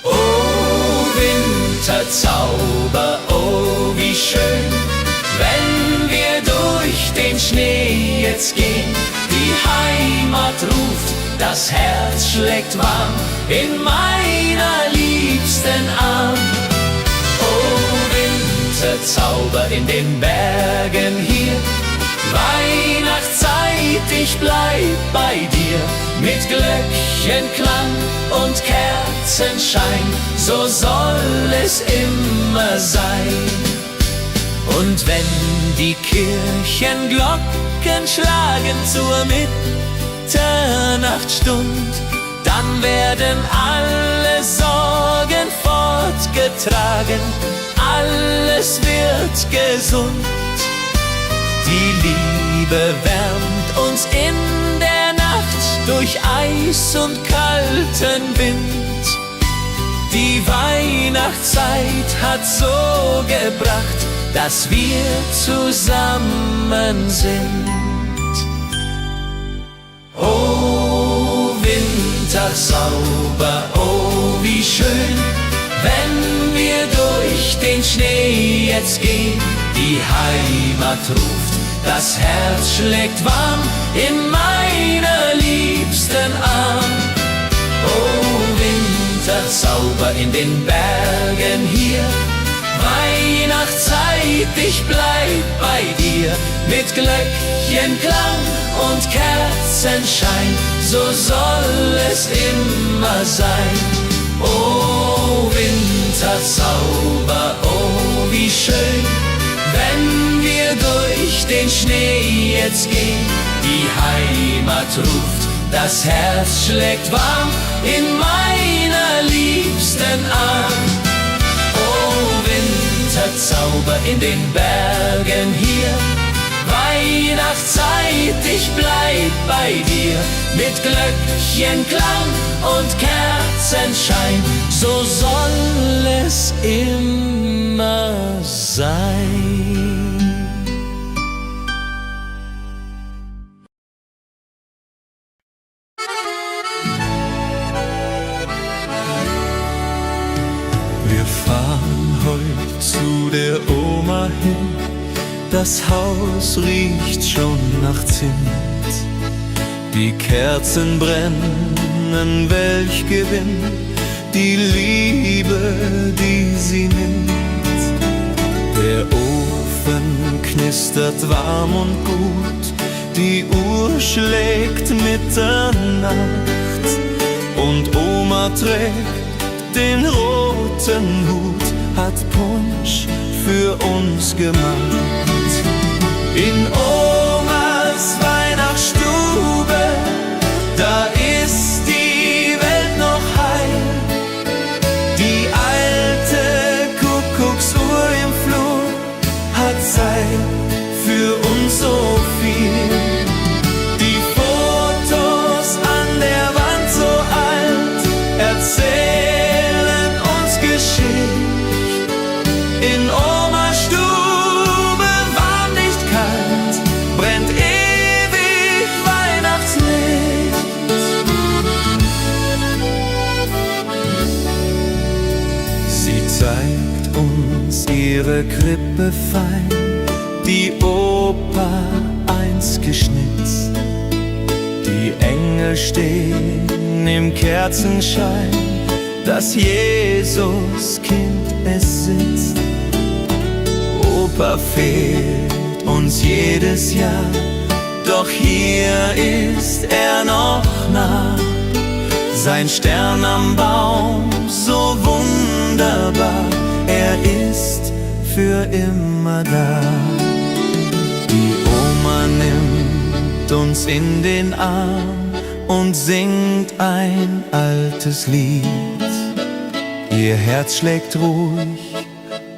Oh Winterzauber, oh wie schön, wenn wir durch den Schnee jetzt gehen. Die Heimat ruft, das Herz schlägt warm in meiner liebsten Arm. Oh Winterzauber in den Bergen hier, Weihnachtszeit, ich bleib bei dir. Mit Glöckchenklang und Kerzenschein, so soll es immer sein. Und wenn die Kirchenglocken schlagen zur Mitternachtsstund, dann werden alle Sorgen fortgetragen, alles wird gesund. Die Liebe wärmt uns in der Nacht durch Eis und kalten Wind. Die Weihnachtszeit hat so gebracht, dass wir zusammen sind. Oh, Wintersauber, oh, wie schön, wenn wir durch den Schnee jetzt gehen. Die Heimat ruft, das Herz schlägt warm in meiner liebsten Arm. Oh, Winterzauber in den Bergen hier, Weihnachtszeit, ich bleib bei dir. Mit Glöckchenklang und Kerzenschein, so soll es immer sein. Oh, Winterzauber, oh, wie schön, wenn wir durch den Schnee jetzt gehen. Die Heimat ruft, das Herz schlägt warm in meiner liebsten Arm. Oh, Winterzauber in den Bergen hier, Weihnachtszeit, ich bleib bei dir. Mit Glöckchenklang und Kerzenschein, so soll es immer sein. Wir fahren heute zu der Oma hin, das Haus riecht schon nach Zimt. Die Kerzen brennen, welch Gewinn, die Liebe, die sie nimmt. Der Ofen knistert warm und gut, die Uhr schlägt Mitternacht und Oma trägt den roten Hut, hat Punsch für uns gemacht. In Omas Weihnachtsstube, da ist die Welt noch heil. Die alte Kuckucksuhr im Flur hat Zeit für uns so viel. Die Fotos an der Wand so alt erzählen uns Geschichte. In Omas Stube warm, nicht kalt, brennt ewig Weihnachtslicht. Sie zeigt uns ihre Krippe fein, die Opa einst geschnitzt. Die Engel stehen im Kerzenschein, das Jesuskind es sitzt. Opa fehlt uns jedes Jahr, doch hier ist er noch nah. Sein Stern am Baum, so wunderbar, er ist für immer da. Die Oma nimmt uns in den Arm und singt ein altes Lied. Ihr Herz schlägt ruhig,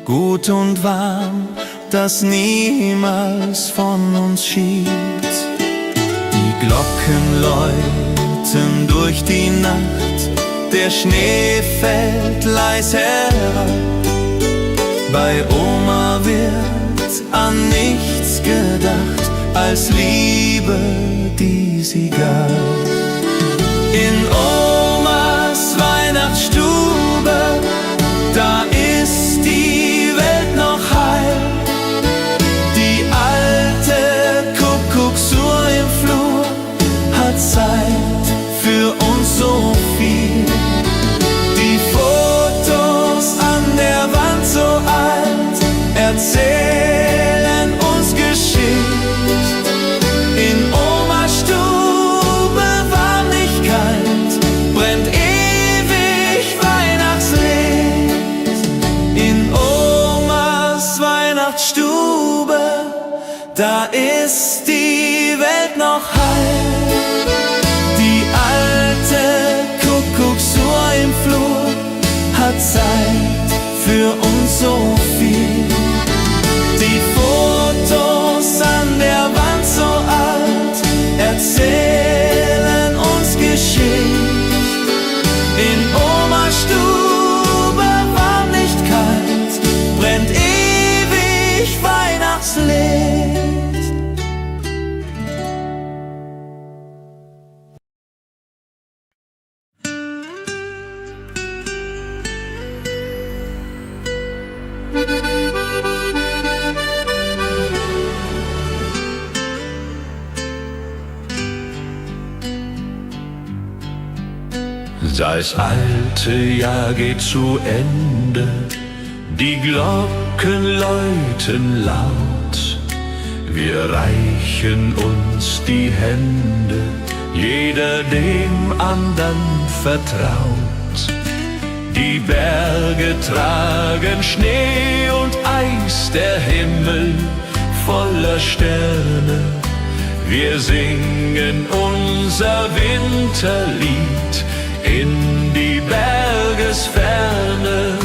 gut und warm, das niemals von uns schied. Die Glocken läuten durch die Nacht, der Schnee fällt leis herab. Bei Oma wird an nichts gedacht, als Liebe, die sie gab. In Omas Weihnachtsstube, da ist die Welt noch heil. Die alte Kuckucksuhr im Flur hat Zeit für uns so viel. Die Fotos an der Wand so alt erzählen uns Geschichte. In Omas Stube warm, nicht kalt, brennt ewig Weihnachtslicht. In Omas Weihnachtsstube, da ist die Welt noch heil. Die alte Kuckucksuhr im Flur hat Zeit für uns so viel. Die Fotos an der Wand so alt erzählen uns Das alte Jahr geht zu Ende, die Glocken läuten laut. Wir reichen uns die Hände, jeder dem andern vertraut. Die Berge tragen Schnee und Eis, der Himmel voller Sterne. Wir singen unser Winterlied in die Bergesferne.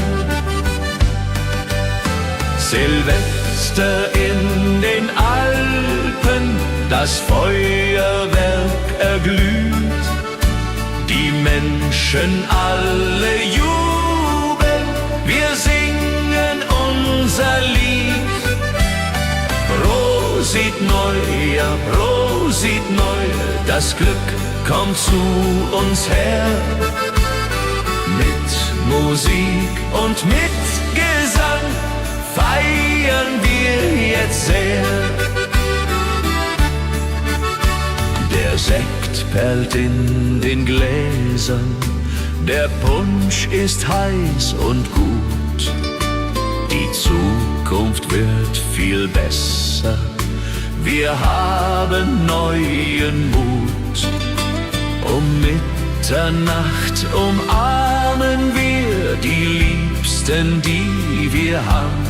Silvester in den Alpen, das Feuerwerk erglüht. Die Menschen alle jubeln, wir singen unser Lied. Prosit Neujahr, Prosit Neujahr, das Glück kommt zu uns her. Mit Musik und mit Gesang feiern wir jetzt sehr. Der Sekt perlt in den Gläsern, der Punsch ist heiß und gut. Die Zukunft wird viel besser, wir haben neuen Mut. Um Mitternacht umarmen wir die Liebsten, die wir haben.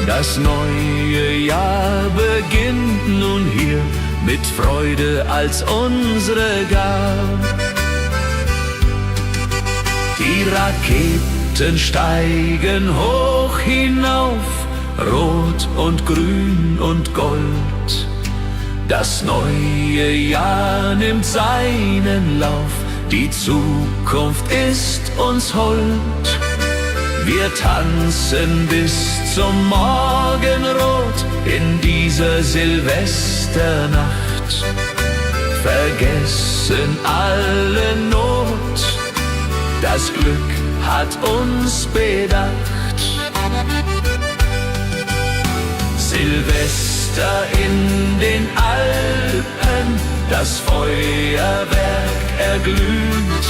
Das neue Jahr beginnt nun hier mit Freude als unsere Gabe. Die Raketen steigen hoch hinauf, rot und grün und gold. Das neue Jahr nimmt seinen Lauf, die Zukunft ist uns hold. Wir tanzen bis zum Morgenrot in dieser Silvesternacht, vergessen alle Not, das Glück hat uns bedacht. Silvester in den Alpen, das Feuerwerk erglüht.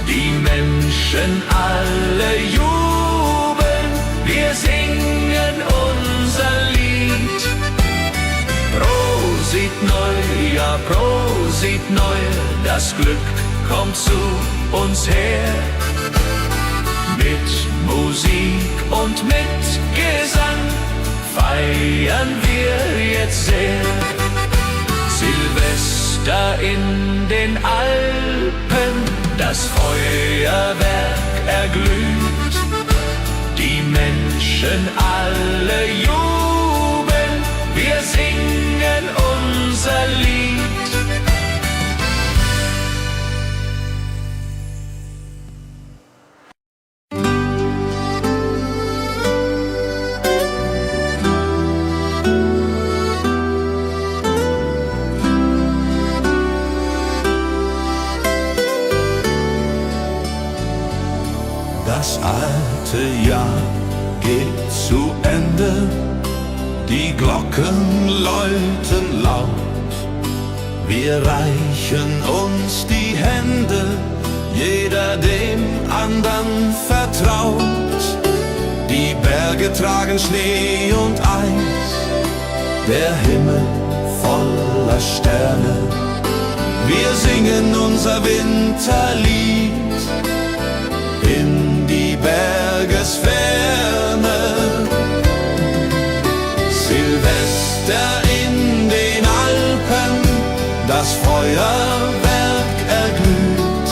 Die Menschen alle jubeln, wir singen unser Lied. Prosit Neujahr, Prosit Neujahr, das Glück kommt zu uns her. Mit Musik und mit Gesang feiern wir jetzt sehr. Silvester in den Alpen, das Feuerwerk erglüht. Die Menschen alle jubeln, wir singen unser Lied. Das alte Jahr geht zu Ende, die Glocken läuten laut. Wir reichen uns die Hände, jeder dem andern vertraut. Die Berge tragen Schnee und Eis, der Himmel voller Sterne. Wir singen unser Winterlied in die Bergesferne. Silvester in den Alpen, das Feuerwerk erglüht.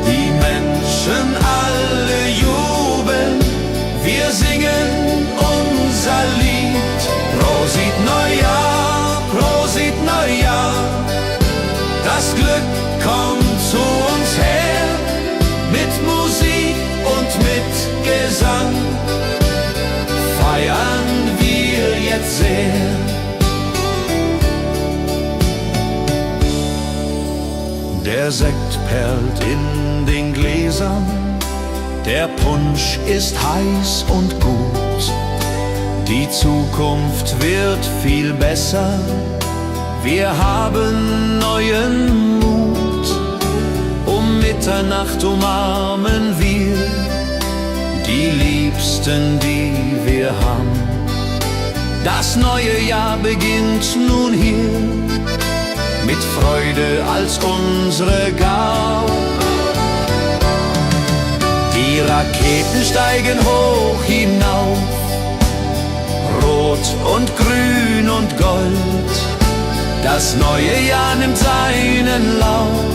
Die Menschen alle jubeln, wir singen unser Lied. Prosit Neujahr, Prosit Neujahr, das Glück kommt zu uns her. Mit Musik und mit Gesang feiern wir jetzt sehr. Der Sekt perlt in den Gläsern, der Punsch ist heiß und gut. Die Zukunft wird viel besser, wir haben neuen Mut. Um Mitternacht umarmen wir die Liebsten, die wir haben. Das neue Jahr beginnt nun hier, mit Freude als unsere Gabe. Die Raketen steigen hoch hinauf, rot und grün und gold. Das neue Jahr nimmt seinen Lauf,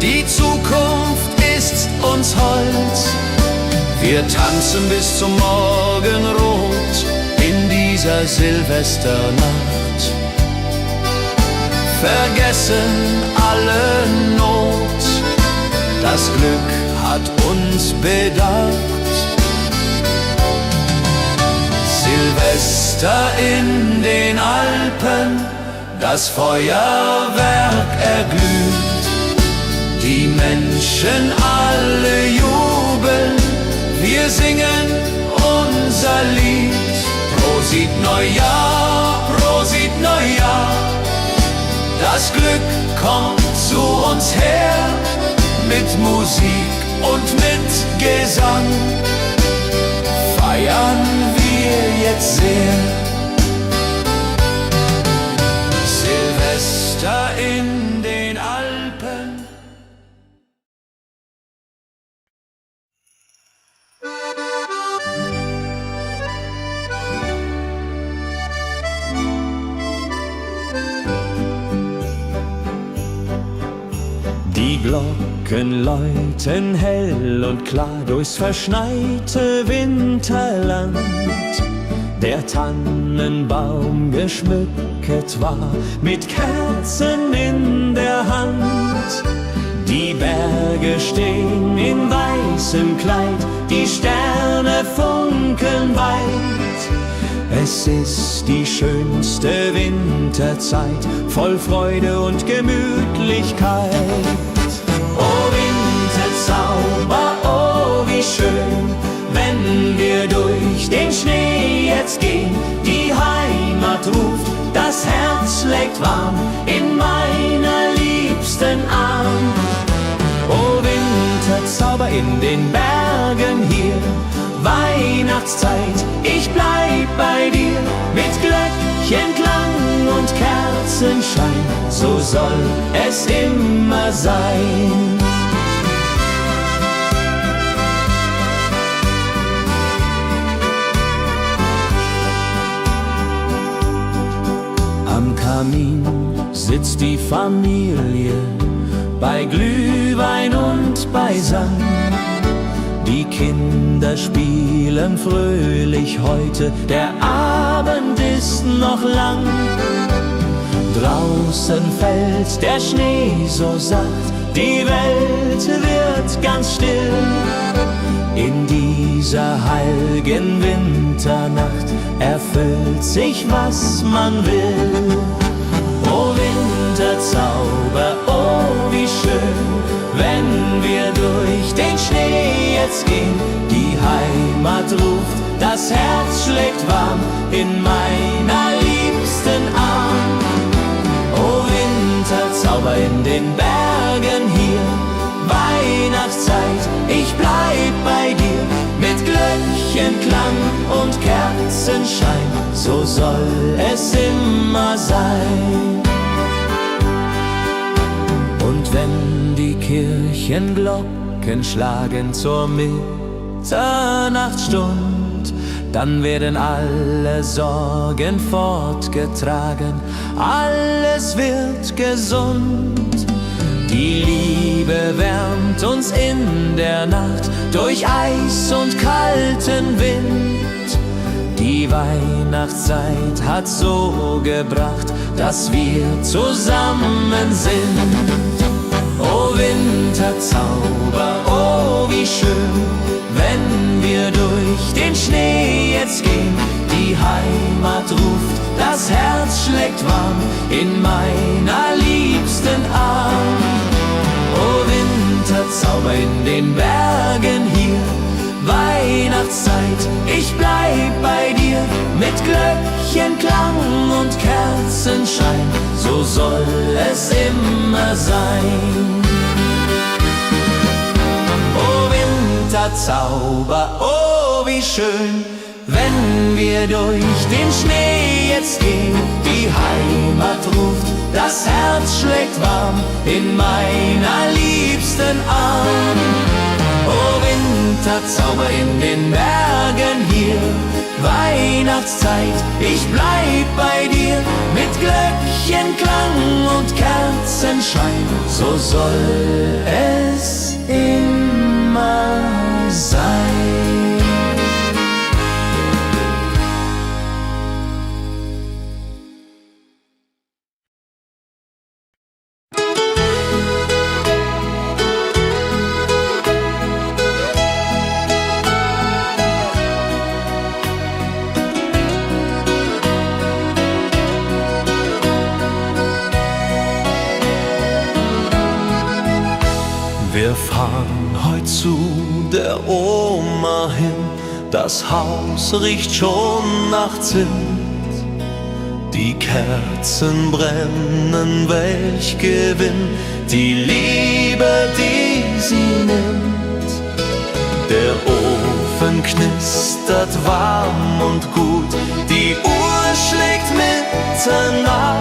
die Zukunft ist uns hold. Wir tanzen bis zum Morgenrot in dieser Silvesternacht, vergessen alle Not, das Glück hat uns bedacht. Silvester in den Alpen, das Feuerwerk erglüht, die Menschen alle jubeln, wir singen unser Lied. Prosit Neujahr, Prosit Neujahr, das Glück kommt zu uns her, mit Musik und mit Gesang feiern wir jetzt sehr. Silvester in den Alpen. Die Glocken läuten hell und klar durchs verschneite Winterland. Der Tannenbaum geschmückt war mit Kerzen in der Hand. Die Berge stehen in weißem Kleid, die Sterne funkeln weit. Es ist die schönste Winterzeit, voll Freude und Gemütlichkeit. Oh Winterzauber, oh wie schön, wenn wir durch den Schnee jetzt gehen. Die Heimat ruft, das Herz schlägt warm in meiner liebsten Arm. Oh Winterzauber in den Bergen hier, Weihnachtszeit, ich bleib bei dir. Mit Glöckchenklang und Kerzenschein, so soll es immer sein. Am Kamin sitzt die Familie, bei Glühwein und bei Sang. Die Kinder spielen fröhlich heute, der Abend ist noch lang. Draußen fällt der Schnee so sacht, die Welt wird ganz still. In dieser heiligen Winternacht erfüllt sich, was man will. Oh Winterzauber, oh wie schön, wenn wir durch den Schnee jetzt gehen. Die Heimat ruft, das Herz schlägt warm in meiner liebsten Arm. Oh Winterzauber in den Bergen hier, Weihnachtszeit, ich bleib bei dir. Mit Glöckchenklang und Kerzenschein, so soll es immer sein. Und wenn die Kirchenglocken schlagen zur Mitternachtsstund, dann werden alle Sorgen fortgetragen, alles wird gesund. Die Liebe wärmt uns in der Nacht durch Eis und kalten Wind. Die Weihnachtszeit hat so gebracht, dass wir zusammen sind. Oh Winterzauber, oh wie schön, wenn wir durch den Schnee jetzt gehen. Die Heimat ruft, das Herz schlägt warm in meiner liebsten Arm. Oh Winterzauber in den Bergen hier, Weihnachtszeit, ich bleib bei dir. Mit Glöckchenklang und Kerzenschein, so soll es immer sein. Winterzauber. Oh, wie schön, wenn wir durch den Schnee jetzt gehen. Die Heimat ruft, das Herz schlägt warm in meiner liebsten Arm. Oh, Winterzauber in den Bergen hier, Weihnachtszeit, ich bleib bei dir. Mit Glöckchenklang und Kerzenschein, so soll es immer sein. Wir fahren heut zu der Oma hin, das Haus riecht schon nach Zimt. Die Kerzen brennen, welch Gewinn, die Liebe, die sie nimmt. Der Ofen knistert warm und gut, die Uhr schlägt Mitternacht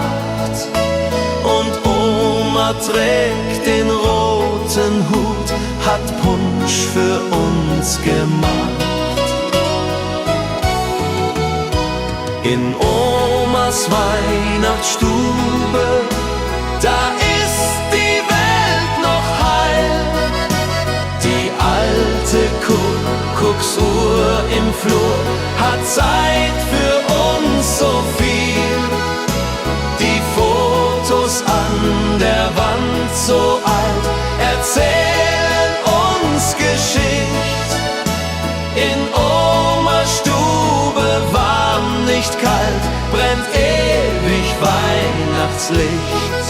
und Oma trägt den roten Hut, hat Punsch für uns gemacht. In Omas Weihnachtsstube, da ist die Welt noch heil. Die alte Kuckucksuhr im Flur hat Zeit für uns so viel. Die Fotos an der Wand so alt erzählen uns Geschichte. In Omas Stube warm, nicht kalt, brennt ewig Weihnachtslicht.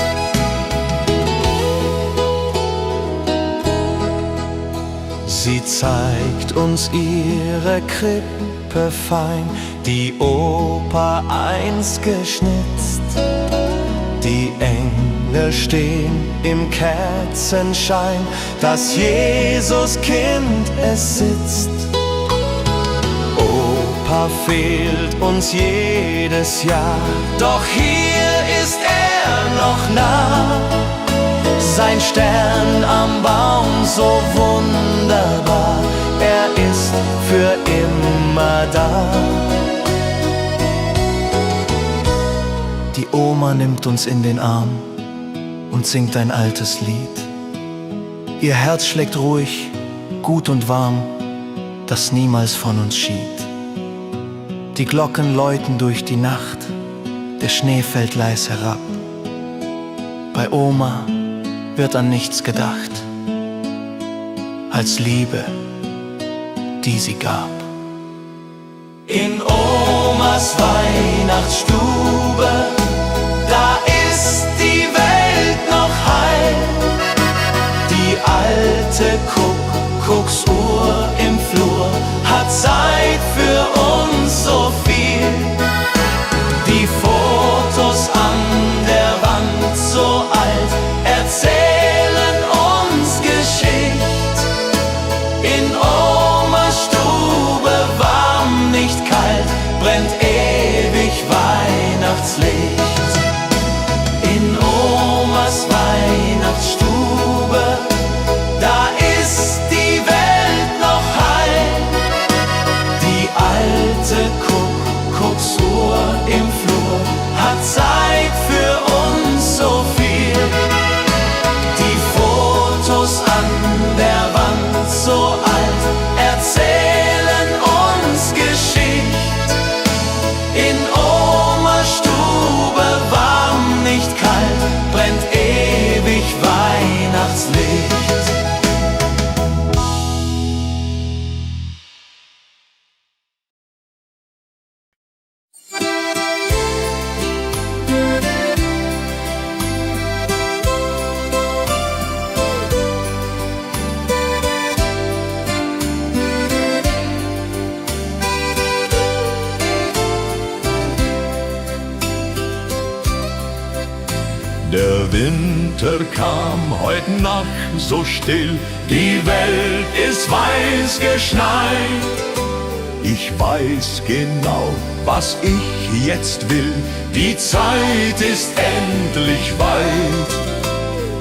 Sie zeigt uns ihre Krippe fein, die Opa einst geschnitzt. Die Engel stehen im Kerzenschein, das Jesuskind es sitzt. Opa fehlt uns jedes Jahr, doch hier ist er noch nah. Sein Stern am Baum so wunderbar, er ist für immer da. Die Oma nimmt uns in den Arm und singt ein altes Lied. Ihr Herz schlägt ruhig, gut und warm, das niemals von uns schied. Die Glocken läuten durch die Nacht, der Schnee fällt leis herab. Bei Oma wird an nichts gedacht, als Liebe, die sie gab. In Omas Weihnachtsstube, da ist die Welt noch heil. Die alte Kuckucksuhr im Flur hat Zeit für uns so viel. Die Fotos an der Wand so alt erzählen uns Geschichte. In Omas Stube warm, nicht kalt, brennt ewig Weihnachtslicht. In Omas Weihnachtsstube, da ist die Welt noch heil. Die alte Kuckucksuhr im Flur hat Zeit für uns so viel. Die Fotos an der Wand so alt erzählen uns Geschichte. In Omas Stube warm, nicht kalt, brennt ewig Weihnachtslicht. Der Winter kam heut Nacht so still, die Welt ist weiß geschneit. Ich weiß genau, was ich jetzt will, die Zeit ist endlich weit.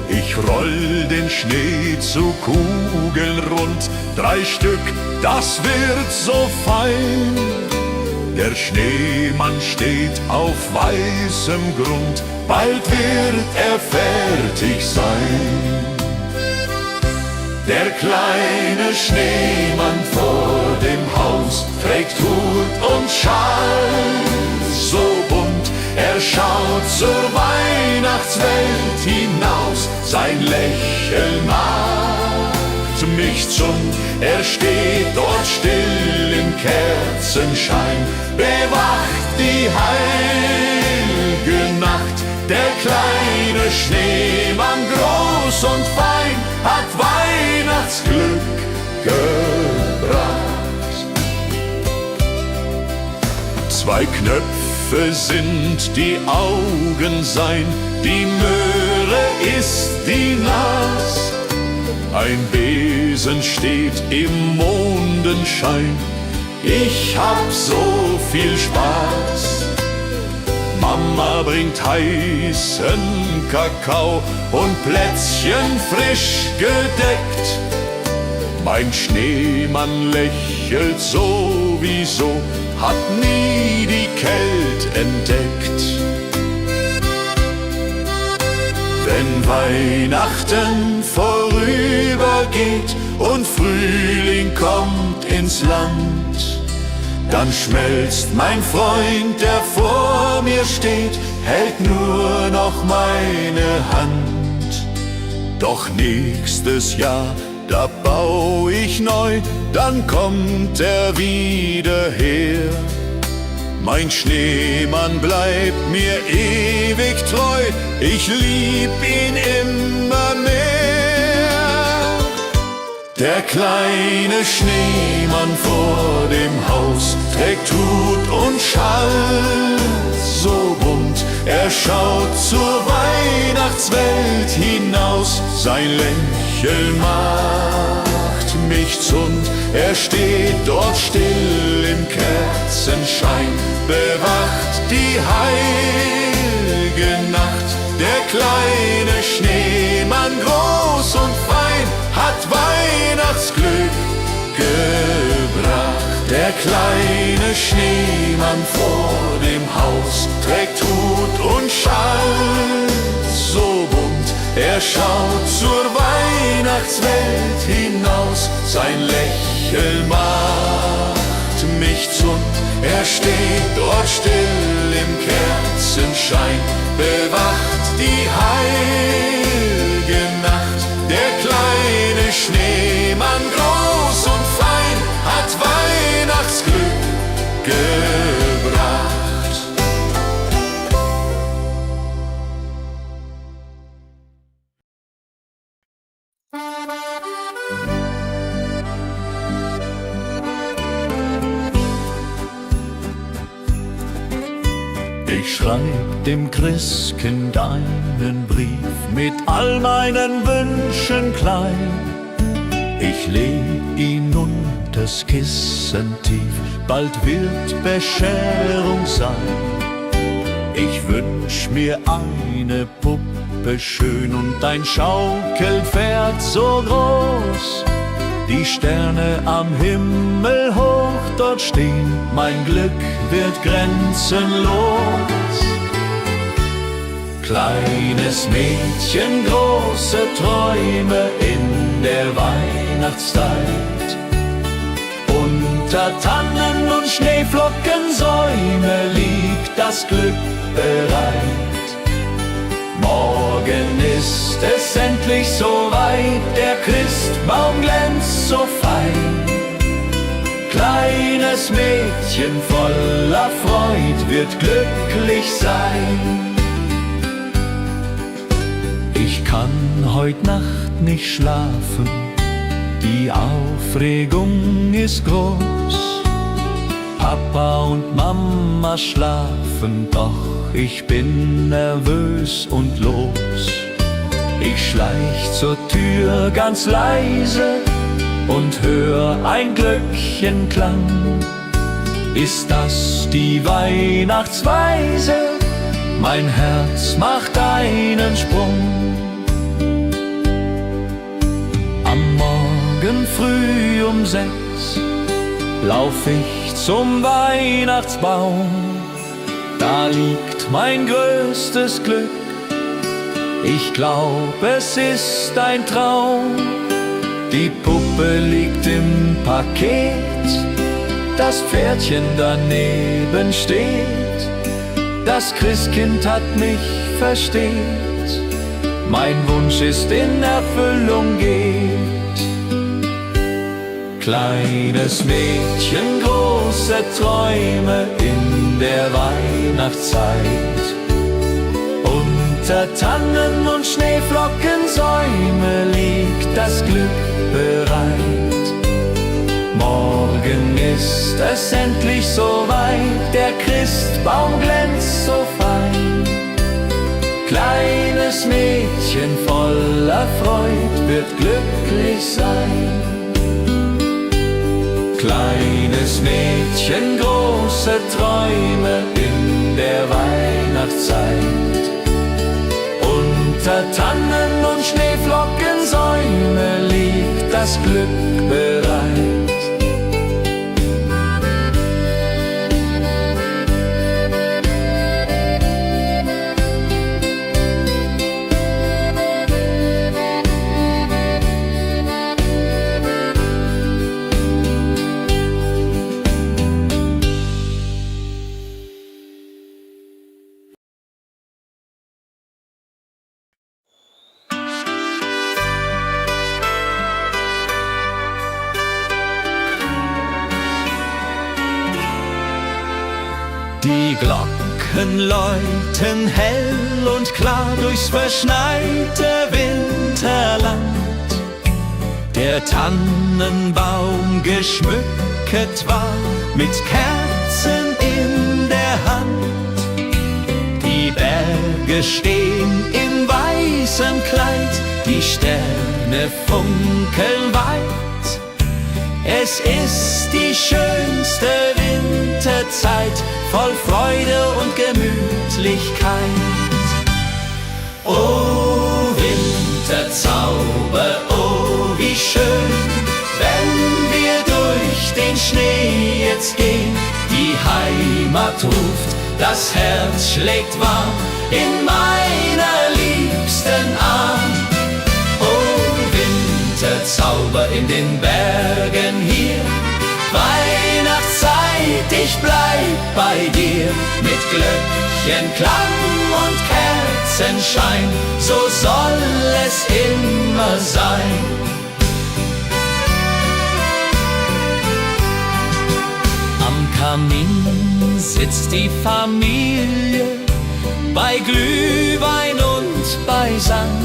Ich roll den Schnee zu Kugeln rund, 3 Stück, das wird so fein. Der Schneemann steht auf weißem Grund, bald wird er fertig sein. Der kleine Schneemann vor dem Haus trägt Hut und Schal so bunt. Er schaut zur Weihnachtswelt hinaus, sein Lächeln macht mich zund. Er steht dort still im Kerzenschein, bewacht die heilige Nacht. Der kleine Schneemann, groß und fein, hat Weihnachtsglück gebracht. 2 Knöpfe sind die Augen sein, die Möhre ist die Nas. Ein Besen steht im Mondenschein, ich hab so viel Spaß. Mama bringt heißen Kakao und Plätzchen frisch gedeckt. Mein Schneemann lächelt sowieso, hat nie die Kälte entdeckt. Wenn Weihnachten vorübergeht und Frühling kommt ins Land, dann schmelzt mein Freund, der vor mir steht, hält nur noch meine Hand. Doch nächstes Jahr, da bau ich neu, dann kommt er wieder her. Mein Schneemann bleibt mir ewig treu, ich lieb ihn immer mehr. Der kleine Schneemann vor dem Haus trägt Hut und Schal so bunt. Er schaut zur Weihnachtswelt hinaus, sein Lächeln macht mich zund. Er steht dort still im Kerzenschein, bewacht die heilige Nacht. Der kleine Schneemann, groß und fein, hat Weihnachtsglück gebracht. Der kleine Schneemann vor dem Haus trägt Hut und Schal so bunt. Er schaut zur Weihnachtswelt hinaus, sein Lächeln macht mich zund. Er steht dort still im Kerzenschein, bewacht die heilige Nacht. Der kleine Schneemann, groß und fein, hat Weihnachtsglück gebracht. Ich schreib dem Christkind einen Brief mit all meinen Wünschen klein. Ich leg ihn unters Kissen tief, bald wird Bescherung sein. Ich wünsch mir eine Puppe schön und ein Schaukelpferd so groß. Die Sterne am Himmel hoch dort stehen, mein Glück wird grenzenlos. Kleines Mädchen, große Träume in der Weihnachtszeit. Unter Tannen und Schneeflockensäume liegt das Glück bereit. Morgen ist es endlich soweit, der Christbaum glänzt so fein. Kleines Mädchen voller Freud wird glücklich sein. Ich kann heut Nacht nicht schlafen, die Aufregung ist groß. Papa und Mama schlafen, doch ich bin nervös und los. Ich schleich zur Tür ganz leise und hör ein Glöckchenklang. Ist das die Weihnachtsweise? Mein Herz macht einen Sprung. Am Morgen früh um 6 lauf ich zum Weihnachtsbaum. Da liegt mein größtes Glück. Ich glaub, es ist ein Traum. Die Puppe liegt im Paket, das Pferdchen daneben steht. Das Christkind hat mich versteht, mein Wunsch ist in Erfüllung geht. Kleines Mädchen, große Träume in der Weihnachtszeit. Unter Tannen und Schneeflockensäume liegt das Glück bereit. Morgen ist es endlich soweit, der Christbaum glänzt so fein. Kleines Mädchen voller Freud wird glücklich sein. Kleines Mädchen, große Träume in der Weihnachtszeit. Unter Tannen und Schneeflockensäume liegt das Glück bereit. Die Glocken läuten hell und klar durchs verschneite Winterland. Der Tannenbaum geschmücket war mit Kerzen in der Hand. Die Berge stehen in weißem Kleid, die Sterne funkeln weit. Es ist die schönste Winterzeit, voll Freude und Gemütlichkeit. Oh Winterzauber, oh wie schön, wenn wir durch den Schnee jetzt gehen. Die Heimat ruft, das Herz schlägt warm in meiner liebsten Arm. Oh Winterzauber in den Bergen hier, Weihnachtszeit, ich bleib bei dir. Mit Glöckchenklang und Kerzenschein, so soll es immer sein. Am Kamin sitzt die Familie, bei Glühwein und bei Sang.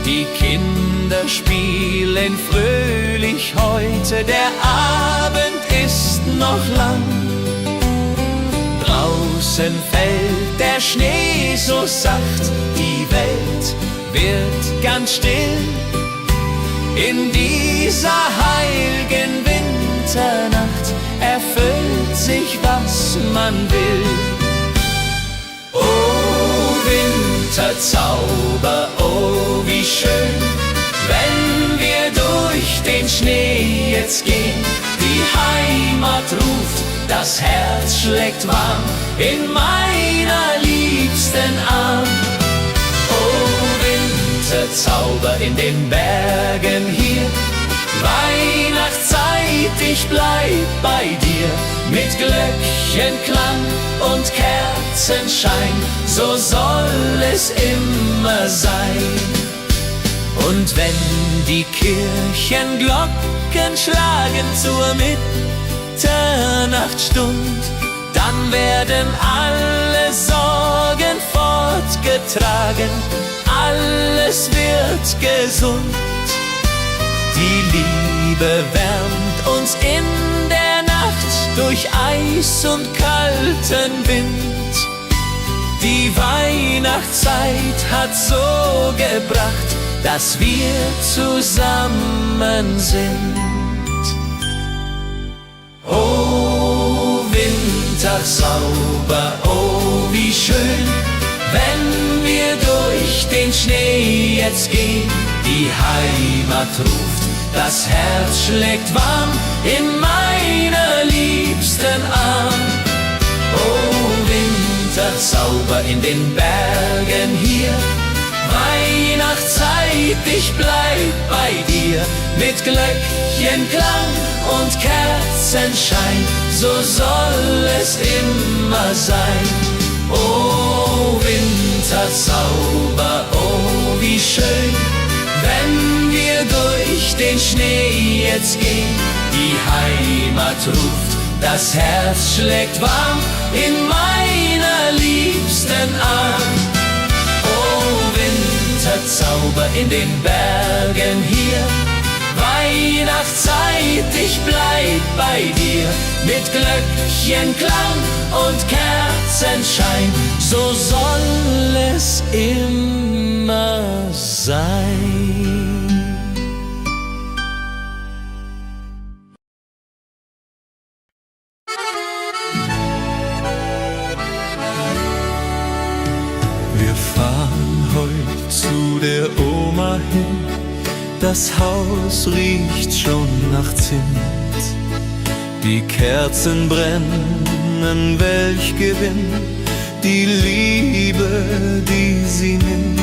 Die Kinder spielen fröhlich heute, der Abend ist noch lang. Draußen fällt der Schnee so sacht, die Welt wird ganz still. In dieser heiligen Winternacht erfüllt sich, was man will. Oh Winterzauber, oh wie schön, wenn wir durch den Schnee jetzt gehen. Die Heimat ruft, das Herz schlägt warm in meiner liebsten Arm. Oh Winterzauber in den Bergen hier, Weihnachtszeit, ich bleib bei dir. Mit Glöckchenklang und Kerzenschein, so soll es immer sein. Und wenn die Kirchenglocken schlagen zur Mitternachtsstund, dann werden alle Sorgen fortgetragen, alles wird gesund. Die Liebe wärmt uns in der Nacht durch Eis und kalten Wind. Die Weihnachtszeit hat so gebracht, dass wir zusammen sind. Oh, Wintersauber, oh, wie schön, wenn wir durch den Schnee jetzt gehen. Die Heimat ruft, das Herz schlägt warm in meiner liebsten Arm. Oh, Winterzauber in den Bergen hier, Weihnachtszeit, ich bleib bei dir. Mit Glöckchenklang und Kerzenschein, so soll es immer sein. Oh, Winterzauber, oh, wie schön, wenn wir durch den Schnee jetzt gehen. Die Heimat ruft, das Herz schlägt warm in meiner liebsten Arm. Oh, Winterzauber in den Bergen hier, Weihnachtszeit, ich bleib bei dir. Mit Glöckchenklang und Kerzenschein, so soll es immer sein. Wir fahren heut zu der Oma hin, das Haus riecht schon nach Zimt. Die Kerzen brennen, welch Gewinn, die Liebe, die sie nimmt.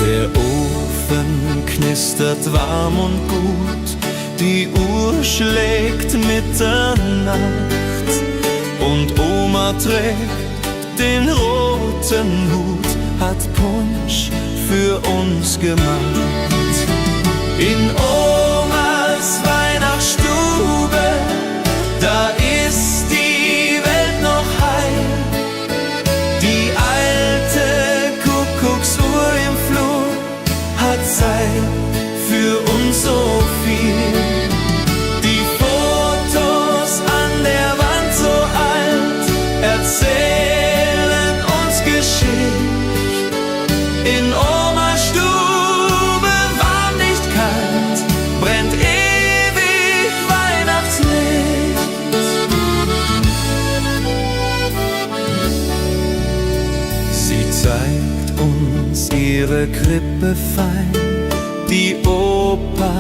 Der Ofen knistert warm und gut, die Uhr schlägt Mitternacht und Oma trägt den roten Hut, hat Punsch für uns gemacht. In Omas Weihnachtsstube, da ist die Welt noch heil. Die alte Kuckucksuhr im Flur hat Zeit für uns so viel. Die Fotos an der Wand so alt erzählen uns Geschichte. In Omas Stube warm, nicht kalt, brennt ewig Weihnachtslicht. Sie zeigt uns ihre Krippe fein, die Opa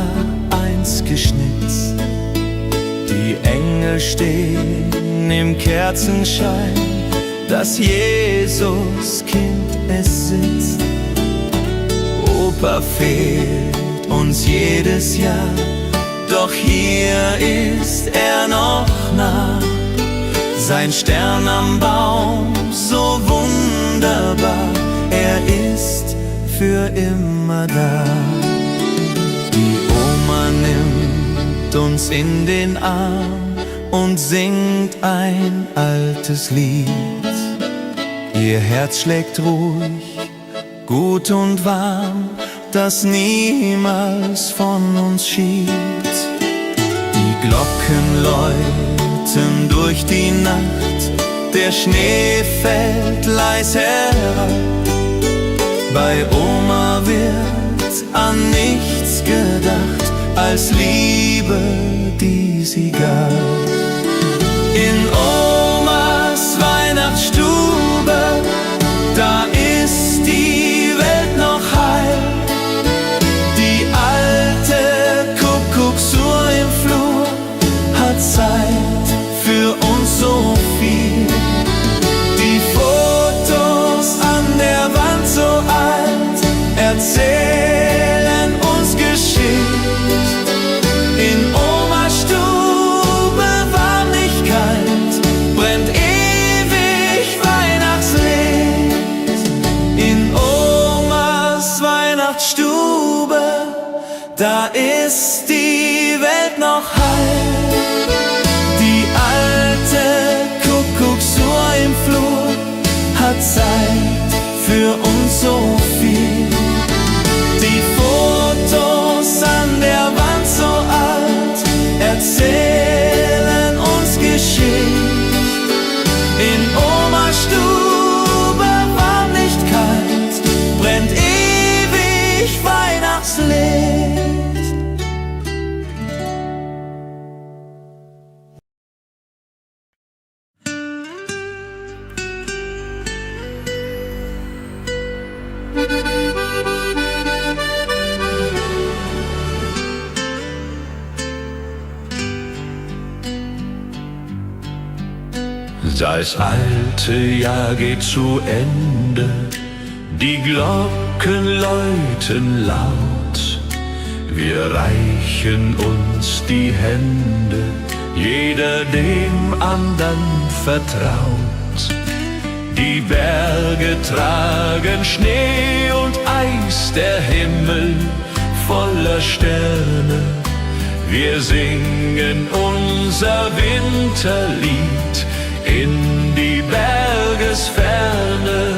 einst geschnitzt. Die Engel stehen im Kerzenschein, das Jesuskind es sitzt. Opa fehlt uns jedes Jahr, doch hier ist er noch nah. Sein Stern am Baum, so wunderbar, er ist für immer da. Die Oma nimmt uns in den Arm und singt ein altes Lied. Ihr Herz schlägt ruhig, gut und warm, das niemals von uns schied. Die Glocken läuten durch die Nacht, der Schnee fällt leis herab. Bei Oma wird an nichts gedacht, als Liebe, die sie gab. In Omas Weihnachtsstube, da ist die Welt noch heil. Die alte Kuckucksuhr im Flur hat Zeit für uns so viel. Die Fotos an der Wand so alt erzählen uns Geschichte. In Omas Stube warm, nicht kalt, brennt ewig Weihnachtslicht. In Omas Weihnachtsstube, da ist die Welt noch heil. Die alte Kuckucksuhr im Flur hat Zeit für uns so viel. Die Fotos an der Wand so alt erzählen uns Geschichte. In Omas Stube warm, nicht kalt, brennt ewig Das alte Jahr geht zu Ende, die Glocken läuten laut. Wir reichen uns die Hände, jeder dem anderen vertraut. Die Berge tragen Schnee und Eis, der Himmel voller Sterne. Wir singen unser Winterlied in die Bergesferne.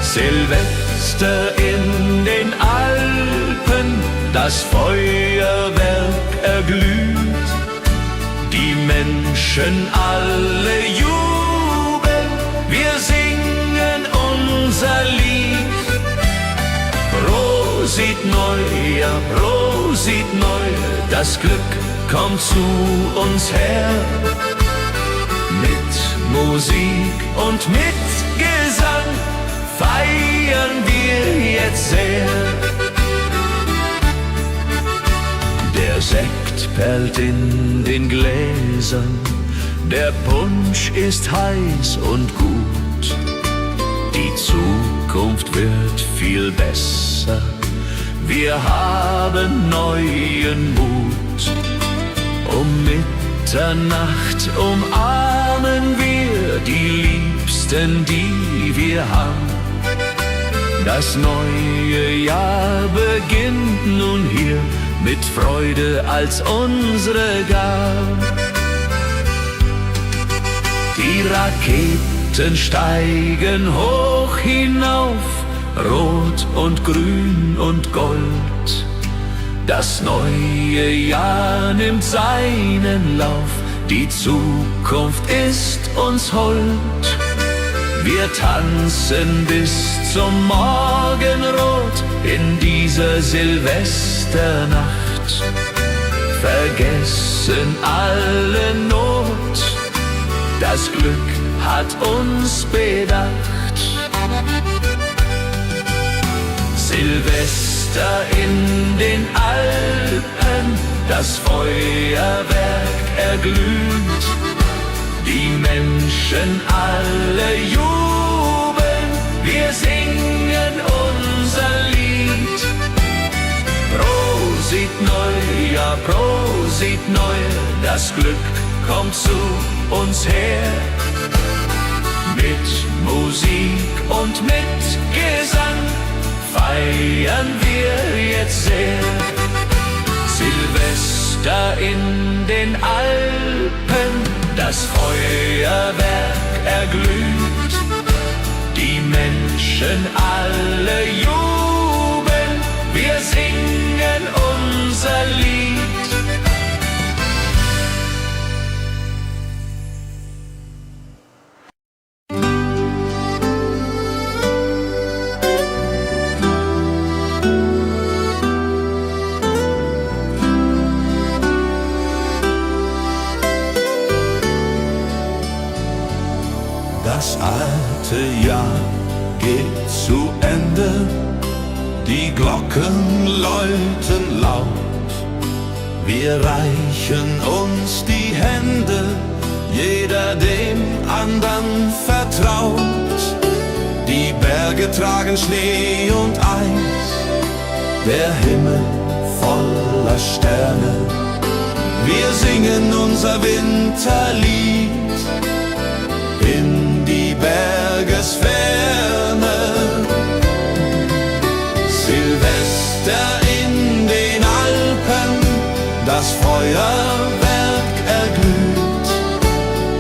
Silvester in den Alpen, das Feuerwerk erglüht. Die Menschen alle jubeln, wir singen unser Lied. Prosit Neujahr, Prosit Neujahr, das Glück kommt zu uns her. Mit Musik und mit Gesang feiern wir jetzt sehr. Der Sekt perlt in den Gläsern, der Punsch ist heiß und gut. Die Zukunft wird viel besser, wir haben neuen Mut. Um Mitternacht umarmen wir die Liebsten, die wir haben. Das neue Jahr beginnt nun hier mit Freude als unsere Gabe. Die Raketen steigen hoch hinauf, rot und grün und gold. Das neue Jahr nimmt seinen Lauf, die Zukunft ist uns hold. Wir tanzen bis zum Morgenrot in dieser Silvesternacht, vergessen alle Not, das Glück hat uns bedacht. Silvester in den Alpen, das Feuerwerk erglüht. Die Menschen alle jubeln, wir singen unser Lied. Prosit Neujahr, Prosit Neujahr, das Glück kommt zu uns her. Mit Musik und mit Gesang feiern wir jetzt sehr. Silvester in den Alpen, das Feuerwerk erglüht. Die Menschen alle jubeln, wir singen unser Lied. Das alte Jahr geht zu Ende, die Glocken läuten laut. Wir reichen uns die Hände, jeder dem anderen vertraut. Die Berge tragen Schnee und Eis, der Himmel voller Sterne. Wir singen unser Winterlied in die Bergesferne. Silvester in den Alpen, das Feuerwerk erglüht.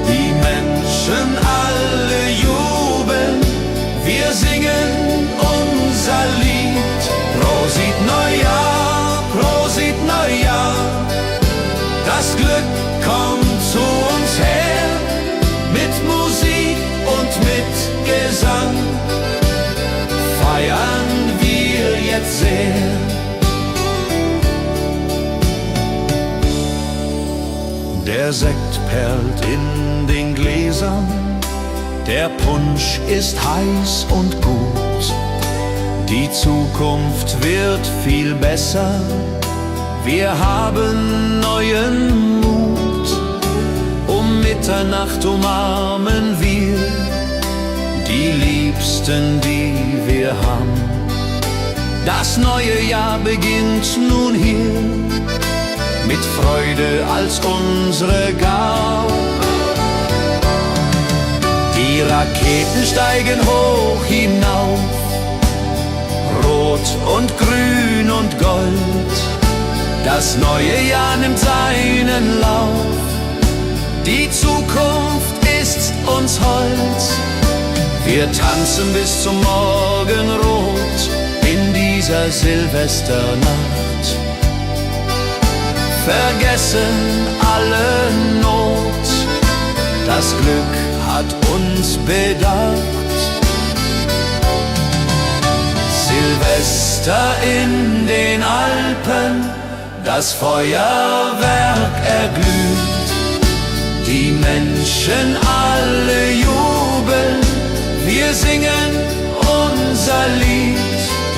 Die Menschen alle jubeln, wir singen unser Lied. Prosit Neujahr, Prosit Neujahr, das Glück kommt zu uns her. Mit Musik und mit Gesang feiern wir jetzt sehr. Der Sekt perlt in den Gläsern, der Punsch ist heiß und gut. Die Zukunft wird viel besser, wir haben neuen Mut. Um Winternacht umarmen wir die Liebsten, die wir haben. Das neue Jahr beginnt nun hier, mit Freude als unsere Gabe. Die Raketen steigen hoch hinauf, rot und grün und gold. Das neue Jahr nimmt seinen Lauf, die Zukunft ist uns hold. Wir tanzen bis zum Morgenrot in dieser Silvesternacht, vergessen alle Not, das Glück hat uns bedacht. Silvester in den Alpen, das Feuerwerk erglüht, die Menschen alle jubeln, wir singen unser Lied.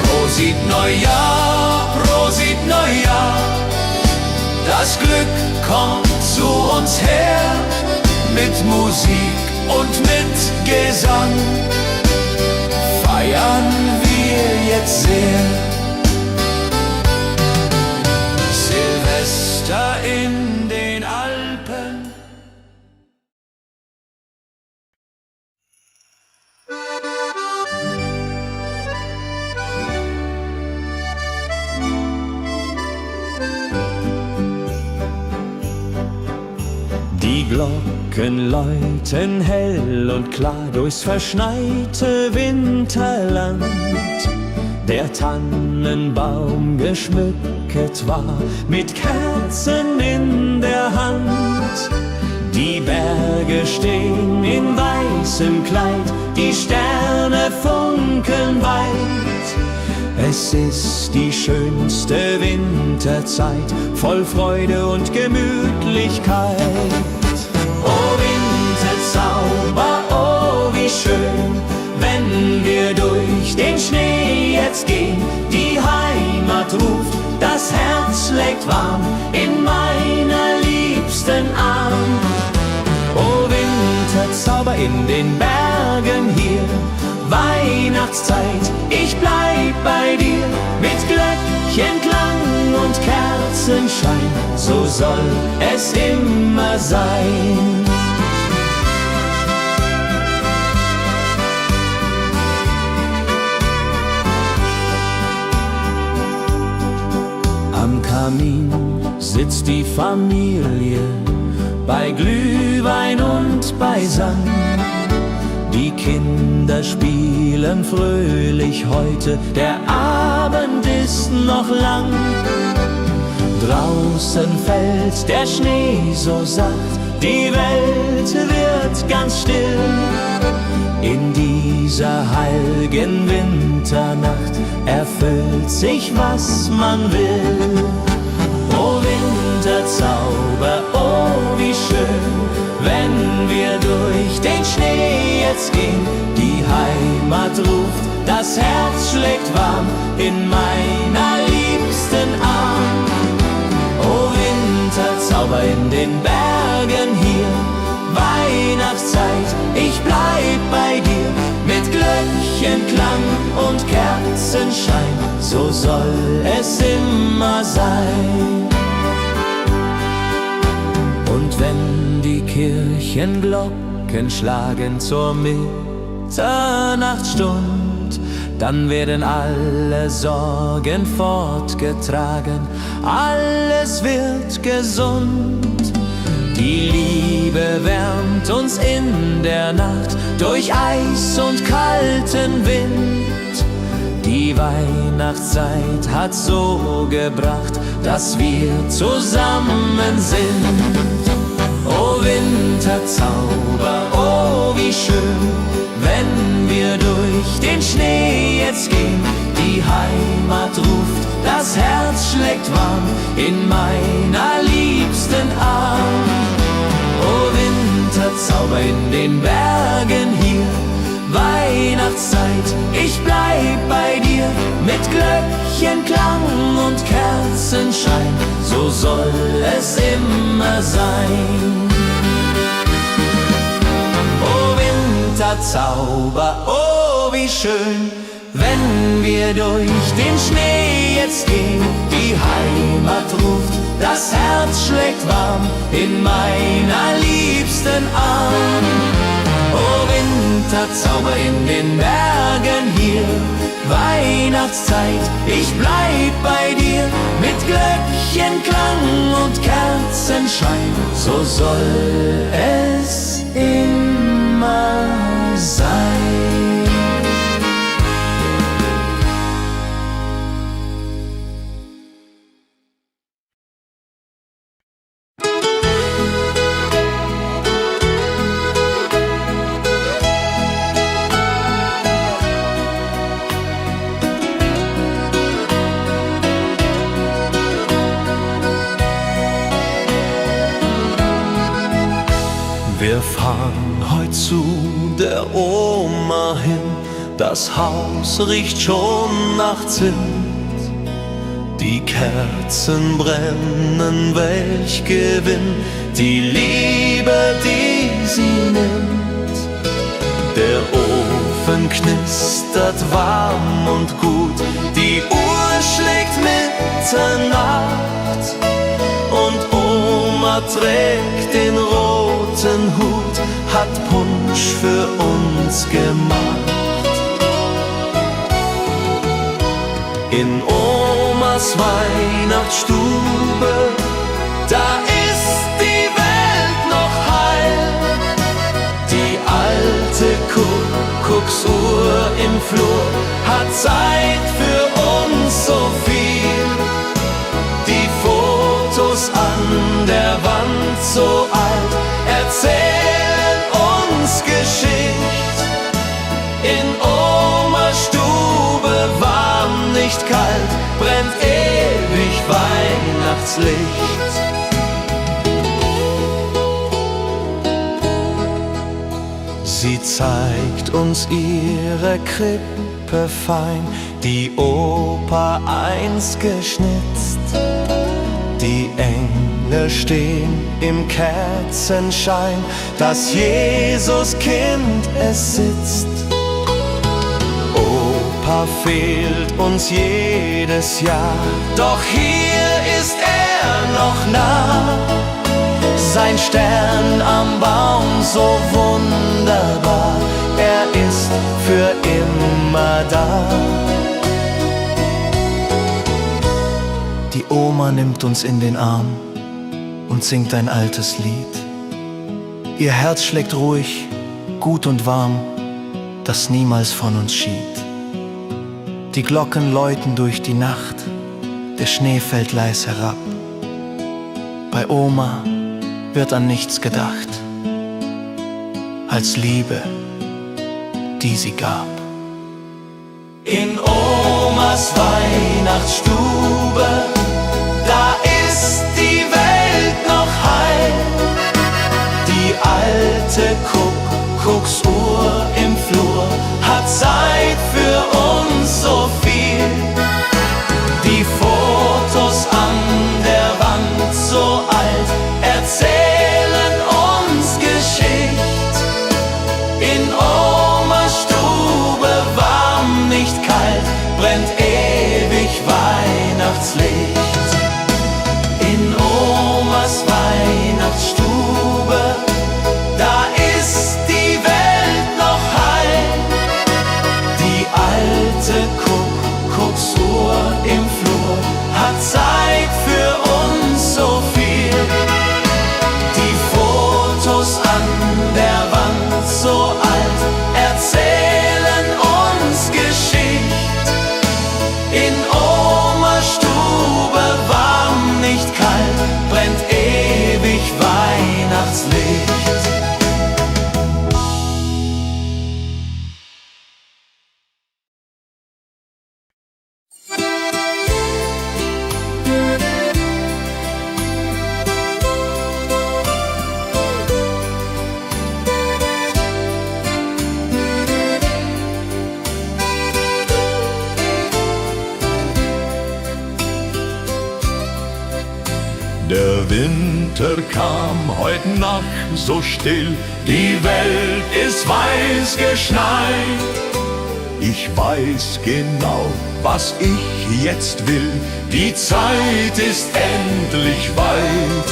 Prosit Neujahr, Prosit Neujahr, das Glück kommt zu uns her, mit Musik und mit Gesang feiern wir jetzt sehr. Silvester in den Alpen. Die Glocken läuten hell und klar durchs verschneite Winterland. Der Tannenbaum geschmückt war mit Kerzen in der Hand. Die Berge stehen in weißem Kleid, die Sterne funkeln weit. Es ist die schönste Winterzeit, voll Freude und Gemütlichkeit. Oh Winterzauber, oh wie schön, wenn wir durch den Schnee jetzt gehen. Die Heimat ruft, das Herz schlägt warm in meiner liebsten Arm. Oh Winterzauber in den Bergen hier, Weihnachtszeit, ich bleib bei dir. Mit Glöckchenklang und Kerzenschein, so soll es immer sein. Am Kamin sitzt die Familie, bei Glühwein und bei Sand. Die Kinder spielen fröhlich heute, der Abend ist noch lang. Draußen fällt der Schnee so sacht, die Welt wird ganz still. In dieser heiligen Winternacht erfüllt sich, was man will. Oh Winterzauber, oh wie schön, wenn wir durch den Schnee jetzt gehen. Die Heimat ruft, das Herz schlägt warm in meiner liebsten Arm. Oh Winterzauber in den Bergen hier, Weihnachtszeit, ich bleib bei dir. Mit Glöckchenklang und Kerzenschein, so soll es immer sein. Und wenn die Kirchenglocken schlagen zur Mitternachtsstund, dann werden alle Sorgen fortgetragen, alles wird gesund. Die Liebe wärmt uns in der Nacht durch Eis und kalten Wind. Die Weihnachtszeit hat so gebracht, dass wir zusammen sind. Oh Winterzauber, oh wie schön, wenn wir durch den Schnee jetzt gehen. Die Heimat ruft, das Herz schlägt warm in meiner liebsten Arm. Oh Winterzauber in den Bergen hier, Weihnachtszeit, ich bleib bei dir. Mit Glöckchenklang und Kerzenschein, so soll es immer sein. Winterzauber. Oh, wie schön, wenn wir durch den Schnee jetzt gehen. Die Heimat ruft, das Herz schlägt warm in meiner liebsten Arm. Oh, Winterzauber in den Bergen hier, Weihnachtszeit, ich bleib bei dir. Mit Glöckchenklang und Kerzenschein, so soll es immer sein. Wir fahren heut zu der Oma hin, das Haus riecht schon nach Zimt. Die Kerzen brennen, welch Gewinn, die Liebe, die sie nimmt. Der Ofen knistert warm und gut, die Uhr schlägt Mitternacht und Oma trägt den roten Hut, hat Punsch für uns gemacht. In Omas Weihnachtsstube, da ist die Welt noch heil. Die alte Kuckucksuhr im Flur hat Zeit für uns so viel. Die Fotos an der Wand so alt erzählen uns Geschichte. In Omas Stube warm, nicht kalt, brennt ewig Weihnachtslicht. Sie zeigt uns ihre Krippe fein, die Opa einst geschnitzt. Die Engel stehen im Kerzenschein, das Jesuskind es sitzt. Opa fehlt uns jedes Jahr, doch hier ist er noch nah. Sein Stern am Baum so wunderbar, er ist für immer da. Die Oma nimmt uns in den Arm und singt ein altes Lied. Ihr Herz schlägt ruhig, gut und warm, das niemals von uns schied. Die Glocken läuten durch die Nacht, der Schnee fällt leis herab. Bei Oma wird an nichts gedacht, als Liebe, die sie gab. In Omas Weihnachtsstube, da ist die Welt noch heil. Die alte Kuckucksuhr im Flur hat Zeit für uns so viel. Die Fotos an der Wand so alt erzählen uns Geschichte. In Omas Stube warm, nicht kalt, brennt ewig Weihnachtslicht. Der Winter kam heut Nacht so still, die Welt ist weiß geschneit. Ich weiß genau, was ich jetzt will, die Zeit ist endlich weit.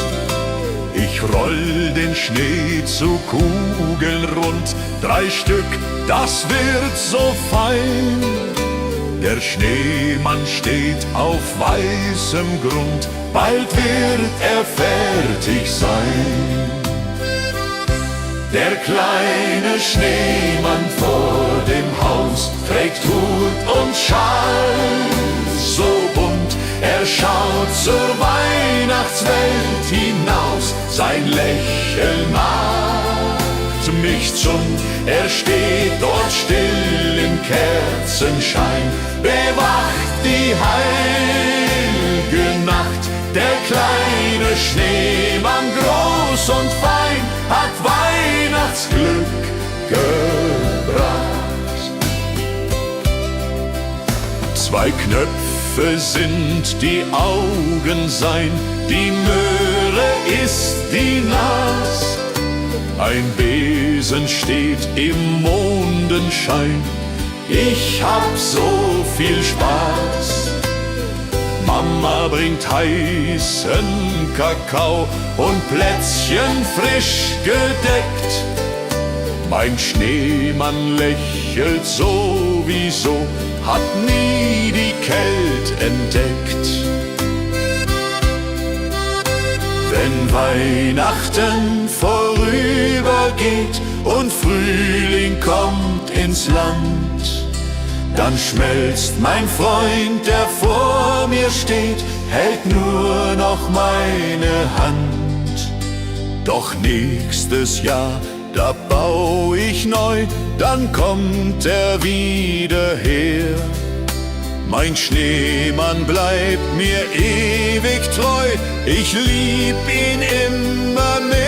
Ich roll den Schnee zu Kugeln rund, 3 Stück, das wird so fein. Der Schneemann steht auf weißem Grund, bald wird er fertig sein. Der kleine Schneemann vor dem Haus trägt Hut und Schal so bunt. Er schaut zur Weihnachtswelt hinaus, sein Lächeln macht mich zund. Er steht dort still im Kerzenschein, bewacht die heilige Nacht. Der kleine Schneemann, groß und fein, hat Weihnachtsglück gebracht. 2 Knöpfe sind die Augen sein, die Möhre ist die Nas. Ein Besen steht im Mondenschein, ich hab so viel Spaß. Mama bringt heißen Kakao und Plätzchen frisch gedeckt. Mein Schneemann lächelt sowieso, hat nie die Kälte entdeckt. Wenn Weihnachten vorübergeht und Frühling kommt ins Land, dann schmelzt mein Freund, der vor mir steht, hält nur noch meine Hand. Doch nächstes Jahr, da bau ich neu, dann kommt er wieder her. Mein Schneemann bleibt mir ewig treu, ich lieb ihn immer mehr.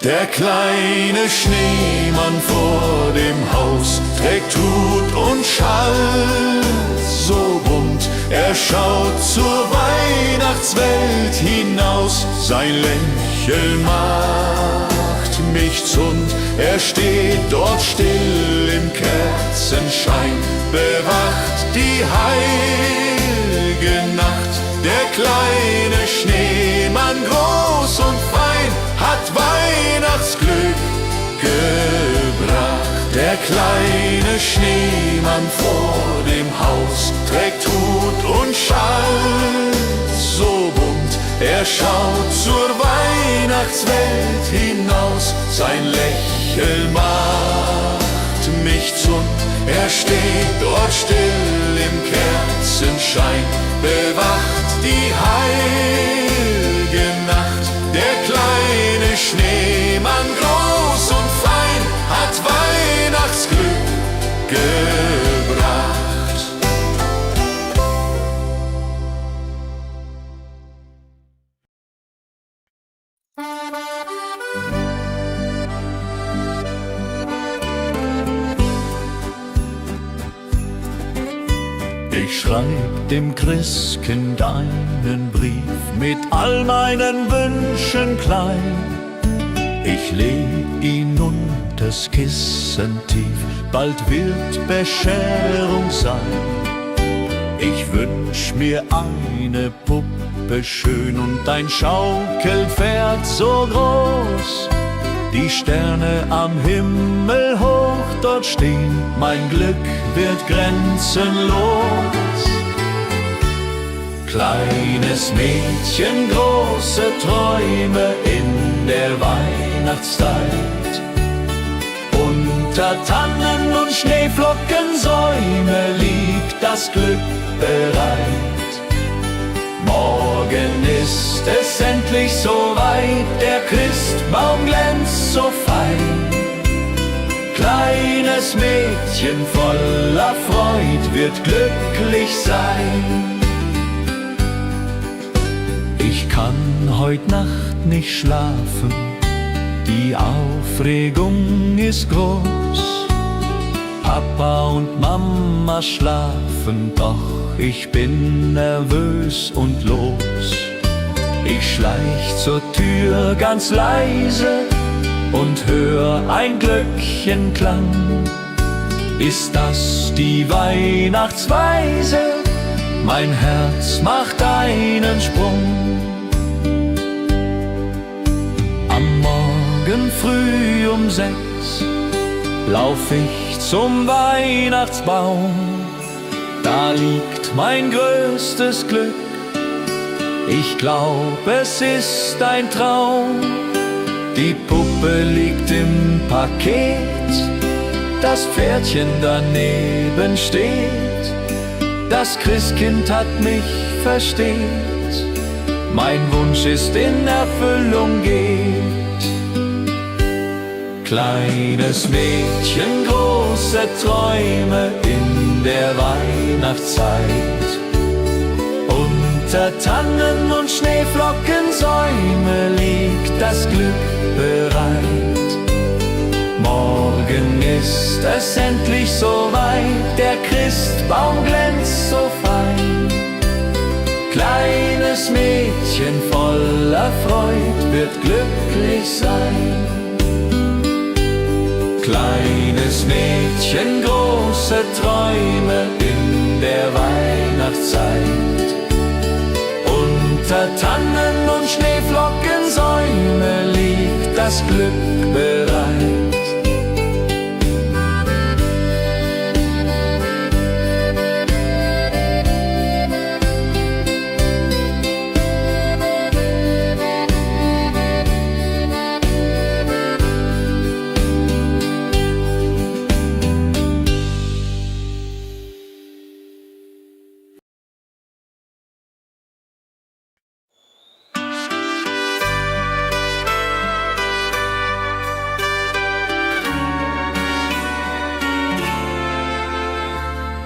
Der kleine Schneemann vor dem Haus trägt Hut und Schal so bunt. Er schaut zur Weihnachtswelt hinaus, sein Lächeln macht mich zund. Er steht dort still im Kerzenschein, bewacht die heilige Nacht. Der kleine Schneemann, groß und fein, hat Weihnachtsglück gebracht. Der kleine Schneemann vor dem Haus trägt Hut und Schal so bunt. Er schaut zur Weihnachtswelt hinaus, sein Lächeln macht mich zund. Er steht dort still im Kerzenschein, bewacht die heilige Nacht. Der kleine Schneemann, groß und fein, hat Weihnachtsglück gebracht. Ich schreib dem Christkind einen Brief mit all meinen Wünschen klein. Ich leg ihn unters Kissen tief, bald wird Bescherung sein. Ich wünsch mir eine Puppe schön und ein Schaukelpferd so groß. Die Sterne am Himmel hoch dort stehen, mein Glück wird grenzenlos. Kleines Mädchen, große Träume in der Weihnachtszeit. Unter Tannen und Schneeflockensäume liegt das Glück bereit. Morgen ist es endlich soweit, der Christbaum glänzt so fein. Kleines Mädchen voller Freud wird glücklich sein. Ich kann heut Nacht nicht schlafen, die Aufregung ist groß. Papa und Mama schlafen, doch ich bin nervös und los. Ich schleich zur Tür ganz leise und hör ein Glöckchenklang. Ist das die Weihnachtsweise? Mein Herz macht einen Sprung. Am Morgen früh um 6 lauf ich zum Weihnachtsbaum. Da liegt mein größtes Glück. Ich glaub, es ist ein Traum. Die Puppe liegt im Paket, das Pferdchen daneben steht. Das Christkind hat mich versteht, mein Wunsch ist in Erfüllung geht. Kleines Mädchen, große Träume in der Weihnachtszeit. Unter Tannen und Schneeflockensäume liegt das Glück bereit. Morgen ist es endlich soweit, der Christbaum glänzt so fein. Kleines Mädchen voller Freud wird glücklich sein. Kleines Mädchen, große Träume in der Weihnachtszeit. Unter Tannen und Schneeflockensäume liegt das Glück bereit.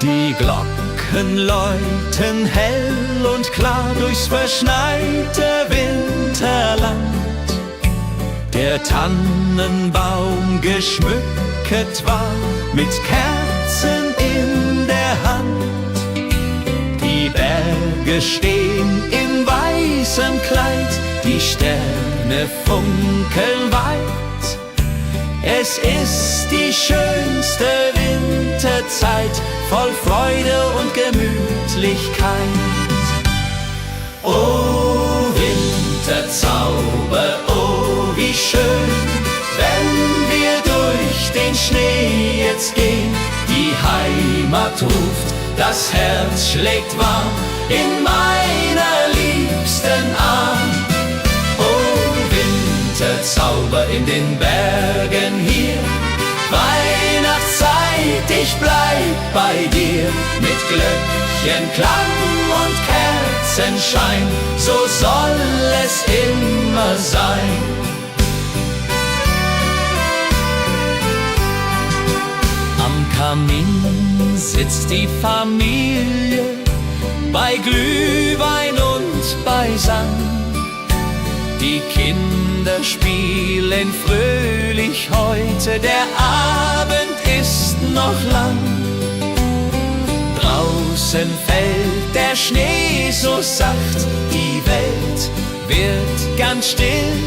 Die Glocken läuten hell und klar durchs verschneite Winterland. Der Tannenbaum geschmückt war mit Kerzen in der Hand. Die Berge stehen in weißem Kleid, die Sterne funkeln weit. Es ist die schönste Winterzeit, voll Freude und Gemütlichkeit. Oh Winterzauber, oh wie schön, wenn wir durch den Schnee jetzt gehen. Die Heimat ruft, das Herz schlägt warm in meiner liebsten Arm. Oh Winterzauber in den Bergen hier, Weihnachtszeit, ich bleib bei dir. Mit Glöckchenklang und Kerzenschein, so soll es immer sein. Am Kamin sitzt die Familie, bei Glühwein und beisammen. Die Kinder spielen fröhlich heute, der Abend ist noch lang. Draußen fällt der Schnee so sacht, die Welt wird ganz still.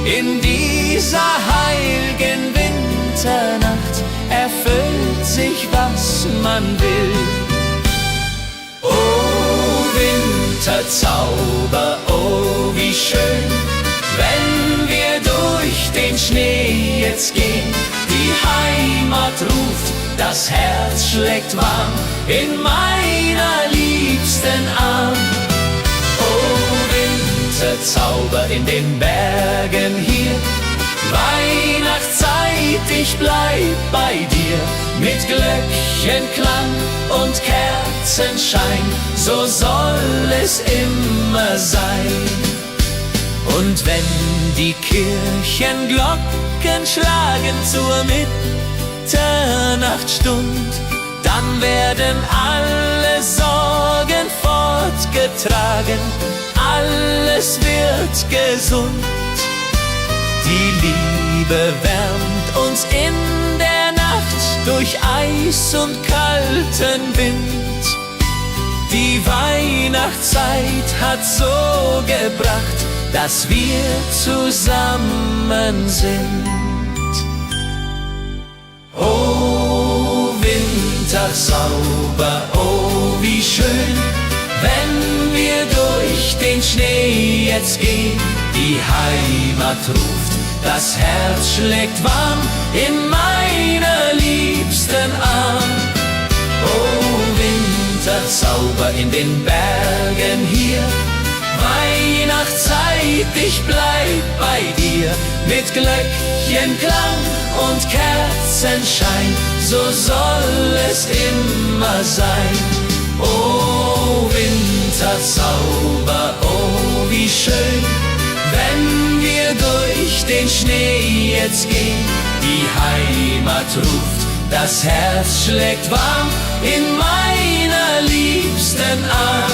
In dieser heiligen Winternacht erfüllt sich, was man will. Oh Winterzauber, oh wie schön, wenn wir durch den Schnee jetzt gehen. Die Heimat ruft, das Herz schlägt warm in meiner liebsten Arm. Oh Winterzauber in den Bergen hier, Weihnachtszeit, ich bleib bei dir. Mit Glöckchenklang und Kerzenschein, so soll es immer sein. Und wenn die Kirchenglocken schlagen zur Mitternachtsstund, dann werden alle Sorgen fortgetragen, alles wird gesund. Die Liebe wärmt uns in der Nacht durch Eis und kalten Wind. Die Weihnachtszeit hat so gebracht, dass wir zusammen sind. Oh, Wintersauber, oh, wie schön, wenn wir durch den Schnee jetzt gehen. Die Heimat ruft, das Herz schlägt warm in meiner liebsten Arm. Oh, Winterzauber in den Bergen hier, Weihnachtszeit, ich bleib bei dir. Mit Glöckchenklang und Kerzenschein, so soll es immer sein. Oh, Winterzauber, oh, wie schön, wenn wir durch den Schnee jetzt gehen. Die Heimat ruft, das Herz schlägt warm in meiner liebsten Arm.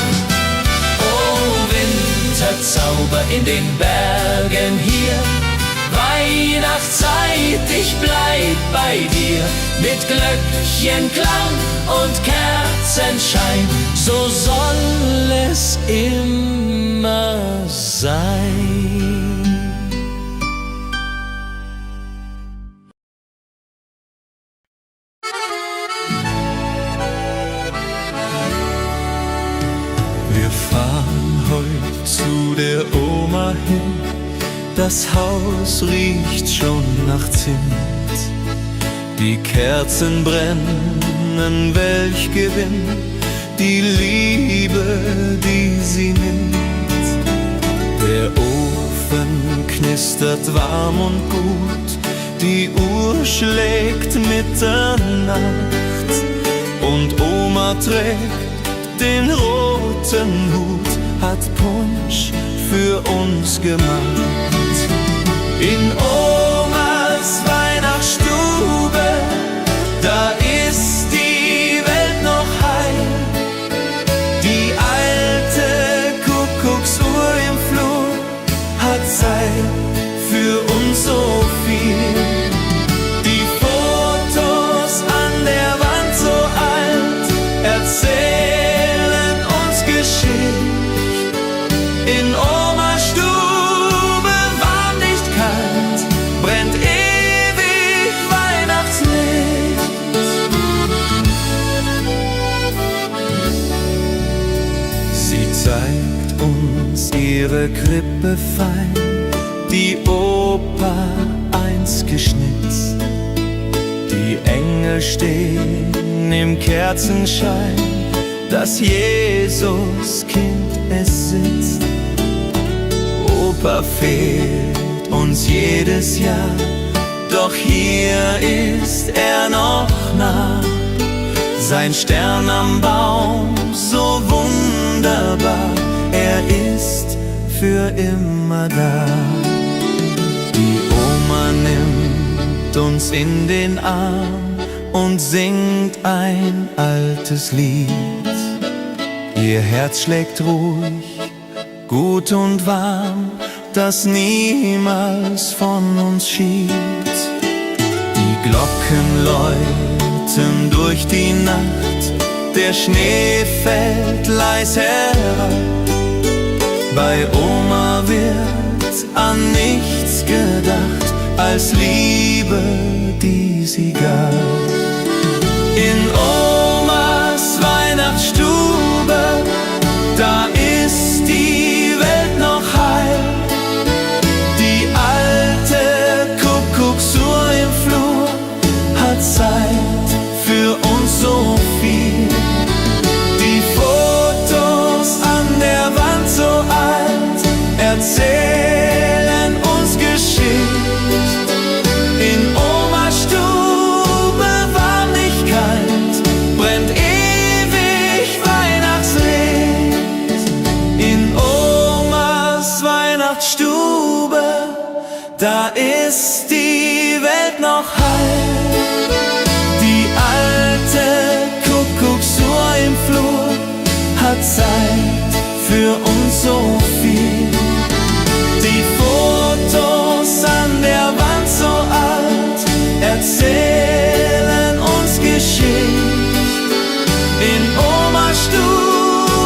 Oh, Winterzauber in den Bergen hier, Weihnachtszeit, ich bleib bei dir. Mit Glöckchenklang und Kerzenschein, so soll es immer sein. Wir fahren heute zu der Oma hin, das Haus riecht schon nach Zimt. Die Kerzen brennen, welch Gewinn, die Liebe, die sie nimmt. Der Ofen knistert warm und gut, die Uhr schlägt Mitternacht und Oma trägt den roten Hut, hat Punsch für uns gemacht. In Omas Weihnachtsstube, da ist die Welt noch heil. Die alte Kuckucksuhr im Flur hat Zeit für uns so viel. Die Fotos an der Wand so alt erzählen uns Geschichte. In Omas Stube warm, nicht kalt, brennt ewig Weihnachtslicht. Sie zeigt uns ihre Krippe fein, die Opa einst geschnitzt. Die Engel stehen im Kerzenschein, das Jesuskind es sitzt. Opa fehlt uns jedes Jahr, doch hier ist er noch nah. Sein Stern am Baum, so wunderbar, er ist für immer da. Die Oma nimmt uns in den Arm und singt ein altes Lied. Ihr Herz schlägt ruhig, gut und warm, das niemals von uns schied. Die Glocken läuten durch die Nacht, der Schnee fällt leis herab. Bei Oma wird an nichts gedacht, als Liebe, die sie gab. In Omas Weihnachtsstube, da ist die Welt noch heil. Die alte Kuckucksuhr im Flur hat Zeit für uns so viel. Die Fotos an der Wand so alt erzählen uns Geschichte. In Omas Stube warm, nicht kalt, brennt ewig Weihnachtslicht. In Omas Weihnachtsstube, da ist die Welt noch heil. Die alte Kuckucksuhr im Flur hat Zeit für uns so viel. Die Fotos an der Wand so alt erzählen uns Geschichte. In Omas Stube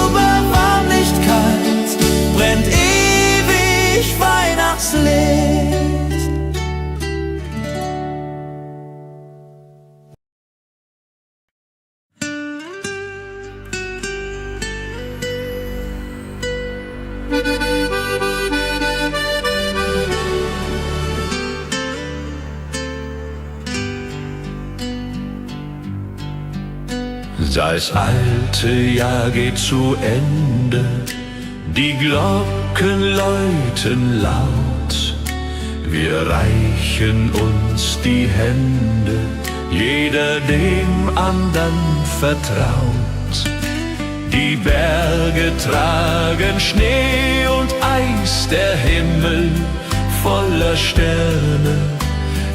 Das alte Jahr geht zu Ende, die Glocken läuten laut. Wir reichen uns die Hände, jeder dem andern vertraut. Die Berge tragen Schnee und Eis, der Himmel voller Sterne.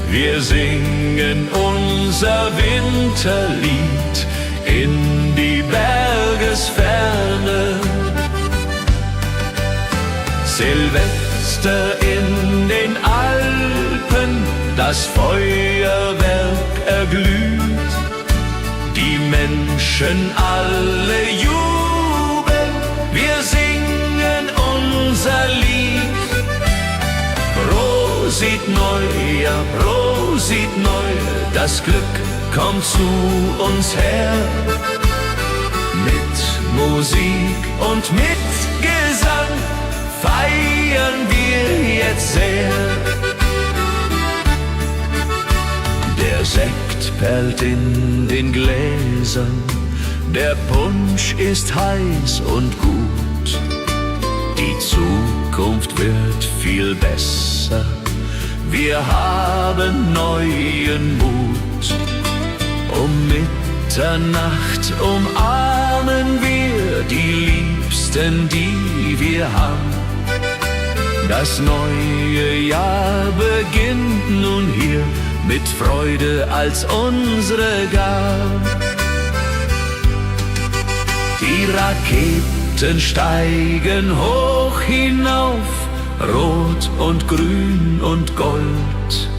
Wir singen unser Winterlied in die Bergesferne. Silvester in den Alpen, das Feuerwerk erglüht. Die Menschen alle jubeln, wir singen unser Lied. Prosit Neujahr, Prosit Neujahr, das Glück kommt zu uns her. Mit Musik und mit Gesang feiern wir jetzt sehr. Der Sekt perlt in den Gläsern, der Punsch ist heiß und gut. Die Zukunft wird viel besser, wir haben neuen Mut. Um Mitternacht umarmen wir die Liebsten, die wir haben. Das neue Jahr beginnt nun hier mit Freude als unsere Gabe. Die Raketen steigen hoch hinauf, rot und grün und gold.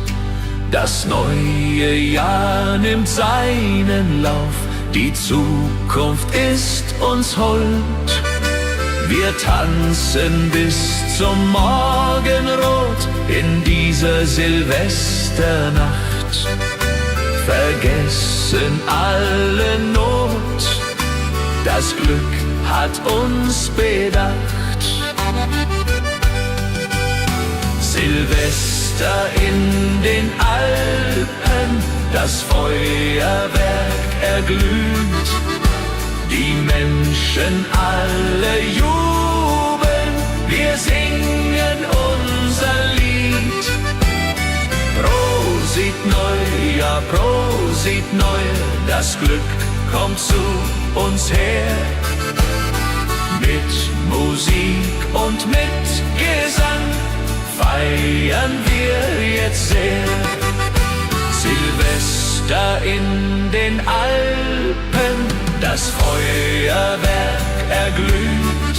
Das neue Jahr nimmt seinen Lauf, die Zukunft ist uns hold. Wir tanzen bis zum Morgenrot in dieser Silvesternacht, vergessen alle Not, das Glück hat uns bedacht. Silvester in den Alpen, das Feuerwerk erglüht. Die Menschen alle jubeln, wir singen unser Lied. Prosit Neujahr, Prosit Neujahr, das Glück kommt zu uns her. Mit Musik und mit Gesang feiern wir jetzt sehr. Silvester in den Alpen, das Feuerwerk erglüht.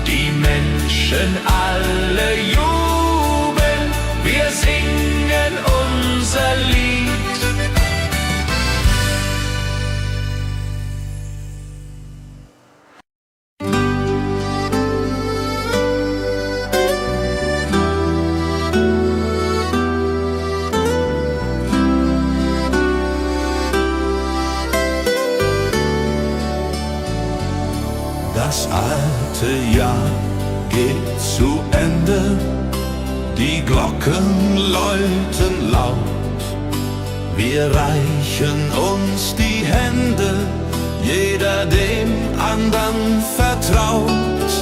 Die Menschen alle jubeln, wir singen unser Lied. Das alte Jahr geht zu Ende, die Glocken läuten laut. Wir reichen uns die Hände, jeder dem andern vertraut.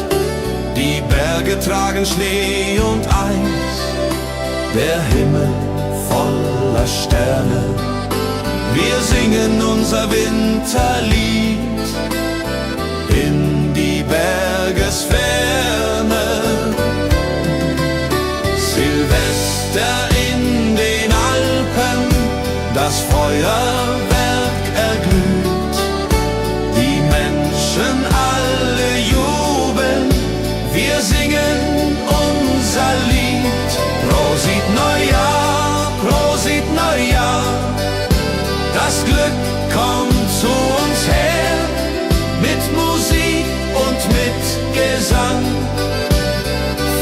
Die Berge tragen Schnee und Eis, der Himmel voller Sterne. Wir singen unser Winterlied in die Bergesferne. Silvester in den Alpen, das Feuerwerk erglüht. Die Menschen alle jubeln, wir singen unser Lied. Prosit Neujahr, Prosit Neujahr, das Glück kommt zu uns her. Mit Musik und mit Gesang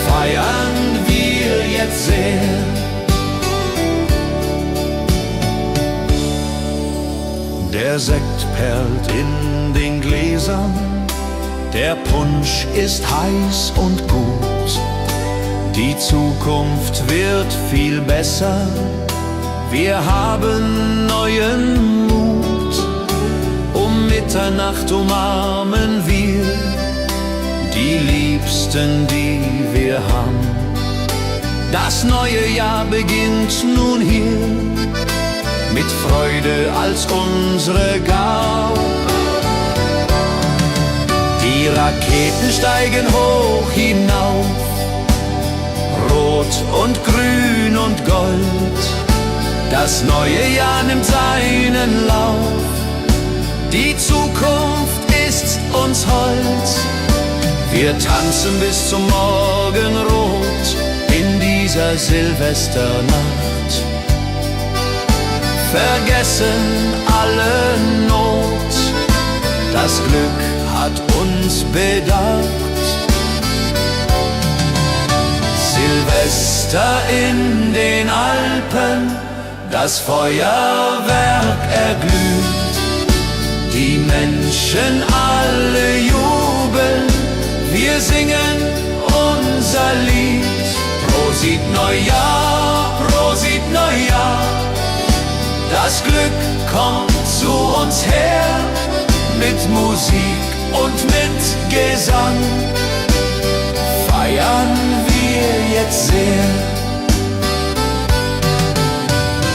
feiern wir jetzt sehr. Der Sekt perlt in den Gläsern, der Punsch ist heiß und gut. Die Zukunft wird viel besser, wir haben neuen Mut. Um Winternacht umarmen wir die Liebsten, die wir haben. Das neue Jahr beginnt nun hier, mit Freude als unsere Gabe. Die Raketen steigen hoch hinauf, rot und grün und gold. Das neue Jahr nimmt seinen Lauf, die Zukunft ist uns hold. Wir tanzen bis zum Morgenrot in dieser Silvesternacht, vergessen alle Not, das Glück hat uns bedacht. Silvester in den Alpen, das Feuerwerk erglüht, die Menschen alle jubeln, wir singen unser Lied. Prosit Neujahr, Prosit Neujahr, das Glück kommt zu uns her, mit Musik und mit Gesang feiern wir jetzt sehr.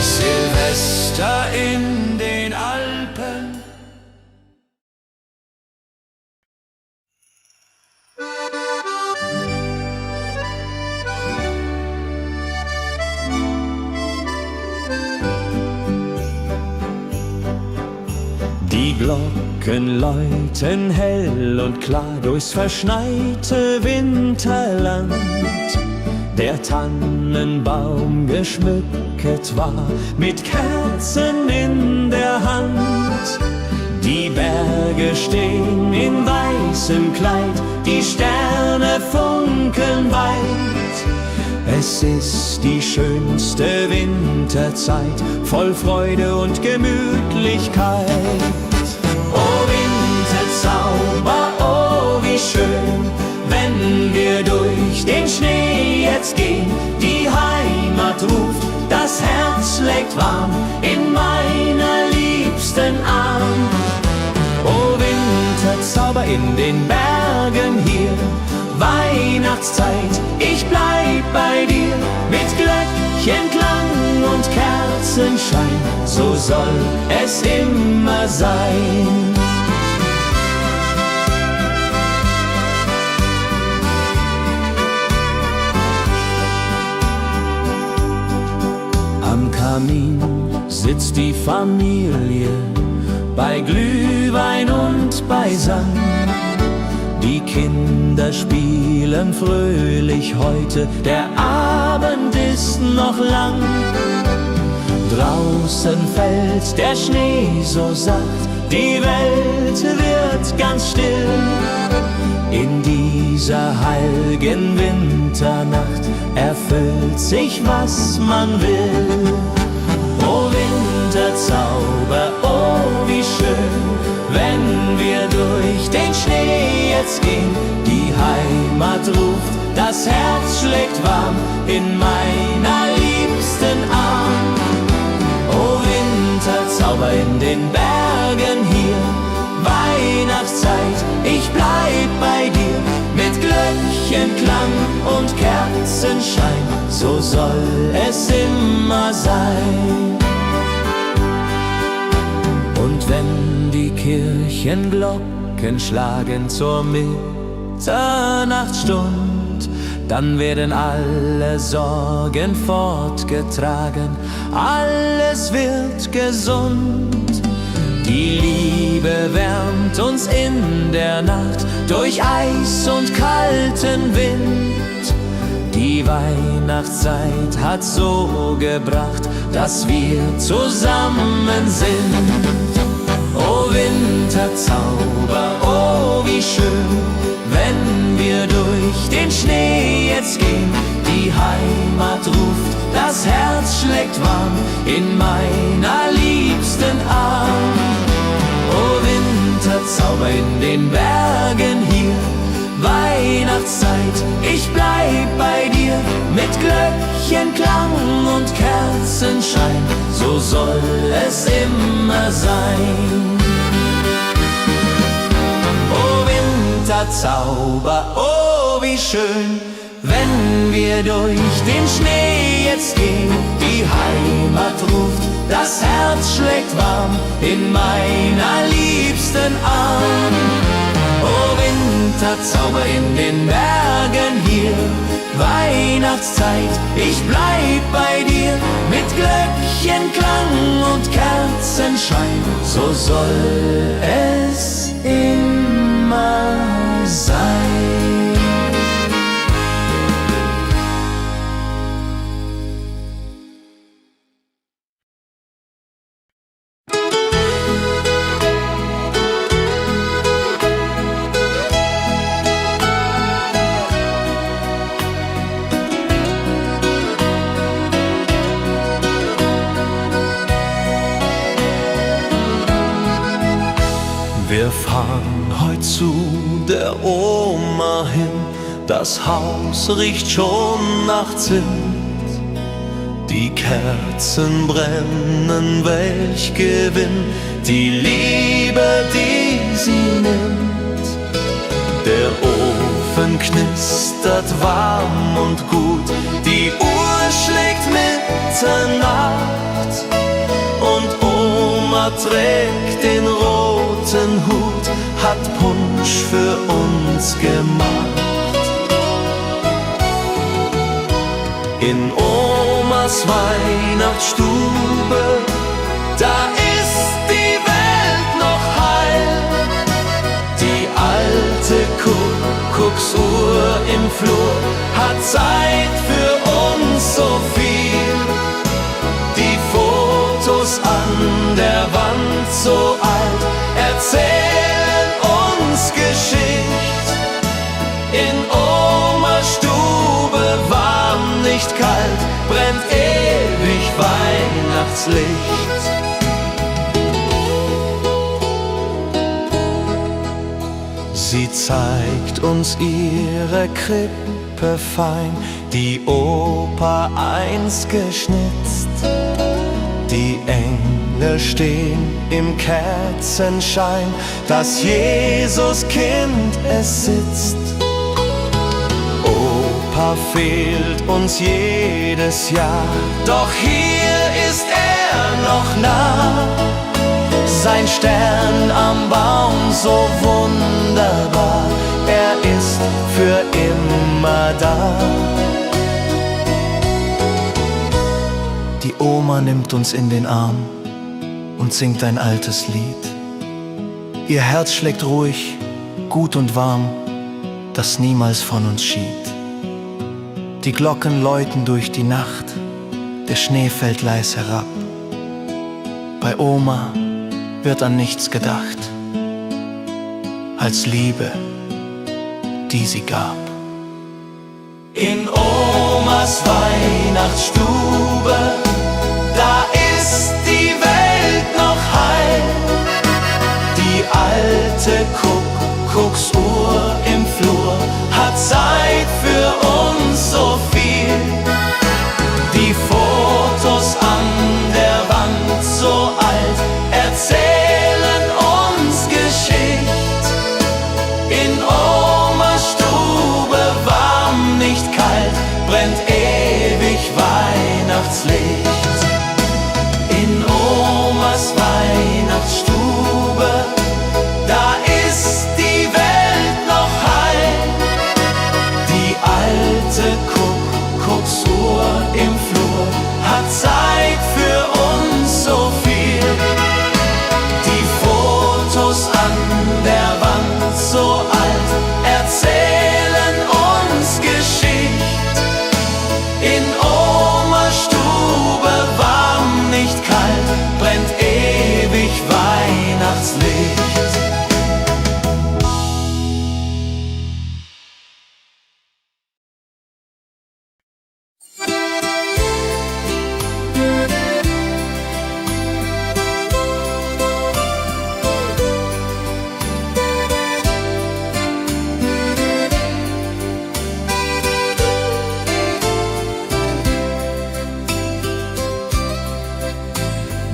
Silvester in den Alpen. Die Glocken läuten hell und klar durchs verschneite Winterland. Der Tannenbaum geschmückt war mit Kerzen in der Hand. Die Berge stehen in weißem Kleid, die Sterne funkeln weit. Es ist die schönste Winterzeit, voll Freude und Gemütlichkeit. Oh Winterzauber, oh wie schön, wenn wir durch den Schnee jetzt gehen. Die Heimat ruft, das Herz schlägt warm in meiner liebsten Arm. Oh Winterzauber in den Bergen hier, Weihnachtszeit, ich bleib bei dir. Mit Glöckchenklang und Kerzenschein, so soll es immer sein. Am Kamin sitzt die Familie, bei Glühwein und beisammen. Die Kinder spielen fröhlich heute, der Abend ist noch lang. Draußen fällt der Schnee so sacht, die Welt wird ganz still. In dieser heiligen Winternacht erfüllt sich, was man will. Oh Winterzauber, oh wie schön, wenn wir durch den Schnee jetzt gehen. Die Heimat ruft, das Herz schlägt warm in meiner liebsten Arm. Oh Winterzauber in den Bergen hier, Weihnachtszeit, ich bleib bei dir. Mit Glöckchenklang und Kerzenschein, so soll es immer sein. Und wenn die Kirchenglocken schlagen zur Mitternachtsstund, dann werden alle Sorgen fortgetragen, alles wird gesund. Die Liebe wärmt uns in der Nacht durch Eis und kalten Wind. Die Weihnachtszeit hat so gebracht, dass wir zusammen sind. Oh Winterzauber, oh wie schön, wenn wir durch den Schnee jetzt gehen. Die Heimat ruft, das Herz schlägt warm in meiner liebsten Arm. Oh Winterzauber in den Bergen hier, Weihnachtszeit, ich bleib bei dir. Mit Glöckchenklang und Kerzenschein, so soll es immer sein. Winterzauber. Oh, wie schön, wenn wir durch den Schnee jetzt gehen. Die Heimat ruft, das Herz schlägt warm in meiner liebsten Arm. Oh, Winterzauber in den Bergen hier, Weihnachtszeit, ich bleib bei dir. Mit Glöckchenklang und Kerzenschein, so soll es immer sein. Wir fahren heut zu der Oma hin, das Haus riecht schon nach Zimt. Die Kerzen brennen, welch Gewinn, die Liebe, die sie nimmt. Der Ofen knistert warm und gut, die Uhr schlägt Mitternacht. Und Oma trägt den roten Hut, hat Punsch für uns gemacht. In Omas Weihnachtsstube, da ist die Welt noch heil. Die alte Kuckucksuhr im Flur hat Zeit für uns so viel. Die Fotos an der Wand so alt erzählen uns Geschichte. In Omas Stube warm, nicht kalt, brennt ewig Weihnachtslicht. Sie zeigt uns ihre Krippe fein, die Opa einst geschnitzt. Die Engel stehen im Kerzenschein, das Jesuskind es sitzt. Opa fehlt uns jedes Jahr, doch hier ist er noch nah. Sein Stern am Baum so wunderbar, er ist für immer da. Die Oma nimmt uns in den Arm und singt ein altes Lied. Ihr Herz schlägt ruhig, gut und warm, das niemals von uns schied. Die Glocken läuten durch die Nacht, der Schnee fällt leis herab. Bei Oma wird an nichts gedacht, als Liebe, die sie gab. In Omas Weihnachtsstube, da ist die Welt noch heil. Die alte Kuckucksuhr im Flur hat Zeit für uns so viel. Die Fotos an der Wand so alt erzählen uns Geschichte. In Omas Stube warm, nicht kalt, brennt ewig Weihnachtslicht. In Omas Weihnachtsstube, da ist die Welt noch heil. Die alte Kuckucksuhr im Flur hat Zeit für uns so viel. Die Fotos an der Wand so alt erzählen uns Geschichte. In Omas Stube warm, nicht kalt, brennt ewig Weihnachtslicht.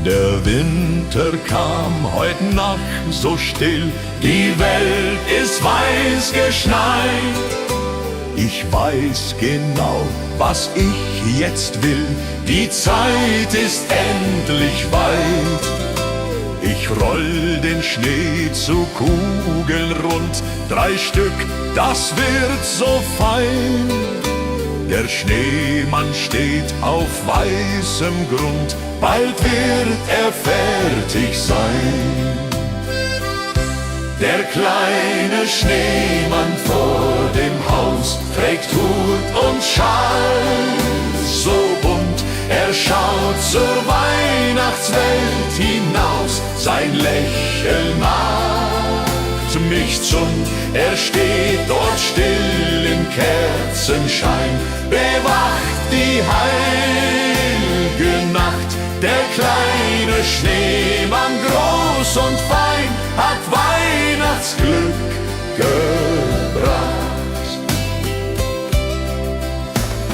Der Wind Winter kam heut Nacht so still, die Welt ist weiß geschneit. Ich weiß genau, was ich jetzt will, die Zeit ist endlich weit. Ich roll den Schnee zu Kugeln rund, 3 Stück, das wird so fein. Der Schneemann steht auf weißem Grund, bald wird er fertig sein. Der kleine Schneemann vor dem Haus trägt Hut und Schal so bunt. Er schaut zur Weihnachtswelt hinaus, sein Lächeln macht mich zund. Er steht dort still im Kerzenschein, bewacht die heilige Nacht. Der kleine Schneemann, groß und fein, hat Weihnachtsglück gebracht.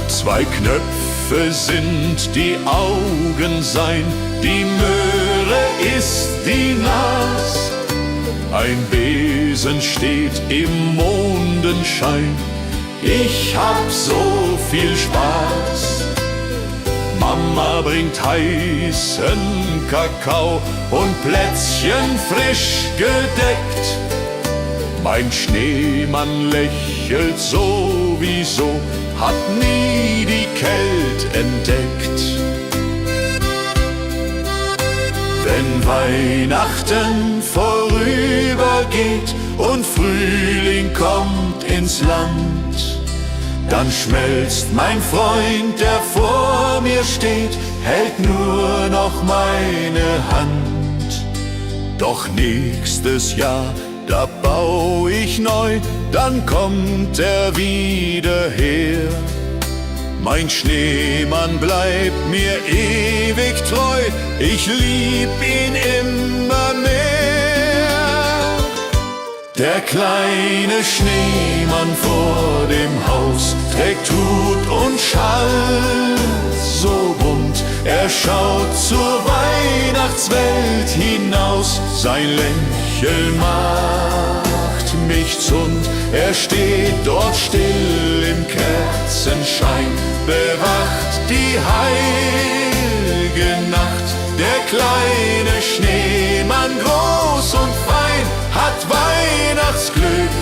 2 Knöpfe sind die Augen sein, die Möhre ist die Nas. Ein Besen steht im Mondenschein, ich hab so viel Spaß. Mama bringt heißen Kakao und Plätzchen frisch gedeckt. Mein Schneemann lächelt sowieso, hat nie die Kälte entdeckt. Wenn Weihnachten vorübergeht und Frühling kommt ins Land, dann schmelzt mein Freund, der vor mir steht, hält nur noch meine Hand. Doch nächstes Jahr, da bau ich neu, dann kommt er wieder her. Mein Schneemann bleibt mir ewig treu, ich lieb ihn immer mehr. Der kleine Schneemann vor dem Haus trägt Hut und Schal so bunt. Er schaut zur Weihnachtswelt hinaus, sein Lächeln macht mich zund. Er steht dort still im Kerzenschein, bewacht die heilige Nacht. Der kleine Schneemann, groß und fein, hat Weihnachtsglück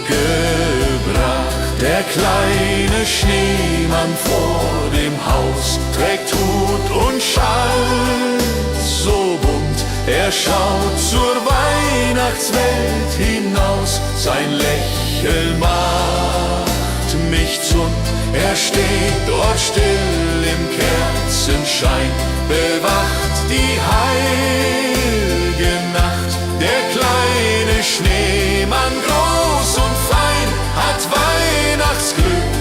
gebracht. Der kleine Schneemann vor dem Haus trägt Hut und Schal so bunt. Er schaut zur Weihnachtswelt hinaus, sein Lächeln macht mich zund. Er steht dort still im Kerzenschein, bewacht die heilige Nacht. Der kleine Schneemann, groß und fein, hat Weihnachtsglück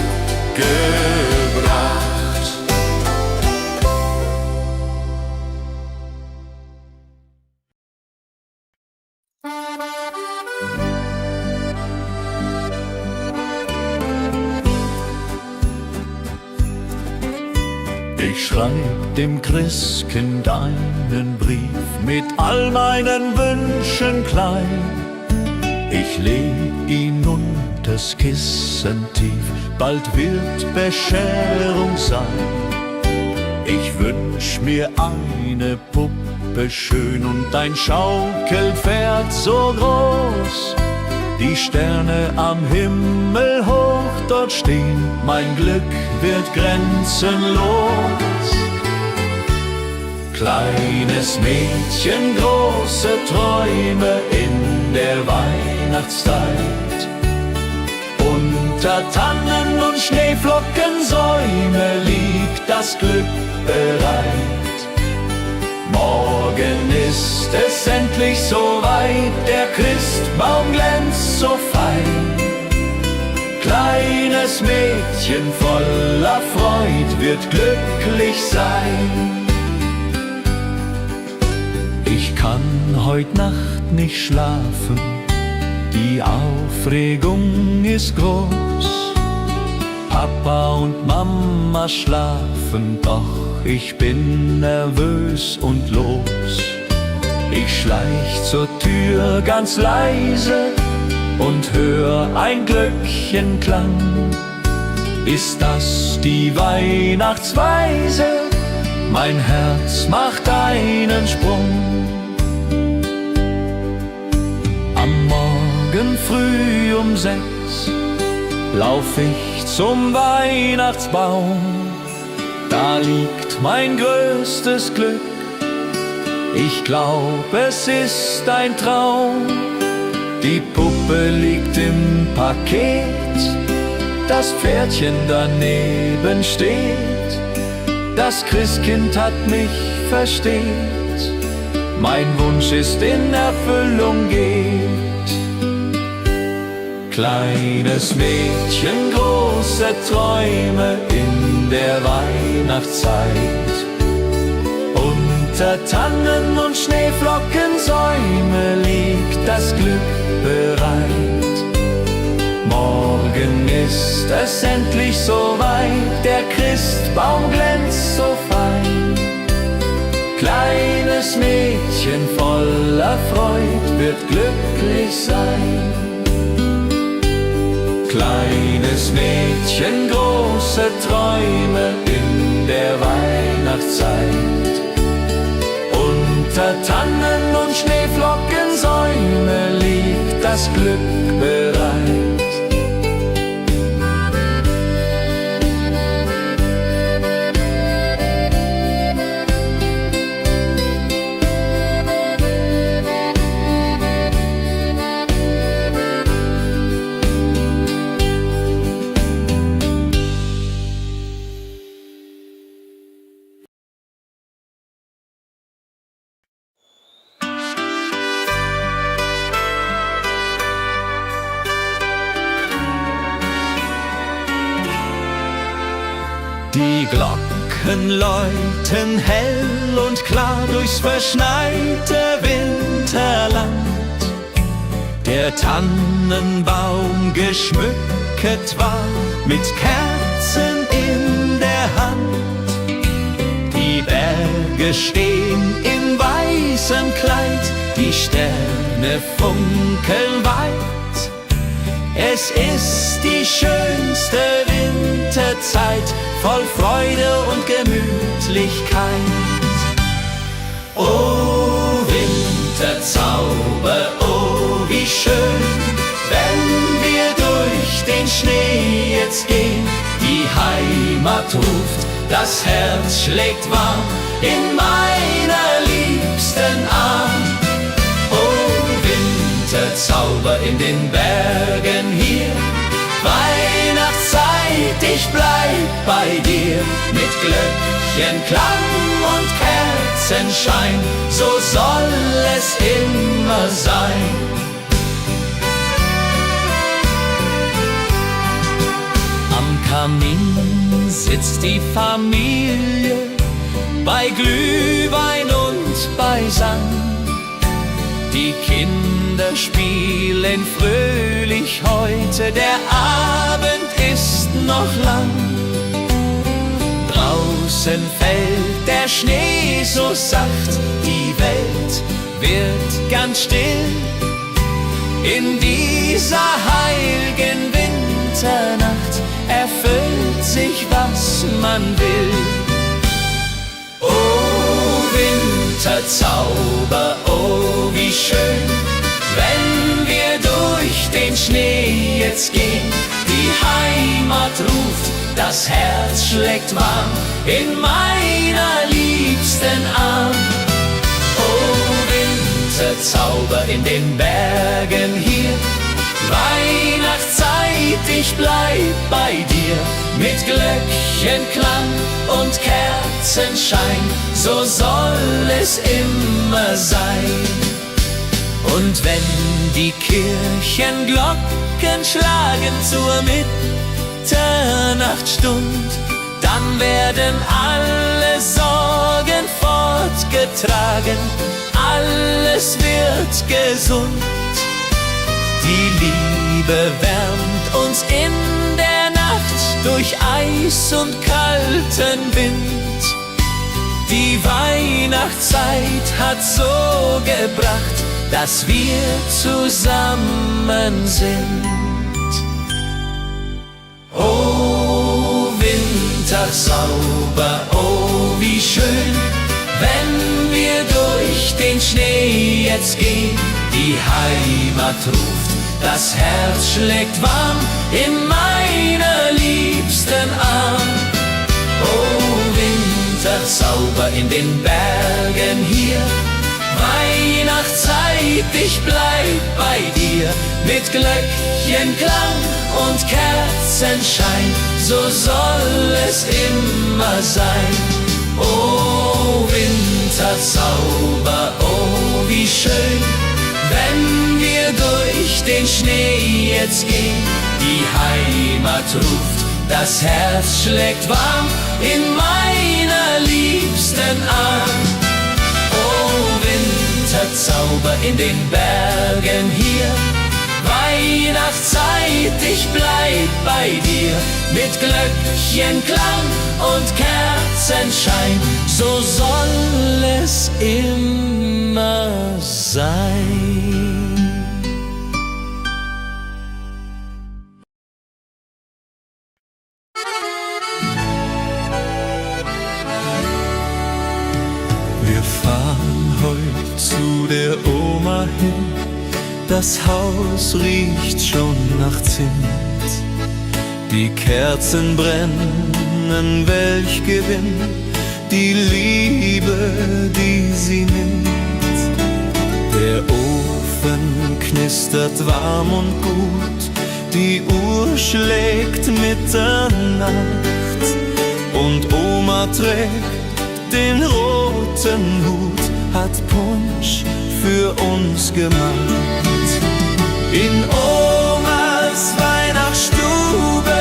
gebracht. Ich schreib dem Christkind einen Brief mit all meinen Wünschen klein. Ich leg ihn unters Kissen tief, bald wird Bescherung sein. Ich wünsch mir eine Puppe schön und ein Schaukelpferd so groß. Die Sterne am Himmel hoch dort stehen, mein Glück wird grenzenlos. Kleines Mädchen, große Träume in der Weihnachtszeit. Unter Tannen und Schneeflockensäume liegt das Glück bereit. Morgen ist es endlich soweit, der Christbaum glänzt so fein. Kleines Mädchen voller Freud wird glücklich sein. Ich kann heut Nacht nicht schlafen, die Aufregung ist groß. Papa und Mama schlafen, doch ich bin nervös und los. Ich schleich zur Tür ganz leise und hör ein Glöckchenklang. Ist das die Weihnachtsweise? Mein Herz macht einen Sprung. Am Morgen früh um 6 lauf ich zum Weihnachtsbaum. Da liegt mein größtes Glück. Ich glaub, es ist ein Traum. Die Puppe liegt im Paket, das Pferdchen daneben steht. Das Christkind hat mich versteht, mein Wunsch ist in Erfüllung geht. Kleines Mädchen, große Träume in der Weihnachtszeit. Unter Tannen und Schneeflockensäume liegt das Glück bereit. Morgen ist es endlich soweit, der Christbaum glänzt so fein. Kleines Mädchen voller Freud wird glücklich sein. Kleines Mädchen, große Träume in der Weihnachtszeit. Unter Tannen und Schneeflockensäume liegt das Glück bereit. Die Glocken läuten hell und klar durchs verschneite Winterland. Der Tannenbaum geschmückt war mit Kerzen in der Hand. Die Berge stehen in weißem Kleid, die Sterne funkeln weit. Es ist die schönste Winterzeit, voll Freude und Gemütlichkeit. Oh Winterzauber, oh wie schön, wenn wir durch den Schnee jetzt gehen. Die Heimat ruft, das Herz schlägt warm in meiner liebsten Arm. Oh Winterzauber in den Bergen hier, Weihnachtszeit, ich bleib bei dir. Mit Glöckchenklang und Kerzenschein, so soll es immer sein. Am Kamin sitzt die Familie, bei Glühwein und bei Sang. Die Kinder spielen fröhlich heute, der Abend ist noch lang. Draußen fällt der Schnee so sacht, die Welt wird ganz still. In dieser heiligen Winternacht erfüllt sich, was man will. Oh Winterzauber, oh wie schön, wenn wir durch den Schnee jetzt gehen. Die Heimat ruft, das Herz schlägt warm in meiner liebsten Arm. Oh Winterzauber in den Bergen hier, Weihnachtszeit, ich bleib bei dir. Mit Glöckchenklang und Kerzenschein, so soll es immer sein. Und wenn die Kirchenglocken schlagen zur Mitternachtsstund, dann werden alle Sorgen fortgetragen, alles wird gesund. Die Liebe wärmt uns in der Nacht durch Eis und kalten Wind. Die Weihnachtszeit hat so gebracht, dass wir zusammen sind. Oh, Wintersauber, oh, wie schön, wenn wir durch den Schnee jetzt gehen. Die Heimat ruft, das Herz schlägt warm in meiner liebsten Arm. Oh, Winterzauber in den Bergen hier, Weihnachtszeit, ich bleib bei dir. Mit Glöckchenklang und Kerzenschein, so soll es immer sein. Oh, Winterzauber, oh, wie schön, wenn wir durch den Schnee jetzt gehen. Die Heimat ruft, das Herz schlägt warm in meiner liebsten Arm. Oh, Winterzauber in den Bergen hier, Weihnachtszeit, ich bleib bei dir. Mit Glöckchenklang und Kerzenschein, so soll es immer sein. Wir fahren heut zu der Oma hin, das Haus riecht schon nach Zimt. Die Kerzen brennen, welch Gewinn, die Liebe, die sie nimmt. Der Ofen knistert warm und gut, die Uhr schlägt Mitternacht und Oma trägt den roten Hut, hat Punsch für uns gemacht. In Omas Weihnachtsstube,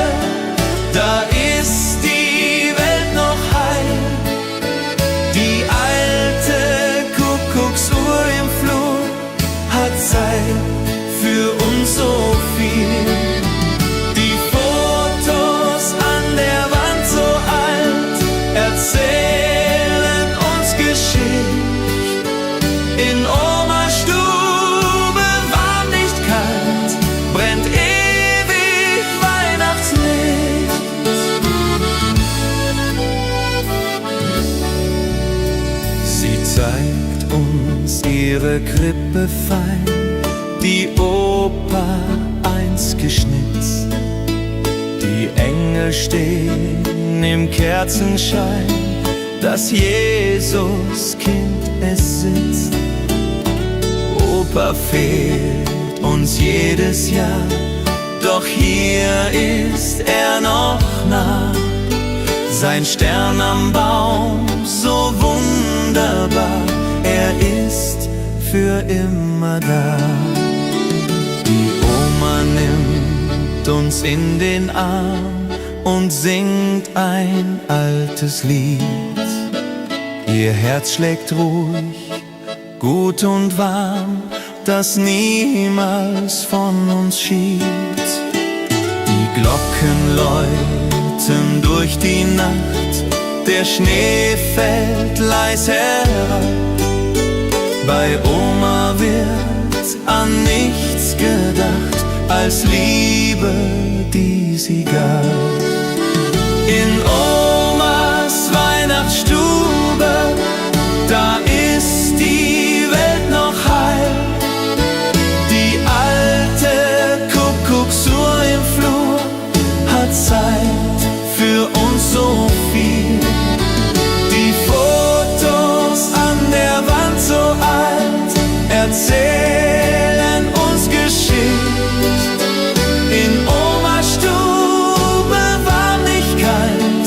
da ist die Welt noch heil. Die alte Kuckucksuhr im Flur hat Zeit für uns so viel. Die Fotos an der Wand so alt erzählen uns Geschichte. In Omas Stube warm, nicht kalt, brennt ewig Weihnachtslicht. Sie zeigt uns ihre Krippe fein, die Opa einst geschnitzt. Die Engel stehen im Kerzenschein, das Jesuskind es sitzt. Opa fehlt uns jedes Jahr, doch hier ist er noch nah. Sein Stern am Baum, so wunderbar, er ist für immer da. Die Oma nimmt uns in den Arm und singt ein altes Lied. Ihr Herz schlägt ruhig, gut und warm, das niemals von uns schied. Die Glocken läuten durch die Nacht, der Schnee fällt leis herab. Bei Oma wird an nichts gedacht, als Liebe, die sie gab. In Omas Weihnachtsstube, da ist die Welt noch heil. Die alte Kuckucksuhr im Flur hat Zeit für uns so viel. Die Fotos an der Wand so alt erzählen uns Geschichte. In Omas Stube warm, nicht kalt,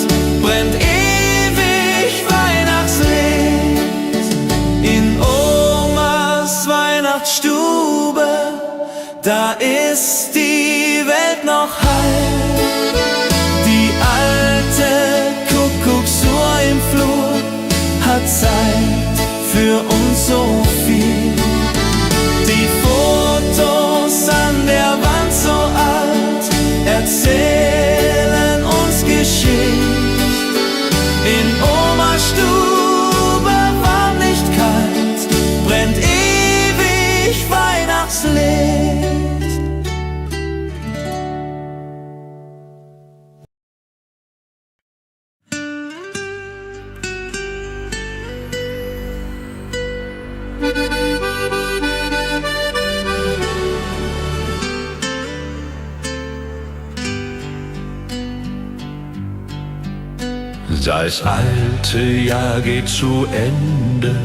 Das alte Jahr geht zu Ende,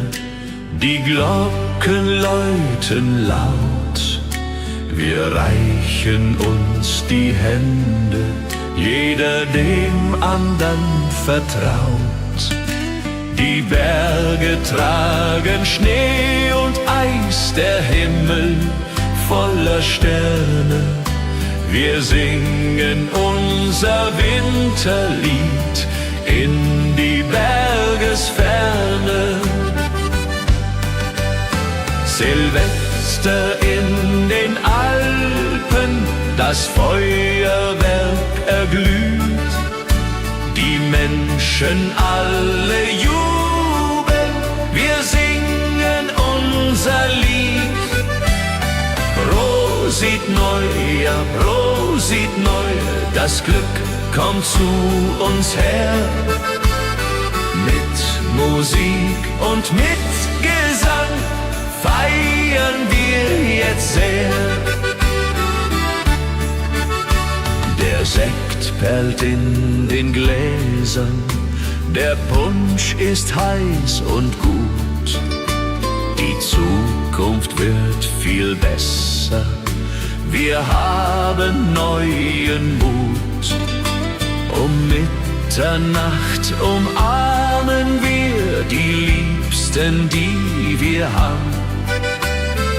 die Glocken läuten laut. Wir reichen uns die Hände, jeder dem andern vertraut. Die Berge tragen Schnee und Eis, der Himmel voller Sterne. Wir singen unser Winterlied in die Bergesferne. Silvester in den Alpen, das Feuerwerk erglüht. Die Menschen alle jubeln, wir singen unser Lied. Prosit Neujahr, Prosit Neujahr, das Glück kommt zu uns her. Mit Musik und mit Gesang feiern wir jetzt sehr. Der Sekt perlt in den Gläsern, der Punsch ist heiß und gut. Die Zukunft wird viel besser, wir haben neuen Mut. Um Mitternacht umarmen wir die Liebsten, die wir haben.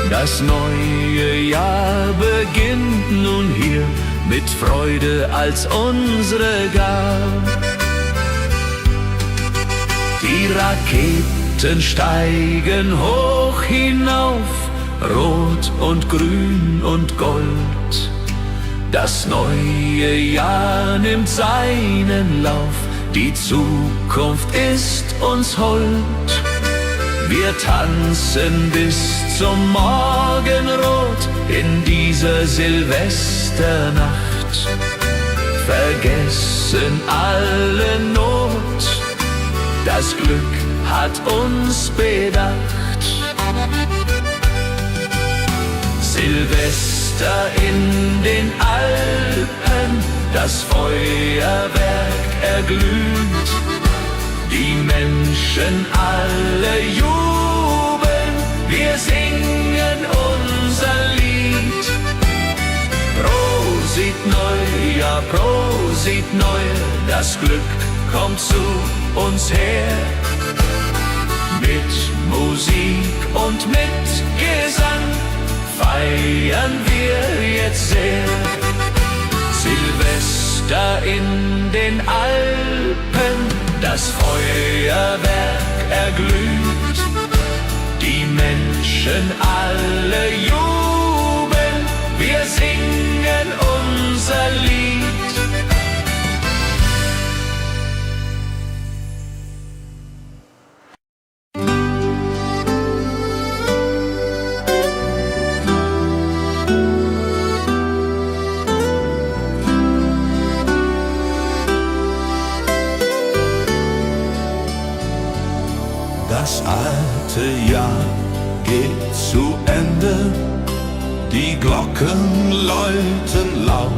Das neue Jahr beginnt nun hier mit Freude als unsere Gabe. Die Raketen steigen hoch hinauf, rot und grün und gold. Das neue Jahr nimmt seinen Lauf, die Zukunft ist uns hold. Wir tanzen bis zum Morgenrot in dieser Silvesternacht, vergessen alle Not, das Glück hat uns bedacht. Silvester in den Alpen, das Feuerwerk erglüht. Die Menschen alle jubeln, wir singen unser Lied. Prosit Neujahr, Prosit Neujahr, das Glück kommt zu uns her. Mit Musik und mit Gesang feiern wir jetzt sehr. Silvester in den Alpen, das Feuerwerk erglüht. Die Menschen alle jubeln, wir singen unser Lied. Das alte Jahr geht zu Ende, die Glocken läuten laut.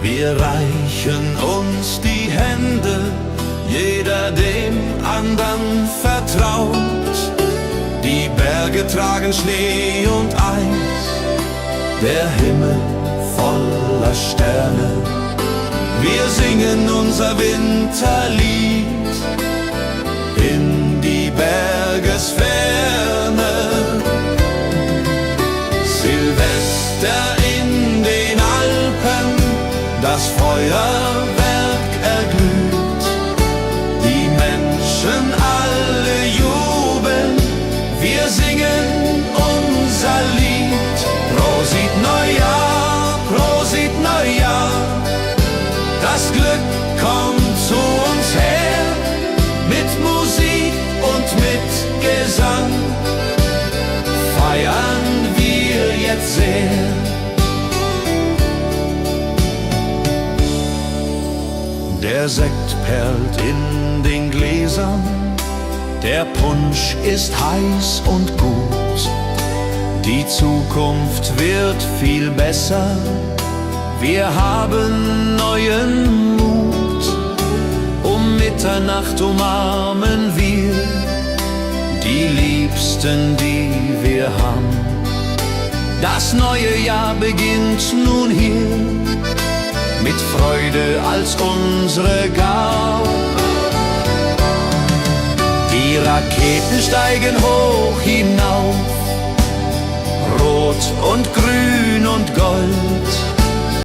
Wir reichen uns die Hände, jeder dem andern vertraut. Die Berge tragen Schnee und Eis, der Himmel voller Sterne. Wir singen unser Winterlied in die Bergesferne. Silvester in den Alpen, das Feuerwerk erglüht. Die Menschen alle jubeln, wir singen unser Lied. Prosit Neujahr, Prosit Neujahr, das Glück kommt zu uns her. Mit Musik und mit Gesang feiern wir jetzt sehr. Der Sekt perlt in den Gläsern, der Punsch ist heiß und gut. Die Zukunft wird viel besser, wir haben neuen Mut. Um Mitternacht umarmen wir die Liebsten, die wir haben. Das neue Jahr beginnt nun hier, mit Freude als unsere Gabe. Die Raketen steigen hoch hinauf, rot und grün und gold.